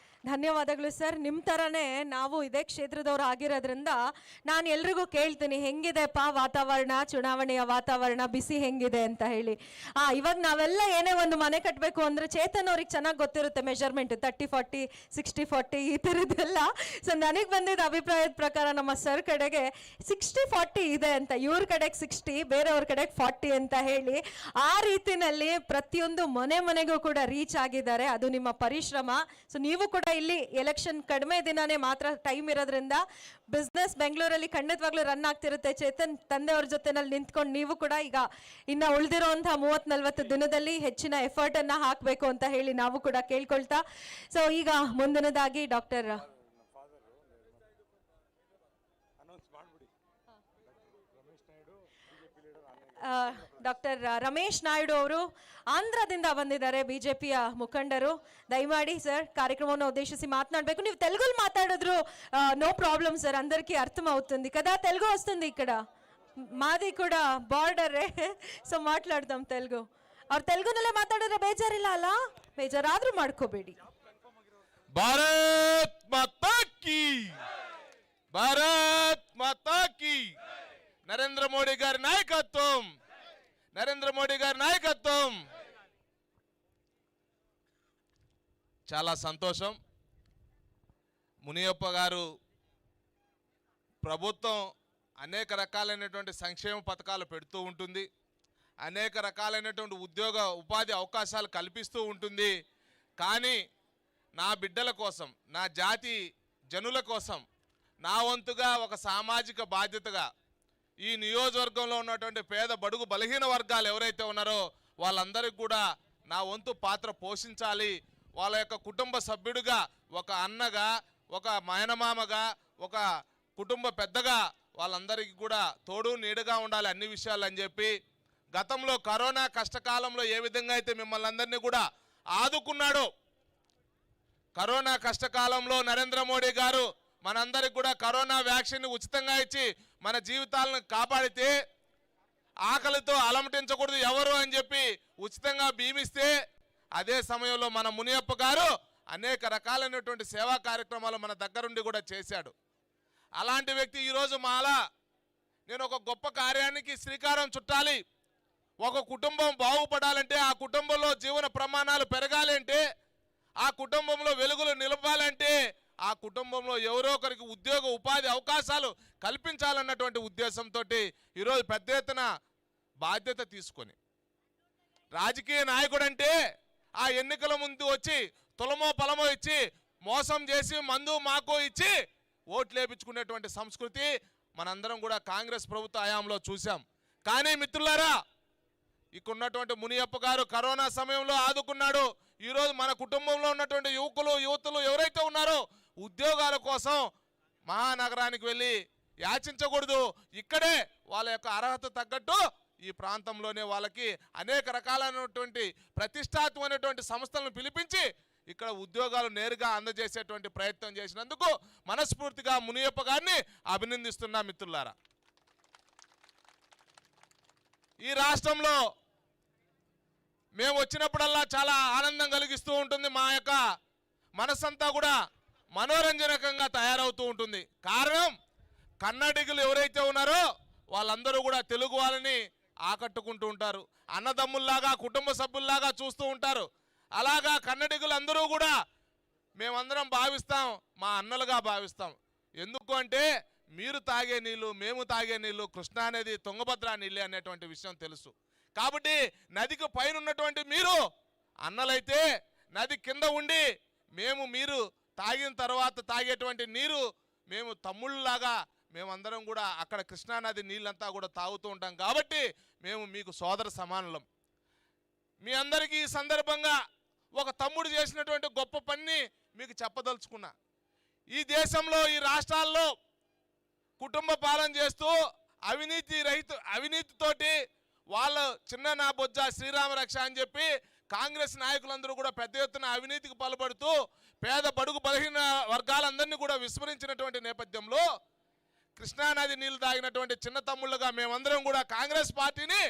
ಧನ್ಯವಾದಗಳು ಸರ್. ನಿಮ್ಮ ಥರನೇ ನಾವು ಇದೇ ಕ್ಷೇತ್ರದವ್ರು ಆಗಿರೋದ್ರಿಂದ ನಾನು ಎಲ್ರಿಗೂ ಕೇಳ್ತೀನಿ, ಹೆಂಗಿದೆಪ್ಪ ವಾತಾವರಣ, ಚುನಾವಣೆಯ ವಾತಾವರಣ, ಬಿಸಿ ಹೆಂಗಿದೆ ಅಂತ ಹೇಳಿ. ಇವಾಗ ನಾವೆಲ್ಲ ಏನೇ ಒಂದು ಮನೆ ಕಟ್ಟಬೇಕು ಅಂದರೆ ಚೇತನ್ ಅವ್ರಿಗೆ ಚೆನ್ನಾಗಿ ಗೊತ್ತಿರುತ್ತೆ ಮೆಜರ್ಮೆಂಟ್ 30-40, 60-40 ಈ ಥರದ್ದೆಲ್ಲ. ಸೊ ನನಗೆ ಬಂದಿದ್ದ ಅಭಿಪ್ರಾಯದ ಪ್ರಕಾರ ನಮ್ಮ ಸರ್ ಕಡೆಗೆ 60-40 ಇದೆ ಅಂತ, ಇವ್ರ ಕಡೆಗೆ 60, ಬೇರೆಯವ್ರ ಕಡೆಗೆ 40 ಅಂತ ಹೇಳಿ ಆ ರೀತಿನಲ್ಲಿ ಪ್ರತಿಯೊಂದು ಮನೆಗೂ ಕೂಡ ರೀಚ್ ಆಗಿದ್ದಾರೆ. ಅದು ನಿಮ್ಮ ಪರಿಶ್ರಮ. ಸೊ ನೀವು ಕೂಡ ಇಲ್ಲಿ ಎಲೆಕ್ಷನ್ ಕಡಿಮೆ ದಿನಾನೇ ಮಾತ್ರ ಟೈಮ್ ಇರೋದ್ರಿಂದ ಬಿಸ್ನೆಸ್ ಬೆಂಗಳೂರಲ್ಲಿ ಖಂಡಿತವಾಗ್ಲೂ ರನ್ ಆಗ್ತಿರುತ್ತೆ. ಚೇತನ್ ತಂದೆಯವ್ರ ಜೊತೆನಲ್ಲಿ ನಿಂತ್ಕೊಂಡು ನೀವು ಕೂಡ ಈಗ ಇನ್ನು ಉಳಿದಿರೋಂಥ 30-40 ದಿನದಲ್ಲಿ ಹೆಚ್ಚಿನ ಎಫರ್ಟ್ ಅನ್ನ ಹಾಕಬೇಕು ಅಂತ ಹೇಳಿ ನಾವು ಕೂಡ ಕೇಳ್ಕೊಳ್ತಾ, ಸೊ ಈಗ ಮುಂದಿನದಾಗಿ ಡಾಕ್ಟರ್ ರಮೇಶ್ ನಾಯ್ಡು ಅವರು ಆಂಧ್ರದಿಂದ ಬಂದಿದ್ದಾರೆ, BJPಯ ಮುಖಂಡರು. ದಯಮಾಡಿ ಸರ್ ಕಾರ್ಯಕ್ರಮವನ್ನು ఉద్దేశించి మాట్లాడಬೇಕು. ನೀವು తెలుగులో మాట్లాడిದ್ರು నో ప్రాబ్లం సార్, అందరికీ అర్థమవుతుంది కదా, తెలుగు వస్తుంది ఇక్కడ, మాది కూడా బార్డరే, సో మాట్లాడదాం తెలుగు. ಅವ್ರು ತೆಲುಗುನಲ್ಲೇ ಮಾತಾಡಿದ್ರೆ ಬೇಜಾರಿಲ್ಲ ಅಲ್ಲ, ಬೇಜಾರಾದ್ರೂ ಮಾಡ್ಕೋಬೇಡಿ. ಭಾರತ್ ಮಾತಾ ಕಿ, ಭಾರತ್ ಮಾತಾ ಕಿ. నరేంద్ర మోడీ గారి నాయకత్వం, నరేంద్ర మోడీ గారి నాయకత్వం. చాలా సంతోషం. మునియప్ప గారు ప్రభుత్వం అనేక రకాలైనటువంటి సంక్షేమ పథకాలు పెడుతూ ఉంటుంది, అనేక రకాలైనటువంటి ఉపాధి అవకాశాలు కల్పిస్తూ ఉంటుంది. కానీ నా బిడ్డల కోసం, నా జాతి జనుల కోసం నా వంతుగా ఒక సామాజిక బాధ్యతగా ఈ నియోజకవర్గంలో ఉన్నటువంటి పేద బడుగు బలహీన వర్గాలు ఎవరైతే ఉన్నారో వాళ్ళందరికీ కూడా నా వంతు పాత్ర పోషించాలి. వాళ్ళ యొక్క కుటుంబ సభ్యుడిగా, ఒక అన్నగా, ఒక మేనమామగా, ఒక కుటుంబ పెద్దగా వాళ్ళందరికీ కూడా తోడు నీడగా ఉండాలి అన్ని విషయాలు అని చెప్పి గతంలో కరోనా కష్టకాలంలో ఏ విధంగా అయితే మిమ్మల్ని అందరినీ కూడా ఆదుకున్నాడో, కరోనా కష్టకాలంలో నరేంద్ర మోడీ గారు మనందరికి కూడా కరోనా వ్యాక్సిన్ ఉచితంగా ఇచ్చి మన జీవితాలను కాపాడితే, ఆకలితో అలమటించకూడదు ఎవరు అని చెప్పి ఉచితంగా భీమిస్తే, అదే సమయంలో మన మునియప్ప గారు అనేక రకాలైనటువంటి సేవా కార్యక్రమాలు మన దగ్గరుండి కూడా చేశాడు. అలాంటి వ్యక్తి ఈరోజు మాలా నేను ఒక గొప్ప కార్యానికి శ్రీకారం చుట్టాలి, ఒక కుటుంబం బాగుపడాలంటే, ఆ కుటుంబంలో జీవన ప్రమాణాలు పెరగాలి అంటే, ఆ కుటుంబంలో వెలుగులు నిలపాలంటే, ఆ కుటుంబంలో ఎవరో ఒకరికి ఉపాధి అవకాశాలు కల్పించాలన్నటువంటి ఉద్దేశంతో ఈరోజు పెద్ద ఎత్తున బాధ్యత తీసుకొని, రాజకీయ నాయకుడు అంటే ఆ ఎన్నికల ముందు వచ్చి తులమో పలమో ఇచ్చి మోసం చేసి మందు మాకో ఇచ్చి ఓట్లు వేయించుకునేటువంటి సంస్కృతి మనందరం కూడా కాంగ్రెస్ ప్రభుత్వ హయాంలో చూసాం. కానీ మిత్రులారా, ఇక్కడున్నటువంటి మునియప్ప గారు కరోనా సమయంలో ఆదుకున్నాడు. ఈరోజు మన కుటుంబంలో ఉన్నటువంటి యువతులు ఎవరైతే ఉన్నారో ఉద్యోగాల కోసం మహానగరానికి వెళ్ళి యాచించకూడదు, ఇక్కడే వాళ్ళ యొక్క అర్హత తగ్గట్టు ఈ ప్రాంతంలోనే వాళ్ళకి అనేక రకాలైనటువంటి ప్రతిష్టాత్మకమైనటువంటి సంస్థలను పిలిపించి ఇక్కడ ఉద్యోగాలు నేరుగా అందజేసేటువంటి ప్రయత్నం చేసినందుకు మనస్ఫూర్తిగా మునియప్ప గారిని అభినందిస్తున్నా మిత్రులారా. ఈ రాష్ట్రంలో మేము వచ్చినప్పుడల్లా చాలా ఆనందం కలిగిస్తూ ఉంటుంది. మా యొక్క మనసంతా కూడా మనోరంజనకంగా తయారవుతూ ఉంటుంది. కారణం కన్నడిగులు ఎవరైతే ఉన్నారో వాళ్ళందరూ కూడా తెలుగు వాళ్ళని ఆకట్టుకుంటూ ఉంటారు. అన్నదమ్ముల్లాగా కుటుంబ సభ్యుల్లాగా చూస్తూ ఉంటారు. అలాగా కన్నడిగులు అందరూ కూడా మేమందరం భావిస్తాం, మా అన్నలుగా భావిస్తాం. ఎందుకు అంటే మీరు తాగే నీళ్ళు, మేము తాగే నీళ్ళు కృష్ణా అనేది తుంగభద్ర నీళ్ళే అనేటువంటి విషయం తెలుసు. కాబట్టి నదికి పైన ఉన్నటువంటి మీరు అన్నలైతే నది కింద ఉండి మీరు తాగిన తర్వాత తాగేటువంటి నీరు మేము తమ్ముళ్ళలాగా మేమందరం కూడా అక్కడ కృష్ణానది నీళ్ళంతా కూడా తాగుతూ ఉంటాం. కాబట్టి మేము మీకు సోదర సమానులం. మీ అందరికీ ఈ సందర్భంగా ఒక తమ్ముడు చేసినటువంటి గొప్ప పని మీకు చెప్పదలుచుకున్నా. ఈ దేశంలో ఈ రాష్ట్రాల్లో కుటుంబ పాలన చేస్తూ అవినీతితోటి వాళ్ళు చిన్న నా బొజ్జ శ్రీరామ రక్ష అని చెప్పి కాంగ్రెస్ నాయకులందరూ కూడా పెద్ద ఎత్తున అవినీతికి పాల్పడుతూ పేద బడుగు బలహీన వర్గాలందరినీ కూడా విస్మరించినటువంటి నేపథ్యంలో కృష్ణానది నీళ్లు తాగినటువంటి చిన్న తమ్ముళ్ళుగా మేమందరం కూడా కాంగ్రెస్ పార్టీని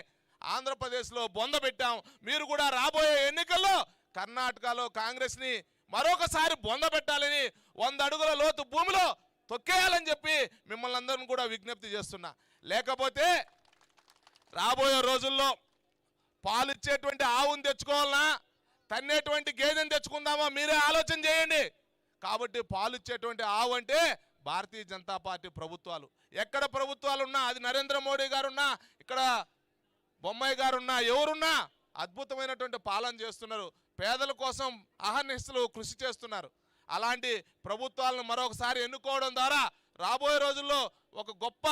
ఆంధ్రప్రదేశ్లో బొందబెట్టాం. మీరు కూడా రాబోయే ఎన్నికల్లో కర్ణాటకలో కాంగ్రెస్ని మరొకసారి బొందబెట్టాలని 100 అడుగుల లోతు భూమిలో తొక్కేయాలని చెప్పి మిమ్మల్ని అందరం కూడా విజ్ఞప్తి చేస్తున్నా. లేకపోతే రాబోయే రోజుల్లో పాలిచ్చేటువంటి ఆవును తెచ్చుకోవాలన్నా తన్నేటువంటి గేదెని తెచ్చుకుందామా మీరే ఆలోచన చేయండి. కాబట్టి పాలిచ్చేటువంటి ఆవు అంటే భారతీయ జనతా పార్టీ ప్రభుత్వాలు. ఎక్కడ ప్రభుత్వాలు ఉన్నా, అది నరేంద్ర మోడీ గారున్నా, ఇక్కడ బొమ్మాయి గారున్నా, ఎవరున్నా అద్భుతమైనటువంటి పాలన చేస్తున్నారు. పేదల కోసం అహర్నిశలు కృషి చేస్తున్నారు. అలాంటి ప్రభుత్వాలను మరొకసారి ఎన్నుకోవడం ద్వారా రాబోయే రోజుల్లో ఒక గొప్ప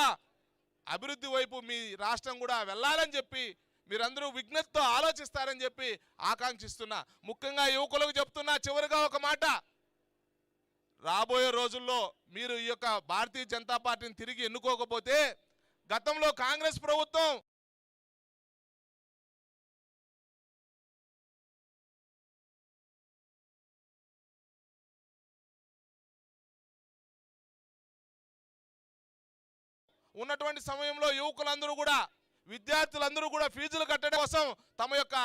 అభివృద్ధి వైపు మీ రాష్ట్రం కూడా వెళ్ళాలని చెప్పి మీరందరూ విజ్ఞతతో ఆలోచిస్తారని చెప్పి ఆకాంక్షిస్తున్నా. ముఖ్యంగా యువకులకు చెప్తున్నా, చివరిగా ఒక మాట, రాబోయే రోజుల్లో మీరు ఈ యొక్క భారతీయ జనతా పార్టీని తిరిగి ఎన్నుకోకపోతే గతంలో కాంగ్రెస్ ప్రభుత్వం ఉన్నటువంటి సమయంలో యువకులందరూ కూడా విద్యార్థులందరూ కూడా ఫీజులు కట్టడం కోసం తమ యొక్క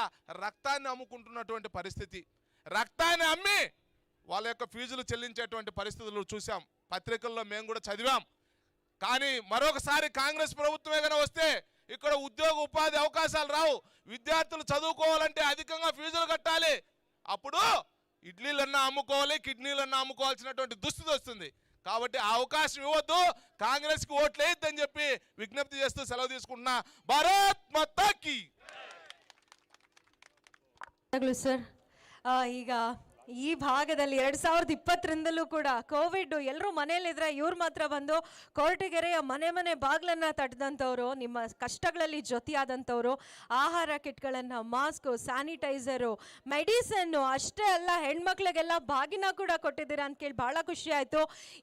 రక్తాన్ని అమ్ముకుంటున్నటువంటి పరిస్థితి. రక్తాన్ని అమ్మి వాళ్ళ యొక్క ఫీజులు చెల్లించేటువంటి పరిస్థితులు చూసాం, పత్రికల్లో మేము కూడా చదివాం. కానీ మరొకసారి కాంగ్రెస్ ప్రభుత్వమే కనుక వస్తే ఇక్కడ ఉద్యోగ ఉపాధి అవకాశాలు రావు. విద్యార్థులు చదువుకోవాలంటే అధికంగా ఫీజులు కట్టాలి. అప్పుడు ఇడ్లీలన్నా అమ్ముకోవాలి, కిడ్నీలన్నా అమ్ముకోవాల్సినటువంటి దుస్థితి వస్తుంది. కాబట్టి ఆ అవకాశం ఇవ్వద్దు, కాంగ్రెస్కి ఓట్లు వేయద్దని చెప్పి విజ్ఞప్తి చేస్తూ సెలవు తీసుకుంటున్నా. భారత్ మాతాకి ಸರ್ ಈಗ ಈ ಭಾಗದಲ್ಲಿ 2020ರಿಂದಲೂ ಕೂಡ ಕೋವಿಡ್ ಎಲ್ಲರೂ ಮನೆಯಲ್ಲಿದ್ರೆ ಇವ್ರು ಮಾತ್ರ ಬಂದು ಕೊರಟಗೆರೆಯ ಮನೆ ಬಾಗಿಲನ್ನು ತಟ್ಟದಂಥವ್ರು, ನಿಮ್ಮ ಕಷ್ಟಗಳಲ್ಲಿ ಜೊತೆಯಾದಂಥವ್ರು, ಆಹಾರ ಕಿಟ್ಗಳನ್ನು, ಮಾಸ್ಕು, ಸ್ಯಾನಿಟೈಸರು, ಮೆಡಿಸನ್ನು, ಅಷ್ಟೇ ಅಲ್ಲ ಹೆಣ್ಮಕ್ಳಿಗೆಲ್ಲ ಬಾಗಿನ ಕೂಡ ಕೊಟ್ಟಿದ್ದೀರಾ ಅಂತ ಕೇಳಿ ಭಾಳ ಖುಷಿ ಆಯಿತು.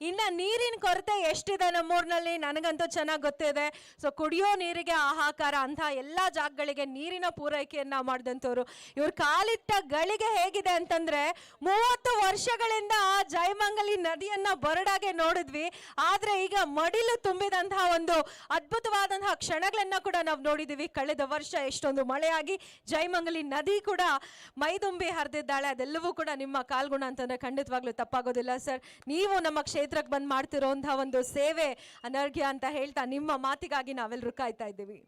ಇನ್ನು ನೀರಿನ ಕೊರತೆ ಎಷ್ಟಿದೆ ನಮ್ಮೂರಿನಲ್ಲಿ ನನಗಂತೂ ಚೆನ್ನಾಗಿ ಗೊತ್ತಿದೆ. ಸೊ ಕುಡಿಯೋ ನೀರಿಗೆ ಹಾಹಾಕಾರ ಅಂಥ ಎಲ್ಲ ಜಾಗಗಳಿಗೆ ನೀರಿನ ಪೂರೈಕೆಯನ್ನು ಮಾಡಿದಂಥವ್ರು. ಇವ್ರು ಕಾಲಿಟ್ಟ ಗಳಿಗೆ ಹೇಗಿದೆ ಅಂತಂದರೆ 30 ವರ್ಷಗಳಿಂದ ಜಯಮಂಗಲಿ ನದಿಯನ್ನ ಬರಡಾಗೆ ನೋಡಿದ್ವಿ. ಆದ್ರೆ ಈಗ ಮಡಿಲು ತುಂಬಿದಂತಹ ಒಂದು ಅದ್ಭುತವಾದಂತಹ ಕ್ಷಣಗಳನ್ನ ಕೂಡ ನಾವು ನೋಡಿದೀವಿ. ಕಳೆದ ವರ್ಷ ಎಷ್ಟೊಂದು ಮಳೆಯಾಗಿ ಜಯಮಂಗಲಿ ನದಿ ಕೂಡ ಮೈದುಂಬಿ ಹರಿದಿದ್ದಾಳೆ. ಅದೆಲ್ಲವೂ ಕೂಡ ನಿಮ್ಮ ಕಾಲ್ಗುಣ ಅಂತಂದ್ರೆ ಖಂಡಿತವಾಗ್ಲೂ ತಪ್ಪಾಗೋದಿಲ್ಲ ಸರ್. ನೀವು ನಮ್ಮ ಕ್ಷೇತ್ರಕ್ಕೆ ಬಂದು ಮಾಡ್ತಿರೋಂತಹ ಒಂದು ಸೇವೆ ಅನರ್ಘ್ಯ ಅಂತ ಹೇಳ್ತಾ ನಿಮ್ಮ ಮಾತಿಗಾಗಿ ನಾವೆಲ್ಲರೂ ಕಾಯ್ತಾ ಇದ್ದೀವಿ.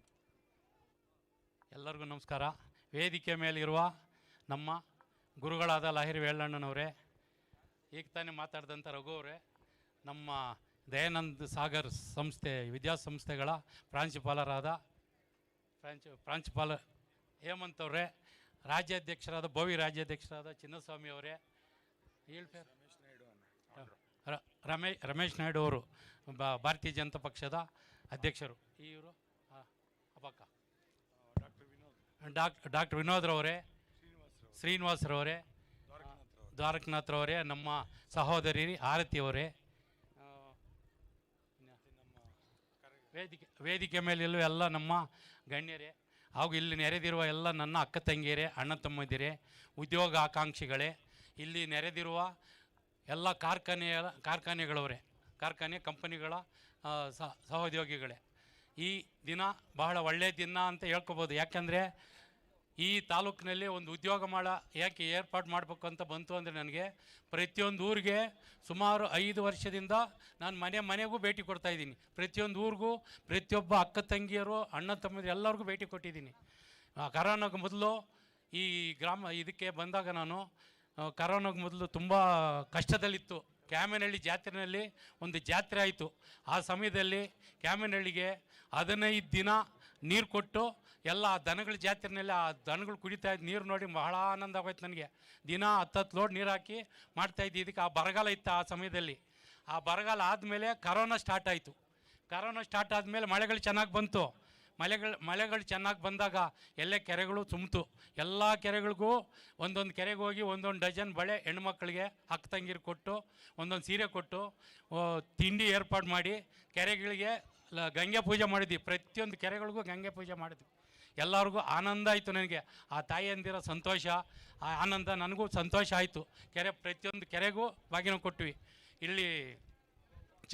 ಎಲ್ಲರಿಗೂ ನಮಸ್ಕಾರ. ವೇದಿಕೆ ಮೇಲಿರುವ ನಮ್ಮ ಗುರುಗಳಾದ ಲಾಹಿರಿ ವೇಳಣ್ಣನವರೇ, ಈಗ ತಾನೇ ಮಾತಾಡಿದಂಥ ರಘು ಅವರೇ, ನಮ್ಮ ದಯಾನಂದ ಸಾಗರ್ ಸಂಸ್ಥೆ ವಿದ್ಯಾಸಂಸ್ಥೆಗಳ ಪ್ರಾಂಶುಪಾಲರಾದ ಪ್ರಾಂಶುಪಾಲ ಹೇಮಂತ್ ಅವರೇ, ರಾಜ್ಯಾಧ್ಯಕ್ಷರಾದ ರಾಜ್ಯಾಧ್ಯಕ್ಷರಾದ ಚಿನ್ನಸ್ವಾಮಿ ಅವರೇ, ರಮೇಶ್ ನಾಯ್ಡು ಅವರು ಭಾರತೀಯ ಜನತಾ ಪಕ್ಷದ ಅಧ್ಯಕ್ಷರು, ಇವರು ಡಾಕ್ಟರ್ ವಿನೋದ್ರವರೇ, ಶ್ರೀನಿವಾಸರವರೇ, ದ್ವಾರಕನಾಥ್ರವರೇ, ನಮ್ಮ ಸಹೋದರಿ ಆರತಿಯವರೇ, ವೇದಿಕೆ ಮೇಲೆಲ್ಲೂ ಎಲ್ಲ ನಮ್ಮ ಗಣ್ಯರೇ, ಹಾಗೂ ಇಲ್ಲಿ ನೆರೆದಿರುವ ಎಲ್ಲ ನನ್ನ ಅಕ್ಕ ತಂಗಿಯರೇ, ಅಣ್ಣ ತಮ್ಮಂದಿರೇ, ಉದ್ಯೋಗ ಆಕಾಂಕ್ಷಿಗಳೇ, ಇಲ್ಲಿ ನೆರೆದಿರುವ ಎಲ್ಲ ಕಾರ್ಖಾನೆಗಳವರೇ, ಕಾರ್ಖಾನೆ ಕಂಪನಿಗಳ ಸಹೋದ್ಯೋಗಿಗಳೇ, ಈ ದಿನ ಬಹಳ ಒಳ್ಳೆಯ ದಿನ ಅಂತ ಹೇಳ್ಕೊಬೋದು. ಯಾಕೆಂದರೆ ಈ ತಾಲೂಕಿನಲ್ಲಿ ಒಂದು ಉದ್ಯೋಗ ಮೇಳ ಯಾಕೆ ಏರ್ಪಾಡು ಮಾಡಬೇಕು ಅಂತ ಬಂತು ಅಂದರೆ, ನನಗೆ ಪ್ರತಿಯೊಂದು ಊರಿಗೆ ಸುಮಾರು 5 ವರ್ಷದಿಂದ ನಾನು ಮನೆಗೂ ಭೇಟಿ ಕೊಡ್ತಾಯಿದ್ದೀನಿ. ಪ್ರತಿಯೊಂದು ಊರಿಗೂ ಪ್ರತಿಯೊಬ್ಬ ಅಕ್ಕ ತಂಗಿಯರು, ಅಣ್ಣ ತಮ್ಮಂದಿರು ಎಲ್ಲರಿಗೂ ಭೇಟಿ ಕೊಟ್ಟಿದ್ದೀನಿ. ಕರೋನಾಗೆ ಮೊದಲು ಈ ಇದಕ್ಕೆ ಬಂದಾಗ ನಾನು ಕರೋನಾಗೆ ಮೊದಲು ತುಂಬ ಕಷ್ಟದಲ್ಲಿತ್ತು. ಕ್ಯಾಮನಹಳ್ಳಿ ಜಾತ್ರೆಯಲ್ಲಿ ಒಂದು ಜಾತ್ರೆ ಆಯಿತು. ಆ ಸಮಯದಲ್ಲಿ ಕ್ಯಾಮನಹಳ್ಳಿಗೆ 15 ದಿನ ನೀರು ಕೊಟ್ಟು ಎಲ್ಲ ದನಗಳ ಜಾತ್ರೆಯಲ್ಲಿ ಆ ದನಗಳು ಕುಡಿತಾ ಇದ್ದು ನೀರು ನೋಡಿ ಬಹಳ ಆನಂದ ಆಗೋಯ್ತು ನನಗೆ. ದಿನ 10 ಲೋಡ್ ನೀರು ಹಾಕಿ ಮಾಡ್ತಾಯಿದ್ದೆ. ಇದಕ್ಕೆ ಆ ಬರಗಾಲ ಇತ್ತು ಆ ಸಮಯದಲ್ಲಿ. ಆ ಬರಗಾಲ ಆದಮೇಲೆ ಕರೋನಾ ಸ್ಟಾರ್ಟ್ ಆಯಿತು. ಕರೋನಾ ಸ್ಟಾರ್ಟ್ ಆದಮೇಲೆ ಮಳೆಗಳು ಚೆನ್ನಾಗಿ ಬಂತು. ಮಳೆಗಳು ಚೆನ್ನಾಗಿ ಬಂದಾಗ ಎಲ್ಲ ಕೆರೆಗಳು ತುಂಬಿತು. ಎಲ್ಲ ಕೆರೆಗಳಿಗೂ ಒಂದೊಂದು ಕೆರೆಗೆ ಹೋಗಿ 1 ಡಜನ್ ಬಳೆ ಹೆಣ್ಮಕ್ಳಿಗೆ ಅಕ್ಕ ತಂಗಿರು ಕೊಟ್ಟು, ಒಂದೊಂದು ಸೀರೆ ಕೊಟ್ಟು, ತಿಂಡಿ ಏರ್ಪಾಡು ಮಾಡಿ ಕೆರೆಗಳಿಗೆ ಗಂಗೆ ಪೂಜೆ ಮಾಡಿದ್ವಿ. ಪ್ರತಿಯೊಂದು ಕೆರೆಗಳಿಗೂ ಗಂಗೆ ಪೂಜೆ ಮಾಡಿದ್ವಿ. ಎಲ್ಲರಿಗೂ ಆನಂದ ಆಯಿತು. ನನಗೆ ಆ ತಾಯಿಯಂದಿರ ಸಂತೋಷ, ಆ ಆನಂದ ನನಗೂ ಸಂತೋಷ ಆಯಿತು. ಪ್ರತಿಯೊಂದು ಕೆರೆಗೂ ಬಾಗಿನ ಕೊಟ್ವಿ. ಇಲ್ಲಿ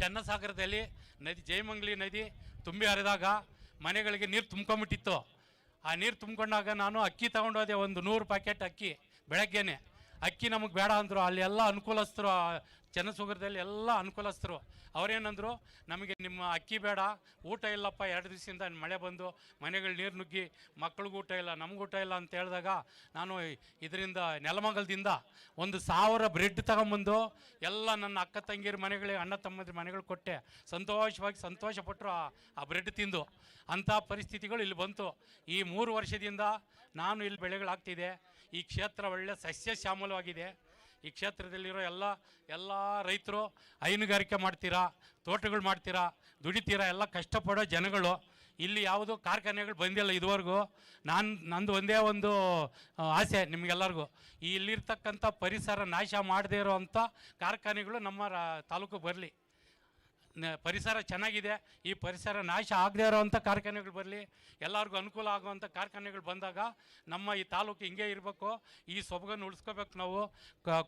ಚನ್ನಸಾಗರದಲ್ಲಿ ನದಿ, ಜಯಮಂಗಲಿ ನದಿ ತುಂಬಿ ಹರಿದಾಗ ಮನೆಗಳಿಗೆ ನೀರು ತುಂಬ್ಕೊಂಬಿಟ್ಟಿತ್ತು. ಆ ನೀರು ತುಂಬ್ಕೊಂಡಾಗ ನಾನು ಅಕ್ಕಿ ತೊಗೊಂಡೋದೆ, ಒಂದು 100 ಪ್ಯಾಕೆಟ್ ಅಕ್ಕಿ. ಬೆಳಗ್ಗೆನೆ ಅಕ್ಕಿ ನಮಗೆ ಬೇಡ ಅಂದರು. ಅಲ್ಲಿ ಎಲ್ಲ ಅನುಕೂಲಸ್ಥರು, ಚನ್ನಸಾಗರದಲ್ಲಿ ಎಲ್ಲ ಅನುಕೂಲಸ್ಥರು. ಅವರೇನಂದರು, ನಮಗೆ ನಿಮ್ಮ ಅಕ್ಕಿ ಬೇಡ, ಊಟ ಇಲ್ಲಪ್ಪ, 2 ದಿವಸದಿಂದ ಮಳೆ ಬಂದು ಮನೆಗಳು ನೀರು ನುಗ್ಗಿ ಮಕ್ಳಿಗೂ ಊಟ ಇಲ್ಲ, ನಮಗೂ ಊಟ ಇಲ್ಲ ಅಂತ ಹೇಳಿದಾಗ ನಾನು ಇದರಿಂದ ನೆಲಮಂಗಲದಿಂದ 1000 ಬ್ರೆಡ್ ತಗೊಂಬಂದು ಎಲ್ಲ ನನ್ನ ಅಕ್ಕ ತಂಗಿರ ಮನೆಗಳಿಗೆ, ಅಣ್ಣ ತಮ್ಮಂದಿರ ಮನೆಗಳು ಕೊಟ್ಟೆ. ಸಂತೋಷಪಟ್ಟರು ಆ ಬ್ರೆಡ್ ತಿಂದು. ಅಂಥ ಪರಿಸ್ಥಿತಿಗಳು ಇಲ್ಲಿ ಬಂತು. ಈ 3 ವರ್ಷದಿಂದ ನಾನು ಇಲ್ಲಿ ಬೆಳೆಗಳಾಗ್ತಿದೆ. ಈ ಕ್ಷೇತ್ರ ಒಳ್ಳೆ ಸಸ್ಯ ಶ್ಯಾಮಲವಾಗಿದೆ. ಈ ಕ್ಷೇತ್ರದಲ್ಲಿರೋ ಎಲ್ಲ ರೈತರು ಹೈನುಗಾರಿಕೆ ಮಾಡ್ತೀರಾ, ತೋಟಗಳು ಮಾಡ್ತೀರಾ, ದುಡಿತೀರಾ, ಎಲ್ಲ ಕಷ್ಟಪಡೋ ಜನಗಳು. ಇಲ್ಲಿ ಯಾವುದೋ ಕಾರ್ಖಾನೆಗಳು ಬಂದಿಲ್ಲ ಇದುವರೆಗೂ. ನಂದು ಒಂದೇ ಒಂದು ಆಸೆ ನಿಮಗೆಲ್ಲರಿಗೂ, ಇಲ್ಲಿರ್ತಕ್ಕಂಥ ಪರಿಸರ ನಾಶ ಮಾಡದೇ ಇರೋವಂಥ ಕಾರ್ಖಾನೆಗಳು ನಮ್ಮ ತಾಲೂಕಿಗೆ ಬರಲಿ. ಪರಿಸರ ಚೆನ್ನಾಗಿದೆ, ಈ ಪರಿಸರ ನಾಶ ಆಗದೇ ಇರೋವಂಥ ಕಾರ್ಖಾನೆಗಳು ಬರಲಿ. ಎಲ್ಲರಿಗೂ ಅನುಕೂಲ ಆಗುವಂಥ ಕಾರ್ಖಾನೆಗಳು ಬಂದಾಗ ನಮ್ಮ ಈ ತಾಲೂಕು ಹಿಂಗೆ ಇರಬೇಕು. ಈ ಸೊಬಗನ್ನು ಉಳಿಸ್ಕೋಬೇಕು. ನಾವು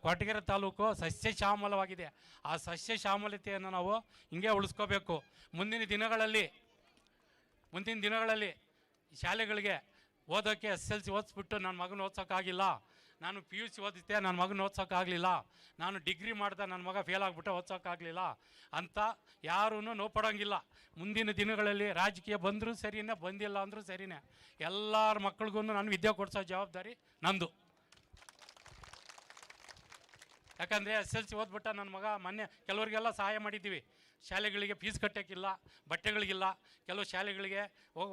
ಕೊರಟಗೆರೆ ತಾಲೂಕು ಸಸ್ಯ ಶ್ಯಾಮಲವಾಗಿದೆ. ಆ ಸಸ್ಯ ಶ್ಯಾಮಲತೆಯನ್ನು ನಾವು ಹಿಂಗೆ ಉಳಿಸ್ಕೋಬೇಕು. ಮುಂದಿನ ದಿನಗಳಲ್ಲಿ ಶಾಲೆಗಳಿಗೆ ಓದೋಕ್ಕೆ SSLC ಓದಿಸ್ಬಿಟ್ಟು ನನ್ನ ಮಗನ ಓದ್ಸೋಕ್ಕಾಗಿಲ್ಲ, ನಾನು PUC ಓದಿದ್ದೆ, ನನ್ನ ಮಗನ ಓದ್ಸೋಕ್ಕಾಗಲಿಲ್ಲ, ನಾನು ಡಿಗ್ರಿ ಮಾಡ್ದೆ, ನನ್ನ ಮಗ ಫೇಲ್ ಆಗಿಬಿಟ್ಟು ಓದ್ಸೋಕ್ಕಾಗಲಿಲ್ಲ ಅಂತ ಯಾರೂ ನೋವು. ಮುಂದಿನ ದಿನಗಳಲ್ಲಿ ರಾಜಕೀಯ ಬಂದರೂ ಸರಿನೇ, ಬಂದಿಲ್ಲ ಅಂದರೂ ಸರಿನೇ, ಎಲ್ಲರ ಮಕ್ಕಳಿಗೂ ನಾನು ವಿದ್ಯೆ ಕೊಡಿಸೋ ಜವಾಬ್ದಾರಿ ನಂದು. ಯಾಕಂದರೆ SSLC ಓದ್ಬಿಟ್ಟ ನನ್ನ ಮಗ, ಮೊನ್ನೆ ಕೆಲವರಿಗೆಲ್ಲ ಸಹಾಯ ಮಾಡಿದ್ದೀವಿ. ಶಾಲೆಗಳಿಗೆ ಫೀಸ್ ಕಟ್ಟೋಕ್ಕಿಲ್ಲ, ಬಟ್ಟೆಗಳಿಗಿಲ್ಲ. ಕೆಲವು ಶಾಲೆಗಳಿಗೆ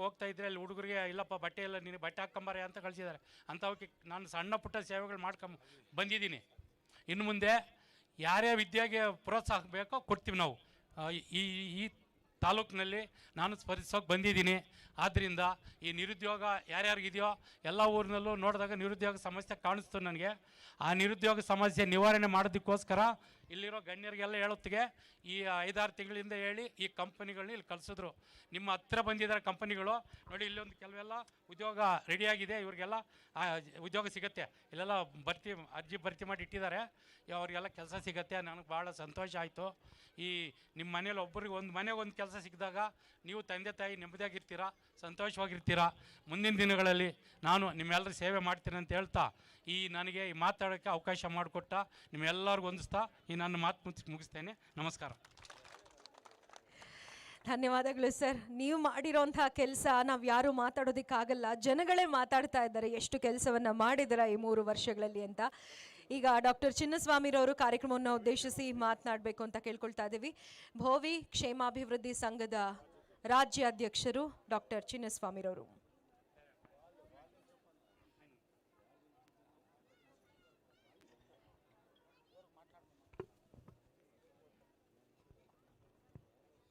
ಹೋಗ್ತಾ ಇದ್ದರೆ ಅಲ್ಲಿ ಹುಡುಗರಿಗೆ ಇಲ್ಲಪ್ಪ ಬಟ್ಟೆ ಇಲ್ಲ, ನೀನು ಬಟ್ಟೆ ಹಾಕ್ಕೊಂಬಾರೆ ಅಂತ ಕಳಿಸಿದ್ದಾರೆ. ಅಂಥವಕ್ಕೆ ನಾನು ಸಣ್ಣ ಪುಟ್ಟ ಸೇವೆಗಳು ಬಂದಿದ್ದೀನಿ. ಇನ್ನು ಮುಂದೆ ಯಾರೇ ವಿದ್ಯೆಗೆ ಪ್ರೋತ್ಸಾಹ ಬೇಕೋ ಕೊಡ್ತೀವಿ ನಾವು. ಈ ತಾಲೂಕಿನಲ್ಲಿ ನಾನು ಸ್ಪರ್ಧಿಸೋಕೆ ಬಂದಿದ್ದೀನಿ. ಆದ್ದರಿಂದ ಈ ನಿರುದ್ಯೋಗ ಯಾರ್ಯಾರಿಗಿದೆಯೋ ಎಲ್ಲ ಊರಿನಲ್ಲೂ ನೋಡಿದಾಗ ನಿರುದ್ಯೋಗ ಸಮಸ್ಯೆ ಕಾಣಿಸ್ತು ನನಗೆ. ಆ ನಿರುದ್ಯೋಗ ಸಮಸ್ಯೆ ನಿವಾರಣೆ ಮಾಡೋದಕ್ಕೋಸ್ಕರ ಇಲ್ಲಿರೋ ಗಣ್ಯರಿಗೆಲ್ಲ ಹೇಳೋತ್ತಿಗೆ ಈ 5-6 ತಿಂಗಳಿಂದ ಹೇಳಿ ಈ ಕಂಪನಿಗಳನ್ನ ಇಲ್ಲಿ ಕಳಿಸಿದ್ರು. ನಿಮ್ಮ ಹತ್ರ ಬಂದಿದ್ದಾರೆ ಕಂಪನಿಗಳು, ನೋಡಿ ಇಲ್ಲೊಂದು ಕೆಲವೆಲ್ಲ ಉದ್ಯೋಗ ರೆಡಿಯಾಗಿದೆ, ಇವ್ರಿಗೆಲ್ಲ ಉದ್ಯೋಗ ಸಿಗುತ್ತೆ. ಇಲ್ಲೆಲ್ಲ ಅರ್ಜಿ ಭರ್ತಿ ಮಾಡಿ ಇಟ್ಟಿದ್ದಾರೆ, ಅವರಿಗೆಲ್ಲ ಕೆಲಸ ಸಿಗುತ್ತೆ. ನನಗೆ ಭಾಳ ಸಂತೋಷ ಆಯಿತು. ಈ ನಿಮ್ಮ ಮನೇಲಿ ಒಂದು ಮನೆಗೆ ಒಂದು ಕೆಲಸ ಸಿಕ್ಕಿದಾಗ ನೀವು ತಂದೆ ತಾಯಿ ನೆಮ್ಮದಿಯಾಗಿರ್ತೀರ, ಸಂತೋಷವಾಗಿರ್ತೀರ. ಮುಂದಿನ ದಿನಗಳಲ್ಲಿ ನಾನು ನಿಮ್ಮೆಲ್ಲರೂ ಸೇವೆ ಮಾಡ್ತೀನಿ ಅಂತ ಹೇಳ್ತಾ ನನಗೆ ಈ ಮಾತಾಡೋಕ್ಕೆ ಅವಕಾಶ ಮಾಡಿಕೊಟ್ಟ ನಿಮ್ಮೆಲ್ಲರಿಗೂ ಹೊಂದಿಸ್ತಾ ನನ್ನ ಮಾತು ಮುಗಿಸ್ತೇನೆ. ನಮಸ್ಕಾರ. ಧನ್ಯವಾದಗಳು ಸರ್. ನೀವು ಮಾಡಿರೋಂಥ ಕೆಲಸ ನಾವು ಯಾರು ಮಾತಾಡೋದಕ್ಕಾಗಲ್ಲ, ಜನಗಳೇ ಮಾತಾಡ್ತಾ ಇದ್ದಾರೆ ಎಷ್ಟು ಕೆಲಸವನ್ನು ಮಾಡಿದಾರ ಈ 3 ವರ್ಷಗಳಲ್ಲಿ ಅಂತ. ಈಗ ಡಾಕ್ಟರ್ ಚಿನ್ನಸ್ವಾಮಿರವರು ಕಾರ್ಯಕ್ರಮವನ್ನು ಉದ್ದೇಶಿಸಿ ಮಾತನಾಡಬೇಕು ಅಂತ ಕೇಳ್ಕೊಳ್ತಾ ಇದ್ದೀವಿ. ಭೋವಿ ಕ್ಷೇಮಾಭಿವೃದ್ಧಿ ಸಂಘದ ರಾಜ್ಯಾಧ್ಯಕ್ಷರು ಡಾಕ್ಟರ್ ಚಿನ್ನಸ್ವಾಮಿರವರು.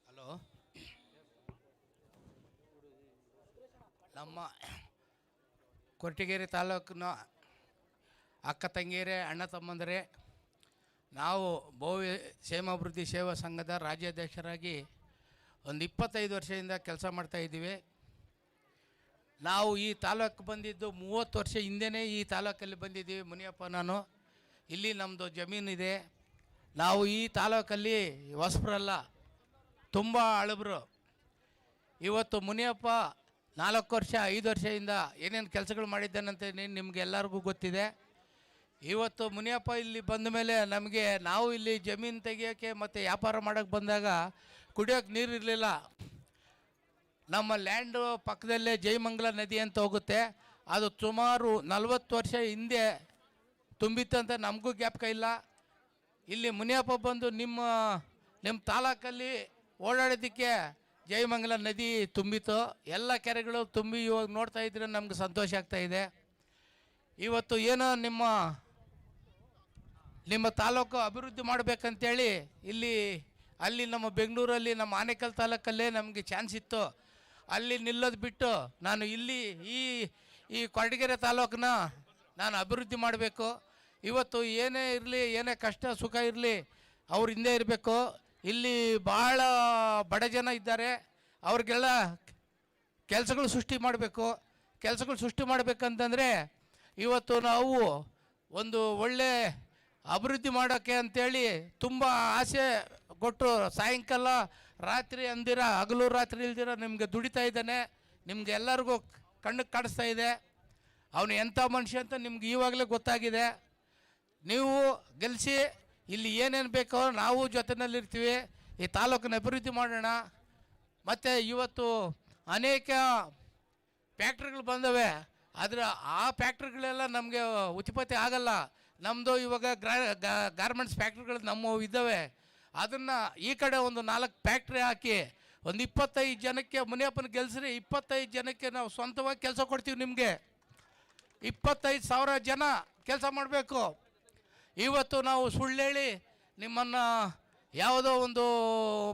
ಹಲೋ, ನಮ್ಮ ಕೊರಟಗೆರೆ ತಾಲೂಕಿನ ಅಕ್ಕ ತಂಗಿಯರೇ, ಅಣ್ಣ ತಮ್ಮಂದರೇ, ನಾವು ಭೋವಿ ಕ್ಷೇಮಾಭಿವೃದ್ಧಿ ಸೇವಾ ಸಂಘದ ರಾಜ್ಯಾಧ್ಯಕ್ಷರಾಗಿ ಒಂದು 25 ವರ್ಷದಿಂದ ಕೆಲಸ ಮಾಡ್ತಾಯಿದ್ದೀವಿ. ನಾವು ಈ ತಾಲೂಕು ಬಂದಿದ್ದು 30 ವರ್ಷ ಹಿಂದೆನೇ ಈ ತಾಲೂಕಲ್ಲಿ ಬಂದಿದ್ದೀವಿ. ಮುನಿಯಪ್ಪ ನಾನು, ಇಲ್ಲಿ ನಮ್ಮದು ಜಮೀನಿದೆ. ನಾವು ಈ ತಾಲೂಕಲ್ಲಿ ಹೊಸಬ್ರಲ್ಲ, ತುಂಬ ಹಳಬ್ರು. ಇವತ್ತು ಮುನಿಯಪ್ಪ 4 ವರ್ಷ 5 ವರ್ಷದಿಂದ ಏನೇನು ಕೆಲಸಗಳು ಮಾಡಿದ್ದಾನಂತ ನಿಮ್ಗೆ ಎಲ್ಲರಿಗೂ ಗೊತ್ತಿದೆ. ಇವತ್ತು ಮುನಿಯಪ್ಪ ಇಲ್ಲಿ ಬಂದ ಮೇಲೆ ನಮಗೆ, ನಾವು ಇಲ್ಲಿ ಜಮೀನು ತೆಗಿಯೋಕ್ಕೆ ಮತ್ತು ವ್ಯಾಪಾರ ಮಾಡೋಕ್ಕೆ ಬಂದಾಗ ಕುಡಿಯೋಕ್ಕೆ ನೀರು ಇರಲಿಲ್ಲ. ನಮ್ಮ ಲ್ಯಾಂಡು ಪಕ್ಕದಲ್ಲೇ ಜಯಮಂಗಲ ನದಿ ಅಂತ ಹೋಗುತ್ತೆ, ಅದು ಸುಮಾರು 40 ವರ್ಷ ಹಿಂದೆ ತುಂಬಿತ್ತಂತ ನಮಗೂ ಜ್ಞಾಪಕ ಇಲ್ಲ. ಇಲ್ಲಿ ಮುನಿಯಪ್ಪ ಬಂದು ನಿಮ್ಮ ತಾಲೂಕಲ್ಲಿ ಓಡಾಡೋದಕ್ಕೆ ಜಯಮಂಗಲ ನದಿ ತುಂಬಿತು, ಎಲ್ಲ ಕೆರೆಗಳು ತುಂಬಿ ಇವಾಗ ನೋಡ್ತಾ ಇದ್ರೆ ನಮ್ಗೆ ಸಂತೋಷ ಆಗ್ತಾ ಇದೆ. ಇವತ್ತು ಏನೋ ನಿಮ್ಮ ತಾಲೂಕು ಅಭಿವೃದ್ಧಿ ಮಾಡಬೇಕಂತೇಳಿ ಅಲ್ಲಿ ನಮ್ಮ ಬೆಂಗಳೂರಲ್ಲಿ ನಮ್ಮ ಆನೇಕಲ್ ತಾಲೂಕಲ್ಲೇ ನಮಗೆ ಚಾನ್ಸ್ ಇತ್ತು. ಅಲ್ಲಿ ನಿಲ್ಲೋದು ಬಿಟ್ಟು ನಾನು ಇಲ್ಲಿ ಈ ಕೊರಟಗೆರೆ ತಾಲೂಕನ್ನ ನಾನು ಅಭಿವೃದ್ಧಿ ಮಾಡಬೇಕು. ಇವತ್ತು ಏನೇ ಇರಲಿ, ಏನೇ ಕಷ್ಟ ಸುಖ ಇರಲಿ, ಅವ್ರ ಹಿಂದೆ ಇರಬೇಕು. ಇಲ್ಲಿ ಭಾಳ ಬಡ ಜನ ಇದ್ದಾರೆ, ಅವ್ರಿಗೆಲ್ಲ ಕೆಲಸಗಳು ಸೃಷ್ಟಿ ಮಾಡಬೇಕು. ಕೆಲಸಗಳು ಸೃಷ್ಟಿ ಮಾಡಬೇಕಂತಂದರೆ ಇವತ್ತು ನಾವು ಒಂದು ಒಳ್ಳೆ ಅಭಿವೃದ್ಧಿ ಮಾಡೋಕ್ಕೆ ಅಂಥೇಳಿ ತುಂಬ ಆಸೆ ಕೊಟ್ಟು ಸಾಯಂಕಾಲ ರಾತ್ರಿ ಅಂದಿರ ಹಗಲು ರಾತ್ರಿ ಇಲ್ದಿರ ನಿಮಗೆ ದುಡಿತಾ ಇದ್ದಾನೆ. ನಿಮ್ಗೆ ಎಲ್ಲರಿಗೂ ಕಣ್ಣಿಗೆ ಕಾಣಿಸ್ತಾ ಇದೆ ಅವನು ಎಂಥ ಮನುಷ್ಯ ಅಂತ ನಿಮ್ಗೆ ಇವಾಗಲೇ ಗೊತ್ತಾಗಿದೆ. ನೀವು ಗೆಲ್ಲಿಸಿ ಇಲ್ಲಿ ಏನೇನು ಬೇಕೋ ನಾವು ಜೊತೆಯಲ್ಲಿರ್ತೀವಿ, ಈ ತಾಲೂಕನ್ನ ಅಭಿವೃದ್ಧಿ ಮಾಡೋಣ. ಮತ್ತು ಇವತ್ತು ಅನೇಕ ಫ್ಯಾಕ್ಟ್ರಿಗಳು ಬಂದವೆ, ಆದರೆ ಆ ಫ್ಯಾಕ್ಟ್ರಿಗಳೆಲ್ಲ ನಮಗೆ ಉತ್ಪತ್ತಿ ಆಗಲ್ಲ. ನಮ್ಮದು ಇವಾಗ ಗಾರ್ಮೆಂಟ್ಸ್ ಫ್ಯಾಕ್ಟ್ರಿಗಳು ನಮ್ಮವು ಇದ್ದಾವೆ. ಅದನ್ನು ಈ ಕಡೆ ಒಂದು 4 ಫ್ಯಾಕ್ಟ್ರಿ ಹಾಕಿ ಒಂದು 25 ಜನಕ್ಕೆ ಮುನಿಯಪ್ಪನ ಗೆಲ್ಸ್ರಿ. 25 ಜನಕ್ಕೆ ನಾವು ಸ್ವಂತವಾಗಿ ಕೆಲಸ ಕೊಡ್ತೀವಿ. ನಿಮಗೆ 25,000 ಜನ ಕೆಲಸ ಮಾಡಬೇಕು. ಇವತ್ತು ನಾವು ಸುಳ್ಳು ಹೇಳಿ ನಿಮ್ಮನ್ನು ಯಾವುದೋ ಒಂದು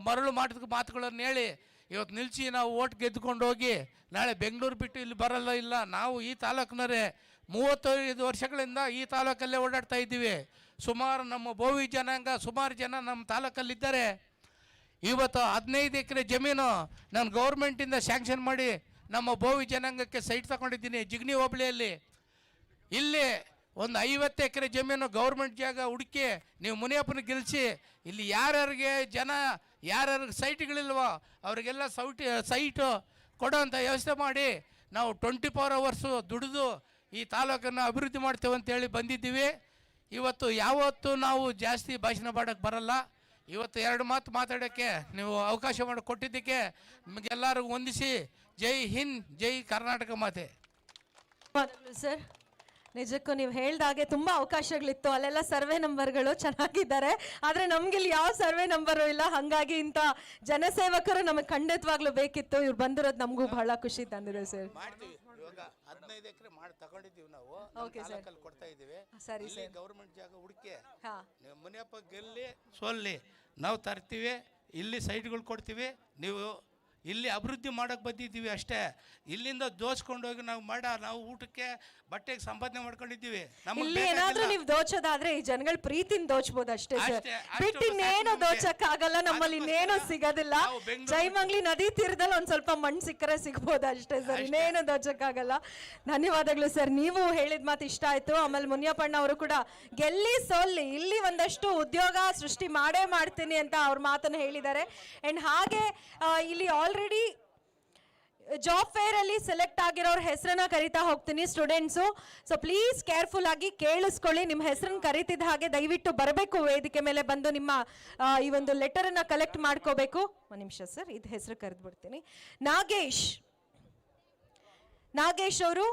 ಮರಳು ಮಾತುಗಳನ್ನು ಹೇಳಿ ಇವತ್ತು ನಿಲ್ಲಿಸಿ ನಾವು ಓಟ್ ಗೆದ್ದುಕೊಂಡು ಹೋಗಿ ನಾಳೆ ಬೆಂಗಳೂರು ಬಿಟ್ಟು ಇಲ್ಲಿ ಬರಲ್ಲ. ಇಲ್ಲ, ನಾವು ಈ ತಾಲೂಕಿನವರೇ 35 ವರ್ಷಗಳಿಂದ ಈ ತಾಲೂಕಲ್ಲೇ ಓಡಾಡ್ತಾ ಇದ್ದೀವಿ. ಸುಮಾರು ನಮ್ಮ ಬೋವಿ ಜನಾಂಗ ಸುಮಾರು ಜನ ನಮ್ಮ ತಾಲೂಕಲ್ಲಿದ್ದಾರೆ. ಇವತ್ತು 15 ಎಕರೆ ಜಮೀನು ನಾನು ಗೌರ್ಮೆಂಟಿಂದ ಸ್ಯಾಂಕ್ಷನ್ ಮಾಡಿ ನಮ್ಮ ಬೋವಿ ಜನಾಂಗಕ್ಕೆ ಸೈಟ್ ತಗೊಂಡಿದ್ದೀನಿ ಜಿಗ್ನಿ ಹೋಬಳಿಯಲ್ಲಿ. ಇಲ್ಲಿ ಒಂದು 50 ಎಕರೆ ಜಮೀನು ಗೌರ್ಮೆಂಟ್ ಜಾಗ ಹುಡುಕಿ ನೀವು ಮುನಿಯಪ್ಪನ ಗೆಲ್ಲಿಸಿ ಇಲ್ಲಿ ಯಾರ್ಯಾರಿಗೆ ಯಾರ್ಯಾರಿಗೆ ಸೈಟ್ಗಳಿಲ್ವೋ ಅವರಿಗೆಲ್ಲ ಸೈಟು ಕೊಡೋಂಥ ವ್ಯವಸ್ಥೆ ಮಾಡಿ ನಾವು 24 ಅವರ್ಸು ದುಡಿದು ಈ ತಾಲೂಕನ್ನು ಅಭಿವೃದ್ಧಿ ಮಾಡ್ತೇವೆ ಅಂತೇಳಿ ಬಂದಿದ್ದೀವಿ. ಇವತ್ತು ಯಾವತ್ತೂ ನಾವು ಜಾಸ್ತಿ ಭಾಷಣ ಮಾಡೋಕ್ಕೆ ಬರಲ್ಲ. ಇವತ್ತು 2 ಮಾತು ಮಾತಾಡೋಕ್ಕೆ ನೀವು ಅವಕಾಶ ಮಾಡಿ ಕೊಟ್ಟಿದ್ದಕ್ಕೆ ನಿಮಗೆಲ್ಲರಿಗೂ ವಂದಿಸಿ ಜೈ ಹಿಂದ್, ಜೈ ಕರ್ನಾಟಕ ಮಾತೆ. ಸರ್, ನಿಜಕ್ಕೂ ನೀವು ಹೇಳ್ದಾಗೆ ತುಂಬ ಅವಕಾಶಗಳಿತ್ತು. ಅಲ್ಲೆಲ್ಲ ಸರ್ವೆ ನಂಬರ್ಗಳು ಚೆನ್ನಾಗಿದ್ದಾರೆ, ಆದರೆ ನಮಗಿಲ್ಲಿ ಯಾವ ಸರ್ವೆ ನಂಬರು ಇಲ್ಲ. ಹಾಗಾಗಿ ಇಂಥ ಜನಸೇವಕರು ನಮಗೆ ಖಂಡಿತವಾಗ್ಲೂ ಬೇಕಿತ್ತು. ಇವ್ರು ಬಂದಿರೋದು ನಮಗೂ ಬಹಳ ಖುಷಿ ತಂದಿದೆ ಸರ್. 15 ಎಕರೆ ಮಾಡಿ ತಗೊಂಡಿದ್ದೀವಿ ನಾವು. ಓಕೆ ಸರ್, ಕೊಡ್ತಾ ಇದ್ದೀವಿ. ಸರಿ ಸರ್. ಗೌರ್ಮೆಂಟ್ ಜಾಗ ಹುಡುಕಿ ಹಾಂ, ಮುನಿಯಪ್ಪ ಗೆಲ್ಲಿ ಸೋಲ್ಲಿ ನಾವು ತರ್ತೀವಿ, ಇಲ್ಲಿ ಸೈಟ್ಗಳು ಕೊಡ್ತೀವಿ. ನೀವು ಇಲ್ಲಿ ಅಭಿವೃದ್ಧಿ ಮಾಡೋಕ್ಕೆ ಬಂದಿದ್ದೀವಿ ಅಷ್ಟೇ. ಇಲ್ಲಿಂದ ದೋಚ್ಕೊಂಡು ಹೋಗಿ ನಾವು ಊಟಕ್ಕೆ ಬಟ್ಟೆಗೆ ಸಂಪಾದನೆ ಮಾಡ್ಕೊಂಡಿದ್ದೀವಿ. ಇಲ್ಲಿ ಏನಾದ್ರೂ ನೀವು ದೋಚೋದಾದ್ರೆ ಈ ಜನಗಳ ಪ್ರೀತಿನ ದೋಚ್ಬೋದು ಅಷ್ಟೇ ಸರ್, ಬಿಟ್ಟು ಇನ್ನೇನು ದೋಚಕ್ಕಾಗಲ್ಲ. ನಮ್ಮಲ್ಲಿ ಇನ್ನೇನು ಸಿಗೋದಿಲ್ಲ. ಜಯಮಂಗ್ಲಿ ನದಿ ತೀರದಲ್ಲಿ ಒಂದ್ ಸ್ವಲ್ಪ ಮಣ್ಣು ಸಿಕ್ಕರೆ ಸಿಗ್ಬೋದು ಅಷ್ಟೇ ಸರ್, ಇನ್ನೇನು ದೋಚಕ್ಕಾಗಲ್ಲ. ಧನ್ಯವಾದಗಳು ಸರ್, ನೀವು ಹೇಳಿದ ಮಾತು ಇಷ್ಟ ಆಯ್ತು. ಆಮೇಲೆ ಮುನಿಯಪ್ಪಣ್ಣ ಅವರು ಕೂಡ ಗೆಲ್ಲಿ ಸೋಲ್ಲಿ ಇಲ್ಲಿ ಒಂದಷ್ಟು ಉದ್ಯೋಗ ಸೃಷ್ಟಿ ಮಾಡೇ ಮಾಡ್ತೀನಿ ಅಂತ ಅವ್ರ ಮಾತನ್ನು ಹೇಳಿದ್ದಾರೆ. ಅಂಡ್ ಹಾಗೆ ಇಲ್ಲಿ ಆಲ್ರೆಡಿ ಜಾಬ್ ಫೇರ್ ಅಲ್ಲಿ ಸೆಲೆಕ್ಟ್ ಆಗಿರೋರ ಹೆಸರನ್ನ ಕರಿತಾ ಹೋಗ್ತೀನಿ ಸ್ಟೂಡೆಂಟ್ಸು. ಸೊ ಪ್ಲೀಸ್ ಕೇರ್ಫುಲ್ ಆಗಿ ಕೇಳಿಸ್ಕೊಳ್ಳಿ. ನಿಮ್ಮ ಹೆಸರನ್ನ ಕರಿತಿದ್ದ ಹಾಗೆ ದಯವಿಟ್ಟು ಬರಬೇಕು, ವೇದಿಕೆ ಮೇಲೆ ಬಂದು ನಿಮ್ಮ ಈ ಒಂದು ಲೆಟರ್ ಅನ್ನ ಕಲೆಕ್ಟ್ ಮಾಡ್ಕೋಬೇಕು. ಒಂದು ನಿಮಿಷ ಸರ್, ಇದು ಹೆಸರು ಕರೆದ್ಬಿಡ್ತೀನಿ. ನಾಗೇಶ್ ಅವರು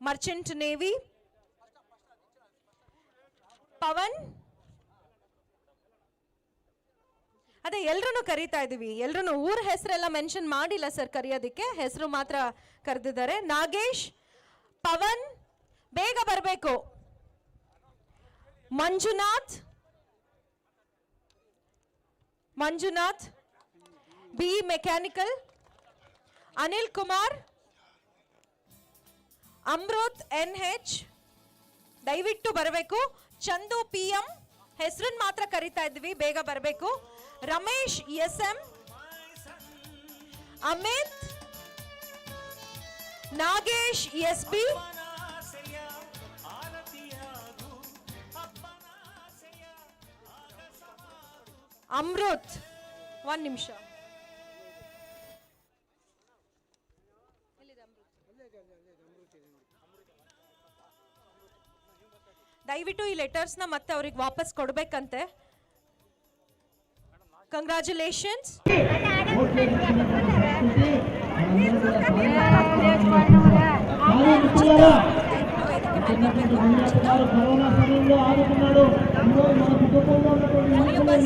ಮರ್ಚೆಂಟ್ ನೇವಿ. ಪವನ್, ಅದೇ ಎಲ್ರೂ ಕರೀತಾ ಇದೀವಿ, ಎಲ್ರೂ ಊರ ಹೆಸರೆಲ್ಲ ಮೆನ್ಷನ್ ಮಾಡಿಲ್ಲ ಸರ್, ಕರೆಯೋದಕ್ಕೆ ಹೆಸರು ಮಾತ್ರ ಕರೆದಿದ್ದಾರೆ. ನಾಗೇಶ್, ಪವನ್ ಬೇಗ ಬರಬೇಕು. Manjunath B mechanical. Anil Kumar, Amrit NH ದಯವಿಟ್ಟು ಬರಬೇಕು. ಚಂದು PM ಹೆಸರನ್ನ ಮಾತ್ರ ಕರಿತಾ ಇದ್ವಿ, ಬೇಗ ಬರಬೇಕು. Ramesh SM, Amit Nagesh SB, Amrit. 1 ನಿಮಿಷ. ದಯವಿಟ್ಟು ಈ ಲೆಟರ್ಸ್ನ ಮತ್ತೆ ಅವ್ರಿಗೆ ವಾಪಸ್ ಕೊಡ್ಬೇಕಂತೆ. ಕಂಗ್ರ್ಯಾಚುಲೇಷನ್ಸ್.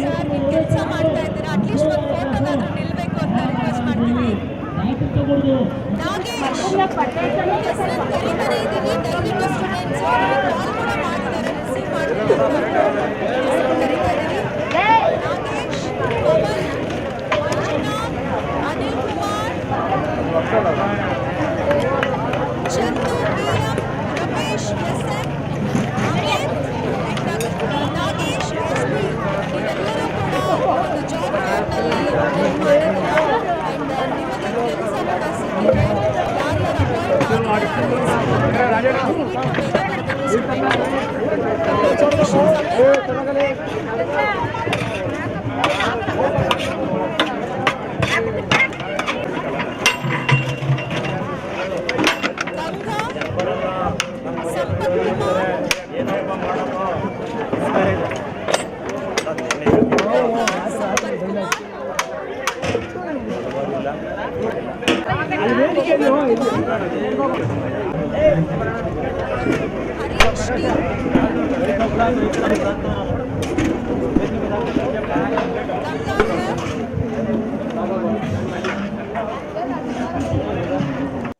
ಸರ್ ನೀವು ಕೆಲಸ ಮಾಡ್ತಾ ಇದ್ದೀರಾ, ಅಟ್ಲೀಸ್ಟ್ ಒಂದು ಫೋಟೋಗಾದ್ರೂ ನಿಲ್ಬೇಕು ಅಂತ ರಿಕ್ವೆಸ್ಟ್ ಮಾಡ್ತೀವಿ. ನಾಗೇಶ್ ಹೆಸರನ್ನು ಕರೀತಾನೆ ಇದ್ದೀವಿ, ದಯವಿಟ್ಟು ಸ್ಟೂಡೆಂಟ್ಸ್ ಕಾಲ್ ಕೂಡ ಮಾಡಿದ್ದಾರೆ, ರಿಸೀವ್ ಮಾಡ್ತಿದ್ದಾರೆ. ಹೆಸರು ಕರೀತಾ ಇದ್ದೀವಿ. Nagesh, Pavan, Manjunath, Anil Kumar, Chandu PM, Ramesh SM, Amit, Nagesh SB ಇವೆಲ್ಲರೂ ಕೂಡ ಒಂದು ಜಾಬ್ ನಲ್ಲಿ ಮಾಡಿದ್ದೀರಾ. ಅಂಡ್ ನಿಮಗೆ ಕೆಲಸ ಕೂಡ ಸಿಕ್ಕಿದೆ. ಯಾರ್ಯಾರು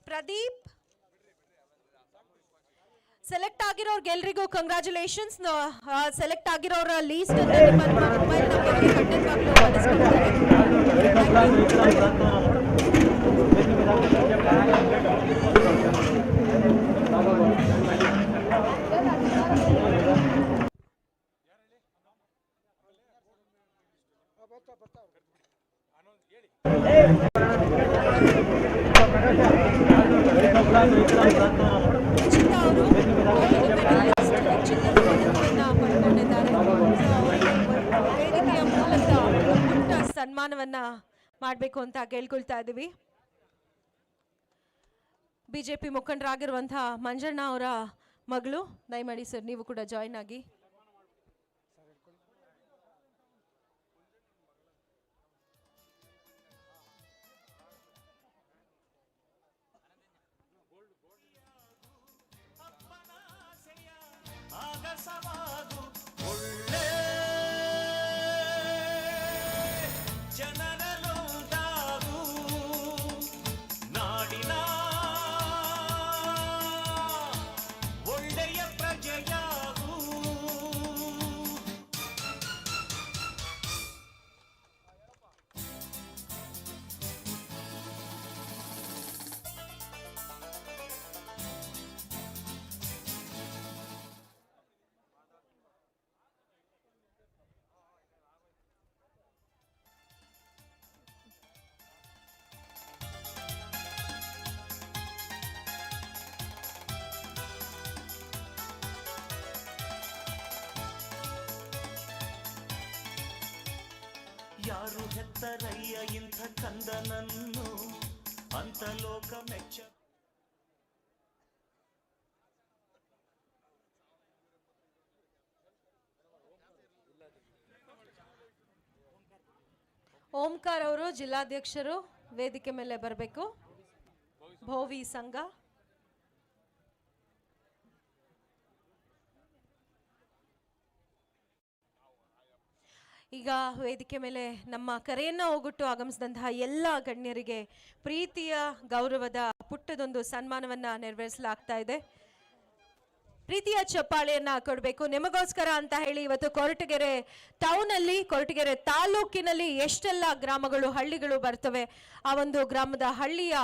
ಪ್ರದೀಪ್ ಸೆಲೆಕ್ಟ್ ಆಗಿರೋರ್ಗೆಲ್ರಿಗೂ ಕಂಗ್ರ್ಯಾಚುಲೇಷನ್ಸ್. ಸೆಲೆಕ್ಟ್ ಆಗಿರೋರ ಲೀಸ್ಟ್ ಅನ್ನು ನಿಮ್ಮ ಮೊಬೈಲ್ ನಂಬರ್ಗೆ ಖಂಡಿತವಾಗ್ಲೂ ಕಳಿಸ್ಕೊಡ್ತಾರೆ. ಅವರು ಪಡ್ಕೊಂಡಿದ್ದಾರೆ. ವೇದಿಕೆಯ ಮೂಲಕ ಪುಟ್ಟ ಸನ್ಮಾನವನ್ನ ಮಾಡಬೇಕು ಅಂತ ಕೇಳ್ಕೊಳ್ತಾ ಇದ್ದೀವಿ. ಬಿಜೆಪಿ ಮುಖಂಡರಾಗಿರುವಂತಹ ಮಂಜಣ್ಣ ಅವರ ಮಗಳು, ದಯಮಾಡಿ ಸರ್ ನೀವು ಕೂಡ ಜಾಯಿನ್ ಆಗಿ. ಯಾರು ಹೆತ್ತರಯ್ಯ ಇಂಥ ಕಂದನನ್ನು ಅಂತ ಲೋಕ ಮೆಚ್ಚ. ಓಂಕಾರ್ ಅವರು ಜಿಲ್ಲಾಧ್ಯಕ್ಷರು ವೇದಿಕೆ ಮೇಲೆ ಬರಬೇಕು. ಭೋವಿ ಸಂಘ ಈಗ ವೇದಿಕೆ ಮೇಲೆ ನಮ್ಮ ಕರೆಯನ್ನು ಹೋಗುಟ್ಟು ಆಗಮಿಸಿದಂತಹ ಎಲ್ಲ ಗಣ್ಯರಿಗೆ ಪ್ರೀತಿಯ ಗೌರವದ ಪುಟ್ಟದೊಂದು ಸನ್ಮಾನವನ್ನ ನೆರವೇರಿಸಲಾಗ್ತಾ ಇದೆ. ಪ್ರೀತಿಯ ಚಪ್ಪಾಳೆಯನ್ನ ಕೊಡಬೇಕು ನಿಮಗೋಸ್ಕರ ಅಂತ ಹೇಳಿ. ಇವತ್ತು ಕೊರಟಗೆರೆ ಟೌನ್ ಅಲ್ಲಿ, ಕೊರಟಗೆರೆ ತಾಲೂಕಿನಲ್ಲಿ ಎಷ್ಟೆಲ್ಲ ಗ್ರಾಮಗಳು, ಹಳ್ಳಿಗಳು ಬರ್ತವೆ, ಆ ಒಂದು ಗ್ರಾಮದ ಹಳ್ಳಿಯ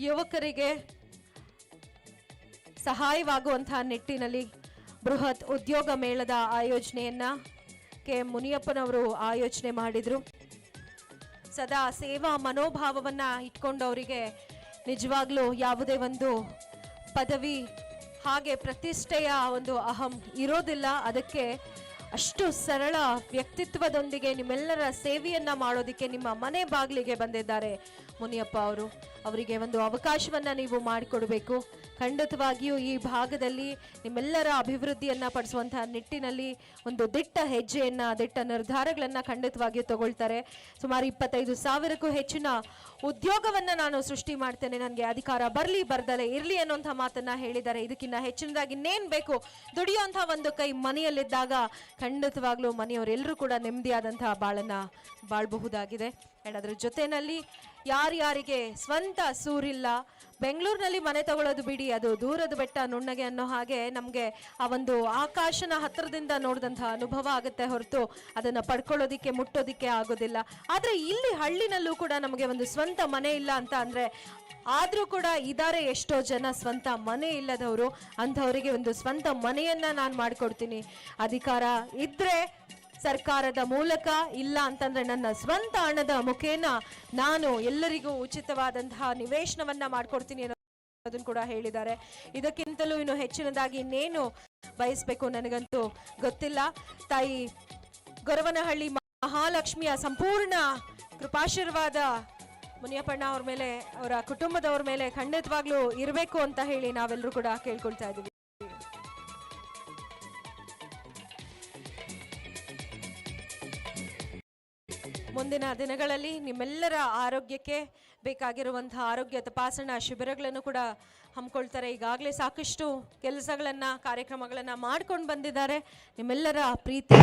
ಯುವಕರಿಗೆ ಸಹಾಯವಾಗುವಂತಹ ನಿಟ್ಟಿನಲ್ಲಿ ಬೃಹತ್ ಉದ್ಯೋಗ ಮೇಳದ ಆಯೋಜನೆಯನ್ನ ಕೆ ಮುನಿಯಪ್ಪನವರು ಆಯೋಜನೆ ಮಾಡಿದ್ರು. ಸದಾ ಸೇವಾ ಮನೋಭಾವವನ್ನ ಇಟ್ಕೊಂಡವರಿಗೆ ನಿಜವಾಗ್ಲೂ ಯಾವುದೇ ಒಂದು ಪದವಿ ಹಾಗೆ ಪ್ರತಿಷ್ಠೆಯ ಒಂದು ಅಹಂ ಇರೋದಿಲ್ಲ. ಅದಕ್ಕೆ ಅಷ್ಟು ಸರಳ ವ್ಯಕ್ತಿತ್ವದೊಂದಿಗೆ ನಿಮ್ಮೆಲ್ಲರ ಸೇವೆಯನ್ನ ಮಾಡೋದಕ್ಕೆ ನಿಮ್ಮ ಮನೆ ಬಾಗಿಲಿಗೆ ಬಂದಿದ್ದಾರೆ ಮುನಿಯಪ್ಪ ಅವರು. ಅವರಿಗೆ ಒಂದು ಅವಕಾಶವನ್ನ ನೀವು ಮಾಡಿಕೊಡ್ಬೇಕು. ಖಂಡಿತವಾಗಿಯೂ ಈ ಭಾಗದಲ್ಲಿ ನಿಮ್ಮೆಲ್ಲರ ಅಭಿವೃದ್ಧಿಯನ್ನ ಪಡಿಸುವಂತಹ ನಿಟ್ಟಿನಲ್ಲಿ ಒಂದು ದಿಟ್ಟ ಹೆಜ್ಜೆಯನ್ನ, ದಿಟ್ಟ ನಿರ್ಧಾರಗಳನ್ನ ಖಂಡಿತವಾಗಿಯೂ ತಗೊಳ್ತಾರೆ. ಸುಮಾರು 25,000ಕ್ಕೂ ಹೆಚ್ಚಿನ ಉದ್ಯೋಗವನ್ನ ನಾನು ಸೃಷ್ಟಿ ಮಾಡ್ತೇನೆ, ನನಗೆ ಅಧಿಕಾರ ಬರಲಿ ಬರ್ದಲೆ ಇರಲಿ ಅನ್ನೋಂಥ ಮಾತನ್ನ ಹೇಳಿದ್ದಾರೆ. ಇದಕ್ಕಿಂತ ಹೆಚ್ಚಿನದಾಗಿ ಇನ್ನೇನ್ ಬೇಕು? ದುಡಿಯುವಂತಹ ಒಂದು ಕೈ ಮನೆಯಲ್ಲಿದ್ದಾಗ ಖಂಡಿತವಾಗ್ಲೂ ಮನೆಯವರೆಲ್ಲರೂ ಕೂಡ ನೆಮ್ಮದಿಯಾದಂತಹ ಬಾಳನ್ನ ಬಾಳ್ಬಹುದಾಗಿದೆ. ಅಂಡ್ ಅದ್ರ ಜೊತೆಯಲ್ಲಿ ಯಾರ್ಯಾರಿಗೆ ಸ್ವಂತ ಸೂರಿಲ್ಲ, ಬೆಂಗಳೂರಿನಲ್ಲಿ ಮನೆ ತಗೊಳ್ಳೋದು ಬಿಡಿ, ಅದು ದೂರದ ಬೆಟ್ಟ ನುಣ್ಣಗೆ ಅನ್ನೋ ಹಾಗೆ ನಮಗೆ ಆ ಒಂದು ಆಕಾಶನ ಹತ್ತಿರದಿಂದ ನೋಡಿದಂತಹ ಅನುಭವ ಆಗುತ್ತೆ ಹೊರತು ಅದನ್ನು ಪಡ್ಕೊಳ್ಳೋದಿಕ್ಕೆ ಮುಟ್ಟೋದಿಕ್ಕೆ ಆಗೋದಿಲ್ಲ. ಆದರೆ ಇಲ್ಲಿ ಹಳ್ಳಿನಲ್ಲೂ ಕೂಡ ನಮಗೆ ಒಂದು ಸ್ವಂತ ಮನೆ ಇಲ್ಲ ಅಂತ ಅಂದರೆ ಆದರೂ ಕೂಡ ಇದ್ದಾರೆ ಎಷ್ಟೋ ಜನ ಸ್ವಂತ ಮನೆ ಇಲ್ಲದವರು. ಅಂಥವರಿಗೆ ಒಂದು ಸ್ವಂತ ಮನೆಯನ್ನ ನಾನು ಮಾಡಿಕೊಡ್ತೀನಿ. ಅಧಿಕಾರ ಇದ್ರೆ ಸರ್ಕಾರದ ಮೂಲಕ, ಇಲ್ಲ ಅಂತಂದ್ರೆ ನನ್ನ ಸ್ವಂತ ಹಣದ ಮುಖೇನ ನಾನು ಎಲ್ಲರಿಗೂ ಉಚಿತವಾದಂತಹ ನಿವೇಶನವನ್ನ ಮಾಡ್ಕೊಡ್ತೀನಿ ಅನ್ನೋದನ್ನ ಕೂಡ ಹೇಳಿದ್ದಾರೆ. ಇದಕ್ಕಿಂತಲೂ ಇನ್ನು ಹೆಚ್ಚಿನದಾಗಿ ಇನ್ನೇನು ಬಯಸಬೇಕು ನನಗಂತೂ ಗೊತ್ತಿಲ್ಲ. ತಾಯಿ ಗೊರವನಹಳ್ಳಿ ಮಹಾಲಕ್ಷ್ಮಿಯ ಸಂಪೂರ್ಣ ಕೃಪಾಶೀರ್ವಾದ ಮುನಿಯಪ್ಪಣ್ಣ ಅವ್ರ ಮೇಲೆ, ಅವರ ಕುಟುಂಬದವ್ರ ಮೇಲೆ ಖಂಡಿತವಾಗ್ಲೂ ಇರಬೇಕು ಅಂತ ಹೇಳಿ ನಾವೆಲ್ಲರೂ ಕೂಡ ಕೇಳ್ಕೊಳ್ತಾ ಇದ್ದೀವಿ. ಮುಂದಿನ ದಿನಗಳಲ್ಲಿ ನಿಮ್ಮೆಲ್ಲರ ಆರೋಗ್ಯಕ್ಕೆ ಬೇಕಾಗಿರುವಂತಹ ಆರೋಗ್ಯ ತಪಾಸಣಾ ಶಿಬಿರಗಳನ್ನು ಕೂಡ ಹಮ್ಮಿಕೊಳ್ತಾರೆ. ಈಗಾಗಲೇ ಸಾಕಷ್ಟು ಕೆಲಸಗಳನ್ನು, ಕಾರ್ಯಕ್ರಮಗಳನ್ನು ಮಾಡ್ಕೊಂಡು ಬಂದಿದ್ದಾರೆ. ನಿಮ್ಮೆಲ್ಲರ ಪ್ರೀತಿ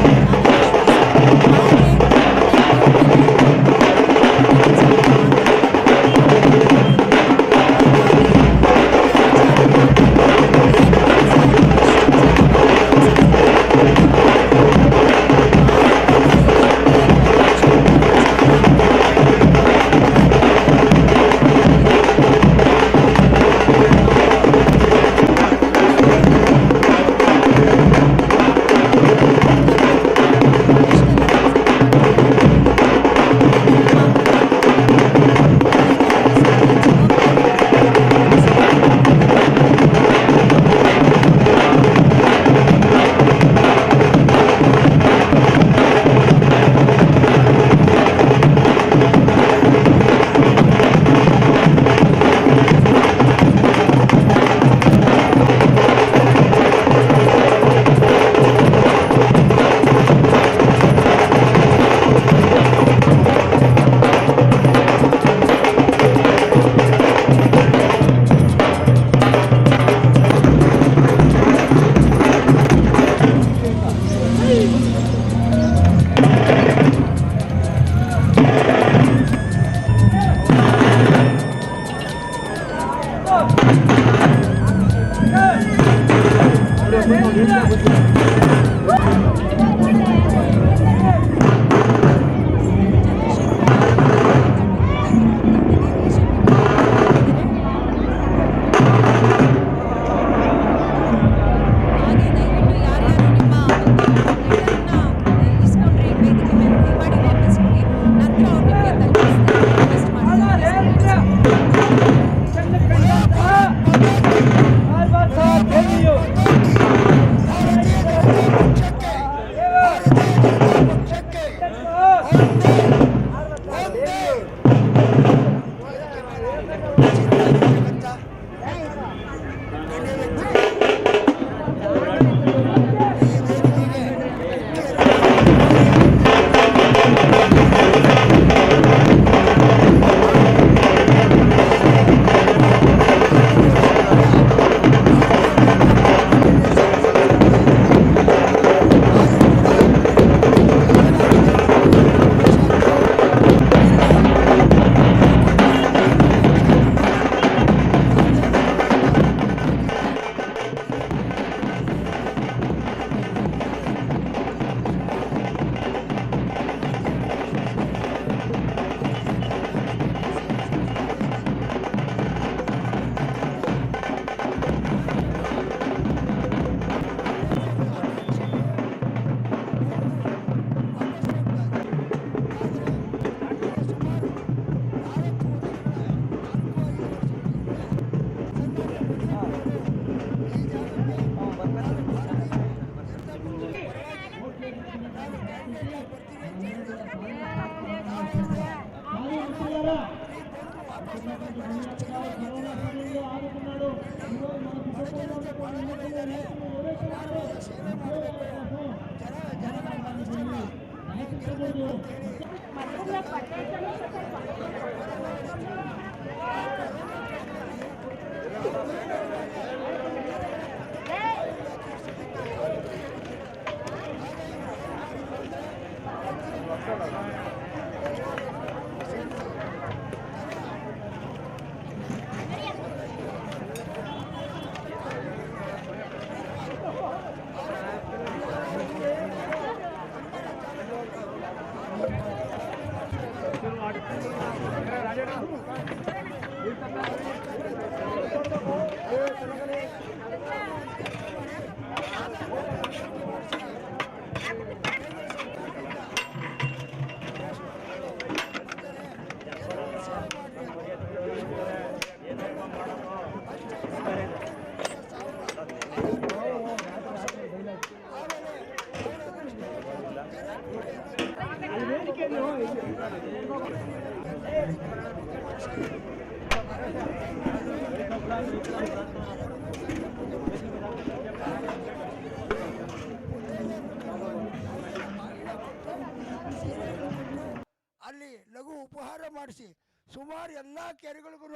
ಅಲ್ಲಿ ಲಘು ಉಪಹಾರ ಮಾಡಿಸಿ ಸುಮಾರು ಎಲ್ಲ ಕೆರೆಗಳಿಗೂ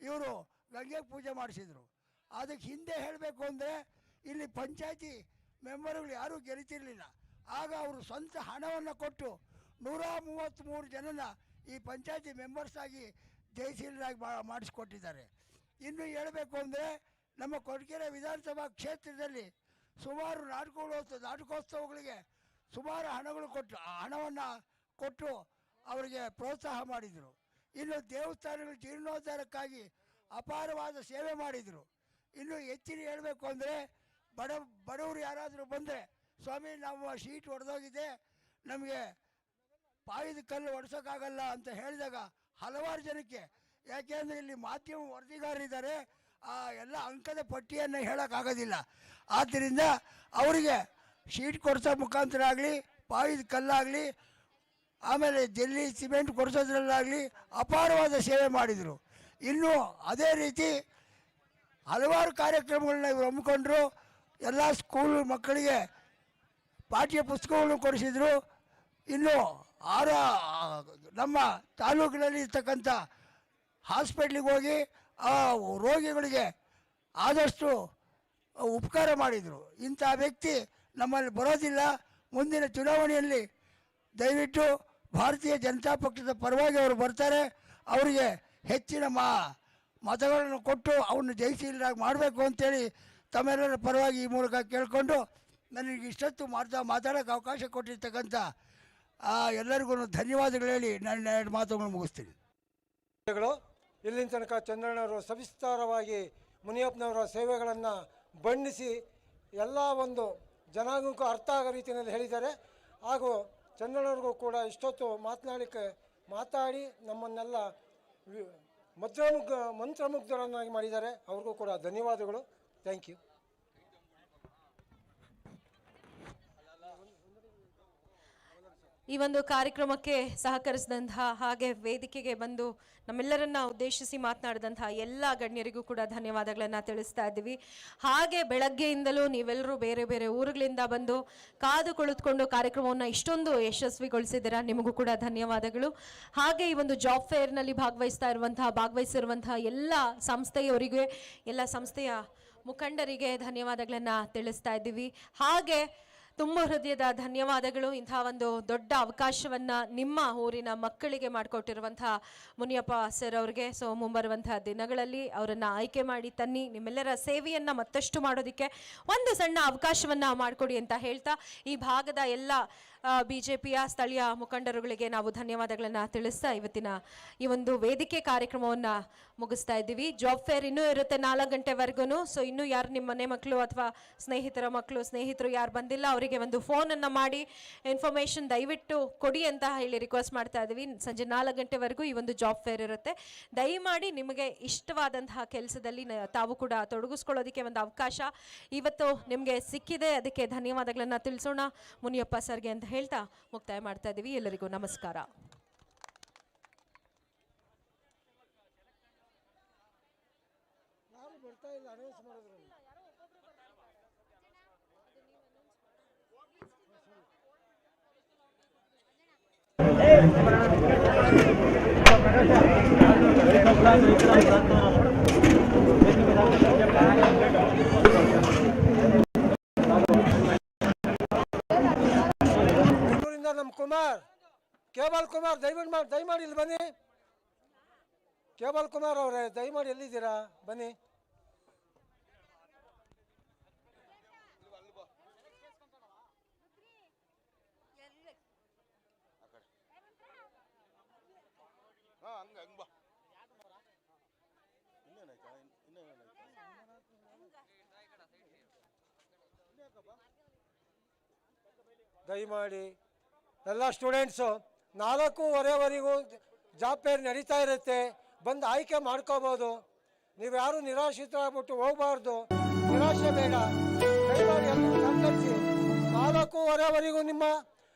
ಇವರು ಗಂಗೆ ಪೂಜೆ ಮಾಡಿಸಿದರು. ಅದಕ್ಕೆ ಹಿಂದೆ ಹೇಳಬೇಕು ಅಂದರೆ ಇಲ್ಲಿ ಪಂಚಾಯತಿ ಮೆಂಬರ್ಗಳು ಯಾರೂ ಗೆಲ್ತಿರಲಿಲ್ಲ. ಆಗ ಅವರು ಸ್ವಂತ ಹಣವನ್ನು ಕೊಟ್ಟು 133 ಜನನ ಈ ಪಂಚಾಯತಿ ಮೆಂಬರ್ಸ್ ಆಗಿ ಜಯಶೀಲರಾಗಿ ಮಾಡಿಸ್ಕೊಟ್ಟಿದ್ದಾರೆ. ಇನ್ನು ಹೇಳಬೇಕು ಅಂದರೆ ನಮ್ಮ ಕೊರಟಗೆರೆ ವಿಧಾನಸಭಾ ಕ್ಷೇತ್ರದಲ್ಲಿ ಸುಮಾರು ನಾಟಕೋತ್ಸವಗಳಿಗೆ ಸುಮಾರು ಹಣವನ್ನು ಕೊಟ್ಟು ಅವರಿಗೆ ಪ್ರೋತ್ಸಾಹ ಮಾಡಿದರು. ಇನ್ನು ದೇವಸ್ಥಾನಗಳ ಜೀರ್ಣೋದ್ಧಾರಕ್ಕಾಗಿ ಅಪಾರವಾದ ಸೇವೆ ಮಾಡಿದರು. ಇನ್ನು ಹೆಚ್ಚಿನ ಹೇಳಬೇಕು ಅಂದರೆ ಬಡವರು ಯಾರಾದರೂ ಬಂದರೆ, ಸ್ವಾಮಿ ನಾವು ಶೀಟ್ ಹೊಡೆದೋಗಿದೆ, ನಮಗೆ ಪಾಯದ ಕಲ್ಲು ಹೊಡ್ಸೋಕ್ಕಾಗಲ್ಲ ಅಂತ ಹೇಳಿದಾಗ ಹಲವಾರು ಜನಕ್ಕೆ, ಯಾಕೆಂದರೆ ಇಲ್ಲಿ ಮಾಧ್ಯಮ ವರದಿಗಾರರಿದ್ದಾರೆ, ಆ ಎಲ್ಲ ಅಂಕದ ಪಟ್ಟಿಯನ್ನು ಹೇಳೋಕ್ಕಾಗೋದಿಲ್ಲ. ಆದ್ದರಿಂದ ಅವರಿಗೆ ಶೀಟ್ ಕೊಡಿಸೋ ಮುಖಾಂತರ ಆಗಲಿ, ಪಾಯದ ಕಲ್ಲಾಗಲಿ, ಆಮೇಲೆ ಜಲ್ಲಿ ಸಿಮೆಂಟ್ ಕೊಡಿಸೋದ್ರಲ್ಲಾಗಲಿ ಅಪಾರವಾದ ಸೇವೆ ಮಾಡಿದರು. ಇನ್ನು ಅದೇ ರೀತಿ ಹಲವಾರು ಕಾರ್ಯಕ್ರಮಗಳನ್ನ ಇವರು ಹಮ್ಮಿಕೊಂಡ್ರು. ಎಲ್ಲ ಸ್ಕೂಲ್ ಮಕ್ಕಳಿಗೆ ಪಾಠ್ಯ ಪುಸ್ತಕಗಳನ್ನು ಕೊಡಿಸಿದರು. ಇನ್ನು ನಮ್ಮ ತಾಲೂಕಿನಲ್ಲಿ ಇರ್ತಕ್ಕಂಥ ಹಾಸ್ಪಿಟ್ಲಿಗೆ ಹೋಗಿ ಆ ರೋಗಿಗಳಿಗೆ ಆದಷ್ಟು ಉಪಕಾರ ಮಾಡಿದರು. ಇಂಥ ವ್ಯಕ್ತಿ ನಮ್ಮಲ್ಲಿ ಬರೋದಿಲ್ಲ. ಮುಂದಿನ ಚುನಾವಣೆಯಲ್ಲಿ ದಯವಿಟ್ಟು ಭಾರತೀಯ ಜನತಾ ಪಕ್ಷದ ಪರವಾಗಿ ಅವರು ಬರ್ತಾರೆ. ಅವರಿಗೆ ಹೆಚ್ಚಿನ ಮತಗಳನ್ನು ಕೊಟ್ಟು ಅವನ್ನ ಜಯಶೀಲರಾಗಿ ಮಾಡಬೇಕು ಅಂತೇಳಿ ತಮ್ಮೆಲ್ಲರ ಪರವಾಗಿ ಈ ಮೂಲಕ ಕೇಳಿಕೊಂಡು ನನಗೆ ಇಷ್ಟೊತ್ತು ಮಾತಾಡೋಕ್ಕೆ ಅವಕಾಶ ಕೊಟ್ಟಿರ್ತಕ್ಕಂಥ ಎಲ್ಲರಿಗೂ ಧನ್ಯವಾದಗಳು ಹೇಳಿ ನನ್ನ 2 ಮಾತುಗಳನ್ನು ಮುಗಿಸ್ತೀನಿ. ಇಲ್ಲಿನ ತನಕ ಚಂದ್ರಣ್ಣವರು ಸವಿಸ್ತಾರವಾಗಿ ಮುನಿಯಪ್ಪನವರ ಸೇವೆಗಳನ್ನು ಬಣ್ಣಿಸಿ ಎಲ್ಲ ಒಂದು ಜನಾಂಗಕ್ಕೂ ಅರ್ಥ ಆಗೋ ರೀತಿಯಲ್ಲಿ ಹೇಳಿದ್ದಾರೆ. ಹಾಗೂ ಚಂದ್ರಣ್ಣವ್ರಿಗೂ ಕೂಡ ಇಷ್ಟೊತ್ತು ಮಾತಾಡಿ ನಮ್ಮನ್ನೆಲ್ಲ ಮಂತ್ರಮುಗ್ಧರನ್ನಾಗಿ ಮಾಡಿದ್ದಾರೆ. ಅವ್ರಿಗೂ ಕೂಡ ಧನ್ಯವಾದಗಳು. Thank you. ಈ ಒಂದು ಕಾರ್ಯಕ್ರಮಕ್ಕೆ ಸಹಕರಿಸಿದಂತಹ ಹಾಗೆ ವೇದಿಕೆಗೆ ಬಂದು ನಮ್ಮೆಲ್ಲರನ್ನ ಉದ್ದೇಶಿಸಿ ಮಾತನಾಡಿದಂತಹ ಎಲ್ಲ ಗಣ್ಯರಿಗೂ ಕೂಡ ಧನ್ಯವಾದಗಳನ್ನು ತಿಳಿಸ್ತಾ ಇದ್ದೀವಿ. ಹಾಗೆ ಬೆಳಗ್ಗೆಯಿಂದಲೂ ನೀವೆಲ್ಲರೂ ಬೇರೆ ಬೇರೆ ಊರುಗಳಿಂದ ಬಂದು ಕಾದು ಕುಳಿತುಕೊಂಡು ಕಾರ್ಯಕ್ರಮವನ್ನು ಇಷ್ಟೊಂದು ಯಶಸ್ವಿಗೊಳಿಸಿದ್ದೀರಾ. ನಿಮಗೂ ಕೂಡ ಧನ್ಯವಾದಗಳು. ಹಾಗೆ ಈ ಒಂದು ಜಾಬ್ ಫೇರ್ನಲ್ಲಿ ಭಾಗವಹಿಸಿರುವಂತಹ ಎಲ್ಲ ಸಂಸ್ಥೆಯವರಿಗೆ, ಎಲ್ಲ ಸಂಸ್ಥೆಯ ಮುಖಂಡರಿಗೆ ಧನ್ಯವಾದಗಳನ್ನು ತಿಳಿಸ್ತಾ ಇದ್ದೀವಿ. ಹಾಗೆ ತುಂಬ ಹೃದಯದ ಧನ್ಯವಾದಗಳು. ಇಂಥ ಒಂದು ದೊಡ್ಡ ಅವಕಾಶವನ್ನು ನಿಮ್ಮ ಊರಿನ ಮಕ್ಕಳಿಗೆ ಮಾಡಿಕೊಟ್ಟಿರುವಂತಹ ಮುನಿಯಪ್ಪ ಸರ್ ಅವ್ರಿಗೆ. ಸೊ ಮುಂಬರುವಂತಹ ದಿನಗಳಲ್ಲಿ ಅವರನ್ನು ಆಯ್ಕೆ ಮಾಡಿ ತನ್ನಿ, ನಿಮ್ಮೆಲ್ಲರ ಸೇವೆಯನ್ನು ಮತ್ತಷ್ಟು ಮಾಡೋದಕ್ಕೆ ಒಂದು ಸಣ್ಣ ಅವಕಾಶವನ್ನು ಮಾಡಿಕೊಡಿ ಅಂತ ಹೇಳ್ತಾ ಈ ಭಾಗದ ಎಲ್ಲ BJPಯ ಸ್ಥಳೀಯ ಮುಖಂಡರುಗಳಿಗೆ ನಾವು ಧನ್ಯವಾದಗಳನ್ನು ತಿಳಿಸ್ತಾ ಇವತ್ತಿನ ಈ ಒಂದು ವೇದಿಕೆ ಕಾರ್ಯಕ್ರಮವನ್ನು ಮುಗಿಸ್ತಾ ಇದ್ದೀವಿ. ಜಾಬ್ ಫೇರ್ ಇನ್ನೂ ಇರುತ್ತೆ 4 ಗಂಟೆವರೆಗೂ. ಸೊ ಇನ್ನೂ ಯಾರು ನಿಮ್ಮ ಮನೆ ಮಕ್ಕಳು ಅಥವಾ ಸ್ನೇಹಿತರು ಯಾರು ಬಂದಿಲ್ಲ ಅವರಿಗೆ ಒಂದು ಫೋನನ್ನು ಮಾಡಿ ಇನ್ಫಾರ್ಮೇಷನ್ ದಯವಿಟ್ಟು ಕೊಡಿ ಅಂತ ಹೇಳಿ ರಿಕ್ವೆಸ್ಟ್ ಮಾಡ್ತಾ ಇದ್ದೀವಿ. ಸಂಜೆ 4 ಗಂಟೆವರೆಗೂ ಈ ಒಂದು ಜಾಬ್ ಫೇರ್ ಇರುತ್ತೆ. ದಯಮಾಡಿ ನಿಮಗೆ ಇಷ್ಟವಾದಂತಹ ಕೆಲಸದಲ್ಲಿ ತಾವು ಕೂಡ ತೊಡಗಿಸ್ಕೊಳ್ಳೋದಕ್ಕೆ ಒಂದು ಅವಕಾಶ ಇವತ್ತು ನಿಮಗೆ ಸಿಕ್ಕಿದೆ. ಅದಕ್ಕೆ ಧನ್ಯವಾದಗಳನ್ನು ತಿಳಿಸೋಣ ಮುನಿಯಪ್ಪ ಸರ್ಗೆ ಅಂತ ಹೇಳ್ತಾ ಮುಕ್ತಾಯ ಮಾಡ್ತಾ ಇದ್ದೀವಿ. ಎಲ್ಲರಿಗೂ ನಮಸ್ಕಾರ. ನಮ್ಮ ಕುಮಾರ್ ಕೇಬಲ್ ಕುಮಾರ್ ದಯಮಾಡಿ ಇಲ್ಲಿ ಬನ್ನಿ. ಕೇಬಲ್ ಕುಮಾರ್ ಅವರೇ ದಯಮಾಡಿ ಎಲ್ಲಿದ್ದೀರಾ? ಬನ್ನಿ. ದಯಮಾಡಿ ಎಲ್ಲ ಸ್ಟೂಡೆಂಟ್ಸು 4:15ವರೆಗೂ ಜಾಬ್ ಫೇರ್ ನಡೀತಾ ಇರುತ್ತೆ, ಬಂದು ಆಯ್ಕೆ ಮಾಡ್ಕೋಬೋದು. ನೀವು ಯಾರು ನಿರಾಶ್ರಿತರಾಗ್ಬಿಟ್ಟು ಹೋಗಬಾರ್ದು, ನಿರಾಶೆ ಬೇಡ. ದಯಮಾಡಿ ಎಲ್ಲರೂ ಸಹಕರಿಸಿ. 4:15ವರೆಗೂ ನಿಮ್ಮ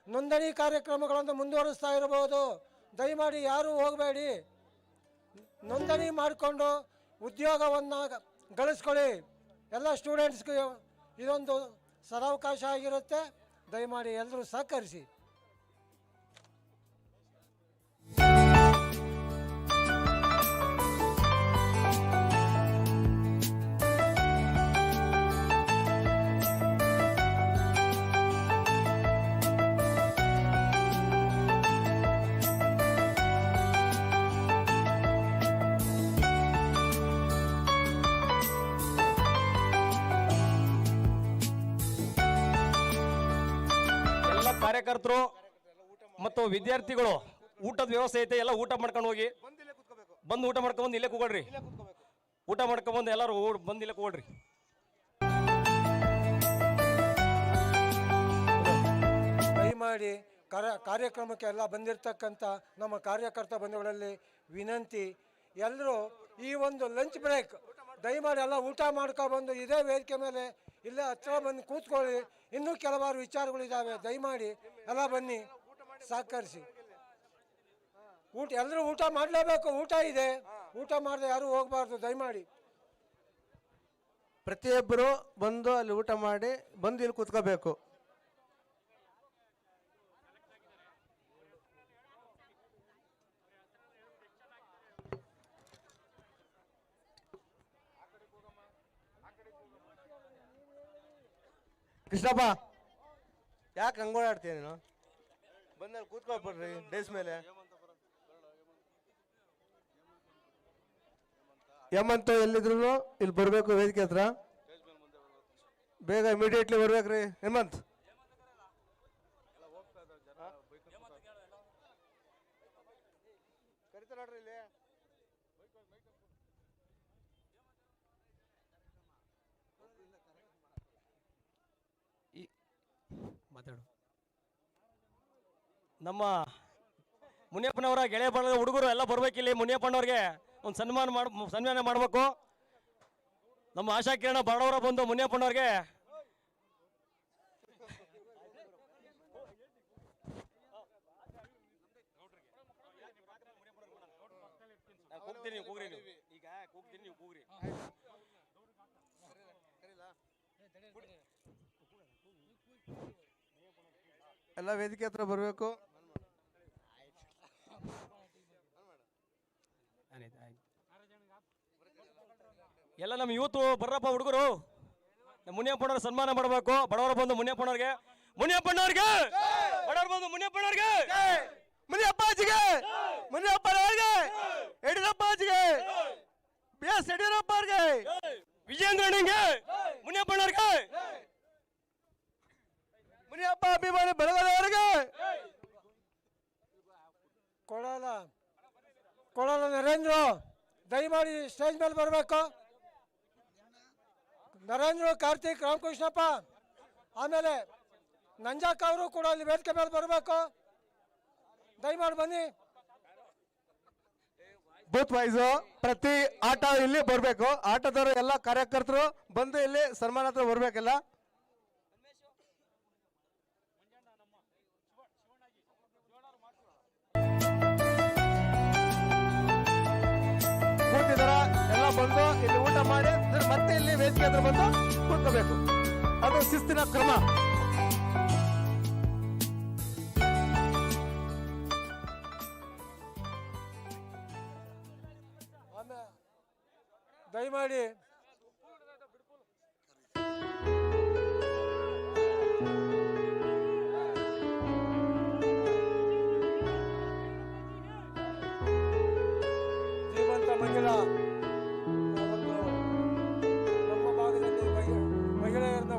ನೋಂದಣಿ ಕಾರ್ಯಕ್ರಮಗಳನ್ನು ಮುಂದುವರಿಸ್ತಾ ಇರಬಹುದು. ದಯಮಾಡಿ ಯಾರೂ ಹೋಗಬೇಡಿ, ನೋಂದಣಿ ಮಾಡಿಕೊಂಡು ಉದ್ಯೋಗವನ್ನು ಗಳಿಸ್ಕೊಳ್ಳಿ. ಎಲ್ಲ ಸ್ಟೂಡೆಂಟ್ಸ್ಗೆ ಇದೊಂದು ಸದಾವಕಾಶ ಆಗಿರುತ್ತೆ. ದಯಮಾಡಿ ಎಲ್ಲರೂ ಸಹಕರಿಸಿ. ಕಾರ್ಯಕರ್ತರು ಮತ್ತು ವಿದ್ಯಾರ್ಥಿಗಳು ಊಟದ ವ್ಯವಸ್ಥೆ ಐತೆ, ಎಲ್ಲ ಊಟ ಮಾಡ್ಕೊಂಡು ಹೋಗಿ, ಬಂದು ಊಟ ಮಾಡ್ಕೊಂಡ್ಬಂದು ಇಲ್ಲೇ ಕೂಗೊಳ್ರಿ. ಊಟ ಮಾಡ್ಕೊಂಡ್ಬಂದು ಎಲ್ಲರೂ ಬಂದು ಇಲ್ಲೇ ಕೂಗೊಳ್ರಿ. ದಯಮಾಡಿ ಕಾರ್ಯಕ್ರಮಕ್ಕೆ ಎಲ್ಲ ಬಂದಿರತಕ್ಕಂಥ ನಮ್ಮ ಕಾರ್ಯಕರ್ತ ಬಂಧುಗಳಲ್ಲಿ ವಿನಂತಿ, ಎಲ್ಲರೂ ಈ ಒಂದು ಲಂಚ್ ಬ್ರೇಕ್ ದಯಮಾಡಿ ಎಲ್ಲ ಊಟ ಮಾಡ್ಕೊಬಂದು ಇದೇ ವೇದಿಕೆ ಮೇಲೆ ಇಲ್ಲೇ ಹತ್ರ ಬಂದು ಕೂತ್ಕೊಳ್ಳಿ. ಇನ್ನೂ ಕೆಲವಾರು ವಿಚಾರಗಳಿದ್ದಾವೆ, ದಯಮಾಡಿ ಎಲ್ಲ ಬನ್ನಿ, ಸಹಕರಿಸಿ. ಎಲ್ಲರೂ ಊಟ ಮಾಡಲೇಬೇಕು, ಊಟ ಇದೆ, ಊಟ ಮಾಡದೆ ಯಾರೂ ಹೋಗಬಾರ್ದು. ದಯಮಾಡಿ ಪ್ರತಿಯೊಬ್ಬರು ಬಂದು ಅಲ್ಲಿ ಊಟ ಮಾಡಿ ಬಂದು ಇಲ್ಲಿ ಕೂತ್ಕೋಬೇಕು. ಕೃಷ್ಣಪ್ಪ, ಯಾಕೆ ಹಂಗೋಡಾಡ್ತೀಯ ನೀನು? ಬಂದಲ್ಲಿ ಕೂತ್ಕೊಳ್ಬಿಡ್ರಿ ಡೇಸ್ ಮೇಲೆ. ಹೇಮಂತ್ ಎಲ್ಲಿದ್ರು ಇಲ್ಲಿ ಬರಬೇಕು, ವೇದಿಕೆ ಹತ್ರ ಬೇಗ ಇಮಿಡಿಯೇಟ್ಲಿ ಬರ್ಬೇಕ್ರಿ. ಹೇಮಂತ್ ಕರಿತಾರ್ರಿ ಇಲ್ಲಿ. ಮಾತಾಡು. ನಮ್ಮ ಮುನಿಯಪ್ಪನವರ ಗೆಳೆಯ ಬಳಗದ ಹುಡುಗರು ಎಲ್ಲ ಬರ್ಬೇಕಿಲ್ಲಿ. ಮುನಿಯಪ್ಪನವ್ರಿಗೆ ಒಂದು ಸನ್ಮಾನ ಮಾಡಬೇಕು. ನಮ್ಮ ಆಶಾ ಕಿರಣ ಬಾಡವರ ಬಂದು ಮುನಿಯಪ್ಪನವ್ರಿಗೆ ಎಲ್ಲ ವೇದಿಕೆ ಹತ್ರ ಬರಬೇಕು. ಎಲ್ಲ ನಮ್ಮ ಯೂತ್ ಬರ್ರಪ್ಪ ಹುಡುಗರು. ಮುನಿಯಪ್ಪನವ್ರ ಸನ್ಮಾನ ಮಾಡಬೇಕು. ಬಡವರು ಬಂದು ಮುನಿಯಪ್ಪನವ್ರಿಗೆ ಬಡವರು ಬಂದು ಮುನಿಯಪ್ಪನವ್ರಿಗೆ, ಮುನಿಯಪ್ಪಾಜಿಗೆ, ಮುನಿಯಪ್ಪನವ್ರಿಗೆ, ಯಡಿಯೂರಪ್ಪಾಜಿಗೆ, BS ಯಡಿಯೂರಪ್ಪ ಅವ್ರಿಗೆ, ವಿಜೇಂದ್ರನಿಗೆ, ಮುನಿಯಪ್ಪನವ್ರಿಗೆ, ಮುನಿಯಪ್ಪ ಅಭಿಮಾನಿ ಬಳಗದವರಿಗೆ, ಕೊಡಲ ನರೇಂದ್ರ ದಯಮಾಡಿ ಸ್ಟೇಜ್ ಮೇಲೆ ಬರಬೇಕು. ನರೇಂದ್ರ, ಕಾರ್ತಿಕ್, ರಾಮಕೃಷ್ಣಪ್ಪ, ಆಮೇಲೆ ನಂಜಾಕ ಅವರು ಕೂಡ ಅಲ್ಲಿ ವೇದಿಕೆ ಮೇಲೆ ಬರಬೇಕು. ದಯಮಾಡಿ ಬನ್ನಿ. ಬೂತ್ ವೈಸ್ ಪ್ರತಿ ಆಟ ಇಲ್ಲಿ ಬರಬೇಕು. ಆಟದವರು ಎಲ್ಲ ಕಾರ್ಯಕರ್ತರು ಬಂದು ಇಲ್ಲಿ ಸನ್ಮಾನ ಹತ್ರ ಬರ್ಬೇಕಲ್ಲ. ಬಂದು ಇಲ್ಲಿ ಊಟ ಮಾಡಿ ಮತ್ತೆ ಇಲ್ಲಿ ವೇದಿಕೆ ಹತ್ರ ಬಂದು ಕೂತ್ಕೋಬೇಕು. ಅದು ಶಿಸ್ತಿನ ಕ್ರಮ. ದಯಮಾಡಿ ಶ್ರೀಮಂತ ಮಹಿಳಾ ನಮ್ಮ ಭಾಗದಲ್ಲಿ ಮಹಿಳೆಯರನ್ನ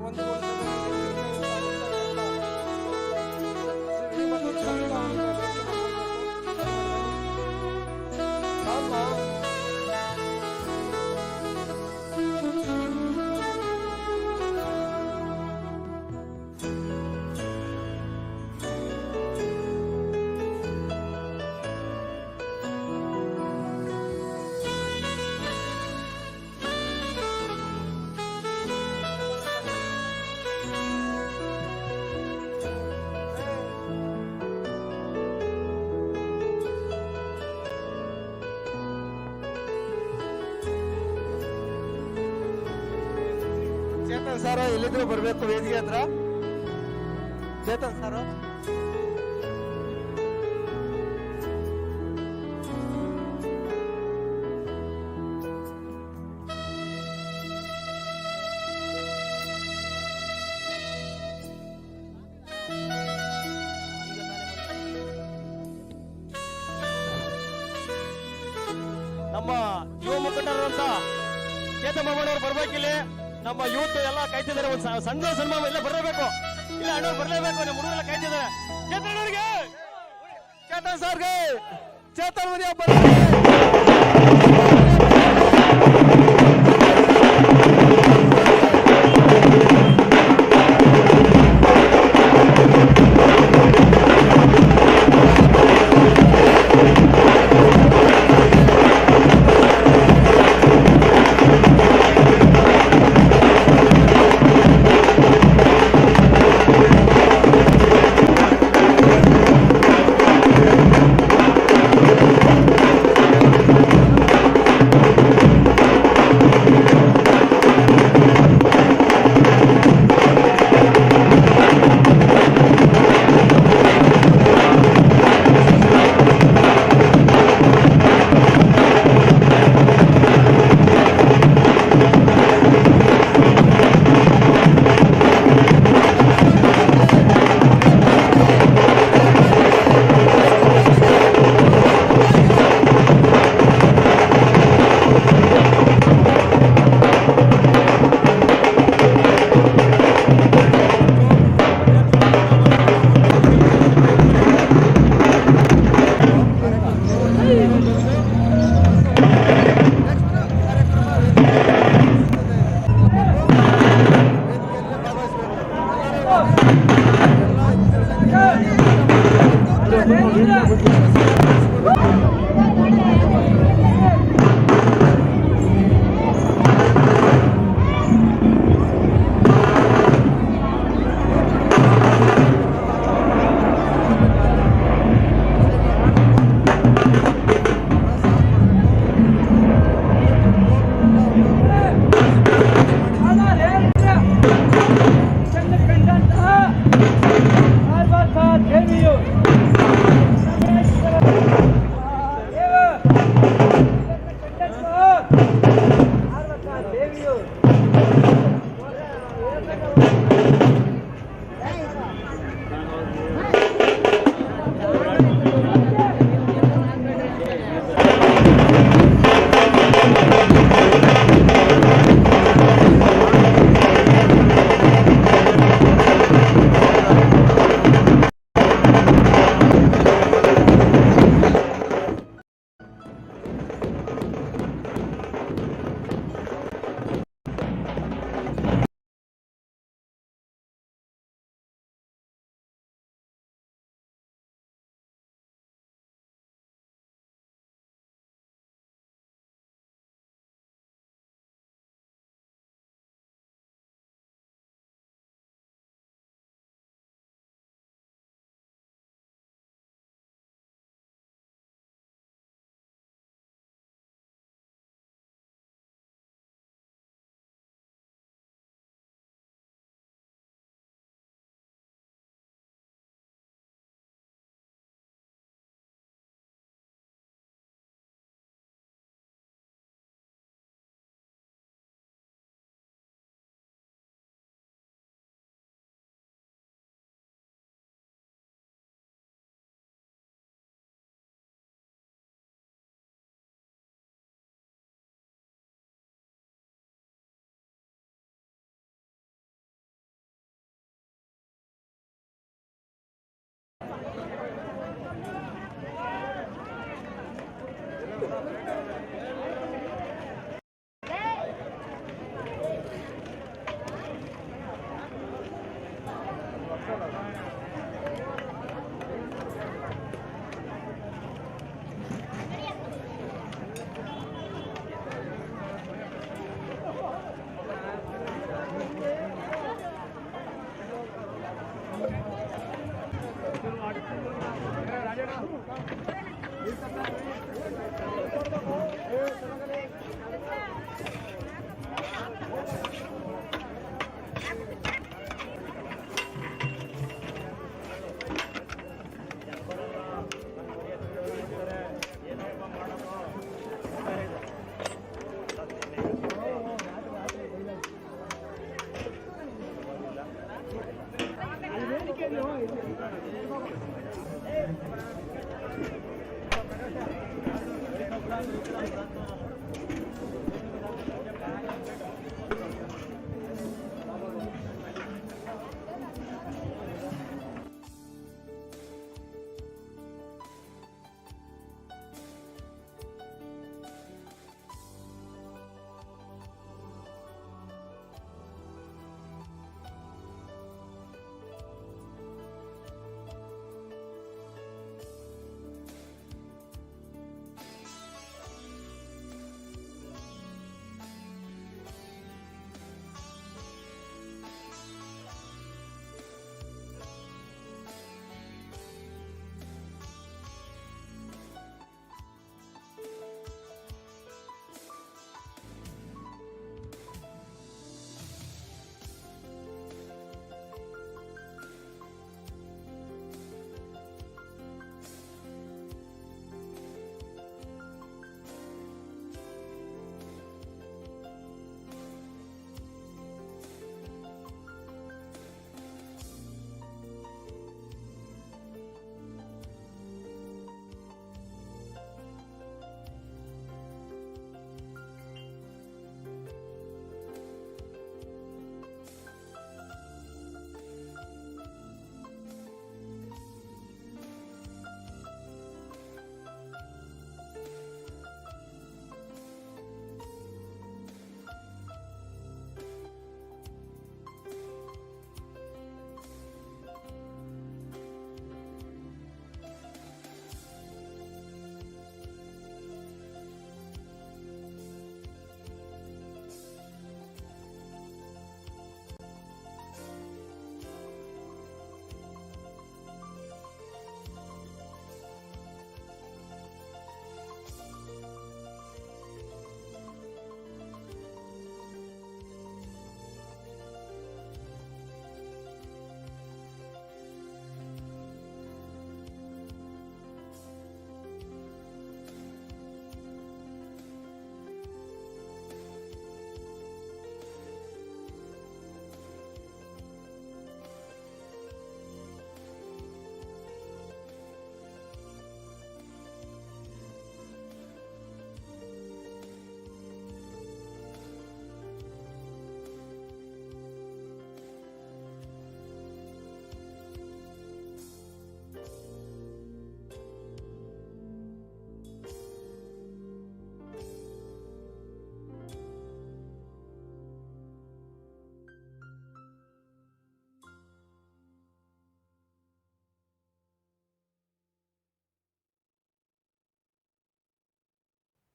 ಚೇತನ್ ಸಾರು ಎಲ್ಲಿದ್ರು ಬರ್ಬೇಕು ವೇದಿಕೆ ಹತ್ರ. ಚೇತನ್ ಸಾರು ನಮ್ಮ ಯುವ ಮುಖಂಡರಂತ ಚೇತನ್ ಮಾಮಣ್ಣವ್ರು ಬರ್ಬೇಕಿಲ್ಲಿ. ನಮ್ಮ ಯೂತ್ ಎಲ್ಲ ಕಾಯ್ತಿದ್ದಾರೆ. ಒಂದು ಸಣ್ಣ ಸನ್ಮಾನ ಇಲ್ಲ ಬರಬೇಕು, ಇಲ್ಲ ಅಣ್ಣವ್ರು ಬರಲೇಬೇಕು. ನಮ್ಮ ಹುಡುಗರೆಲ್ಲ ಕಾಯ್ತಿದ್ದಾರೆ. ಚೇತನ್ ಅವ್ರಿಗೆ, ಚೇತನ್ ಸರ್ಗೆ, ಚೇತನ್ ಮುನಿಯಪ್ಪ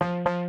you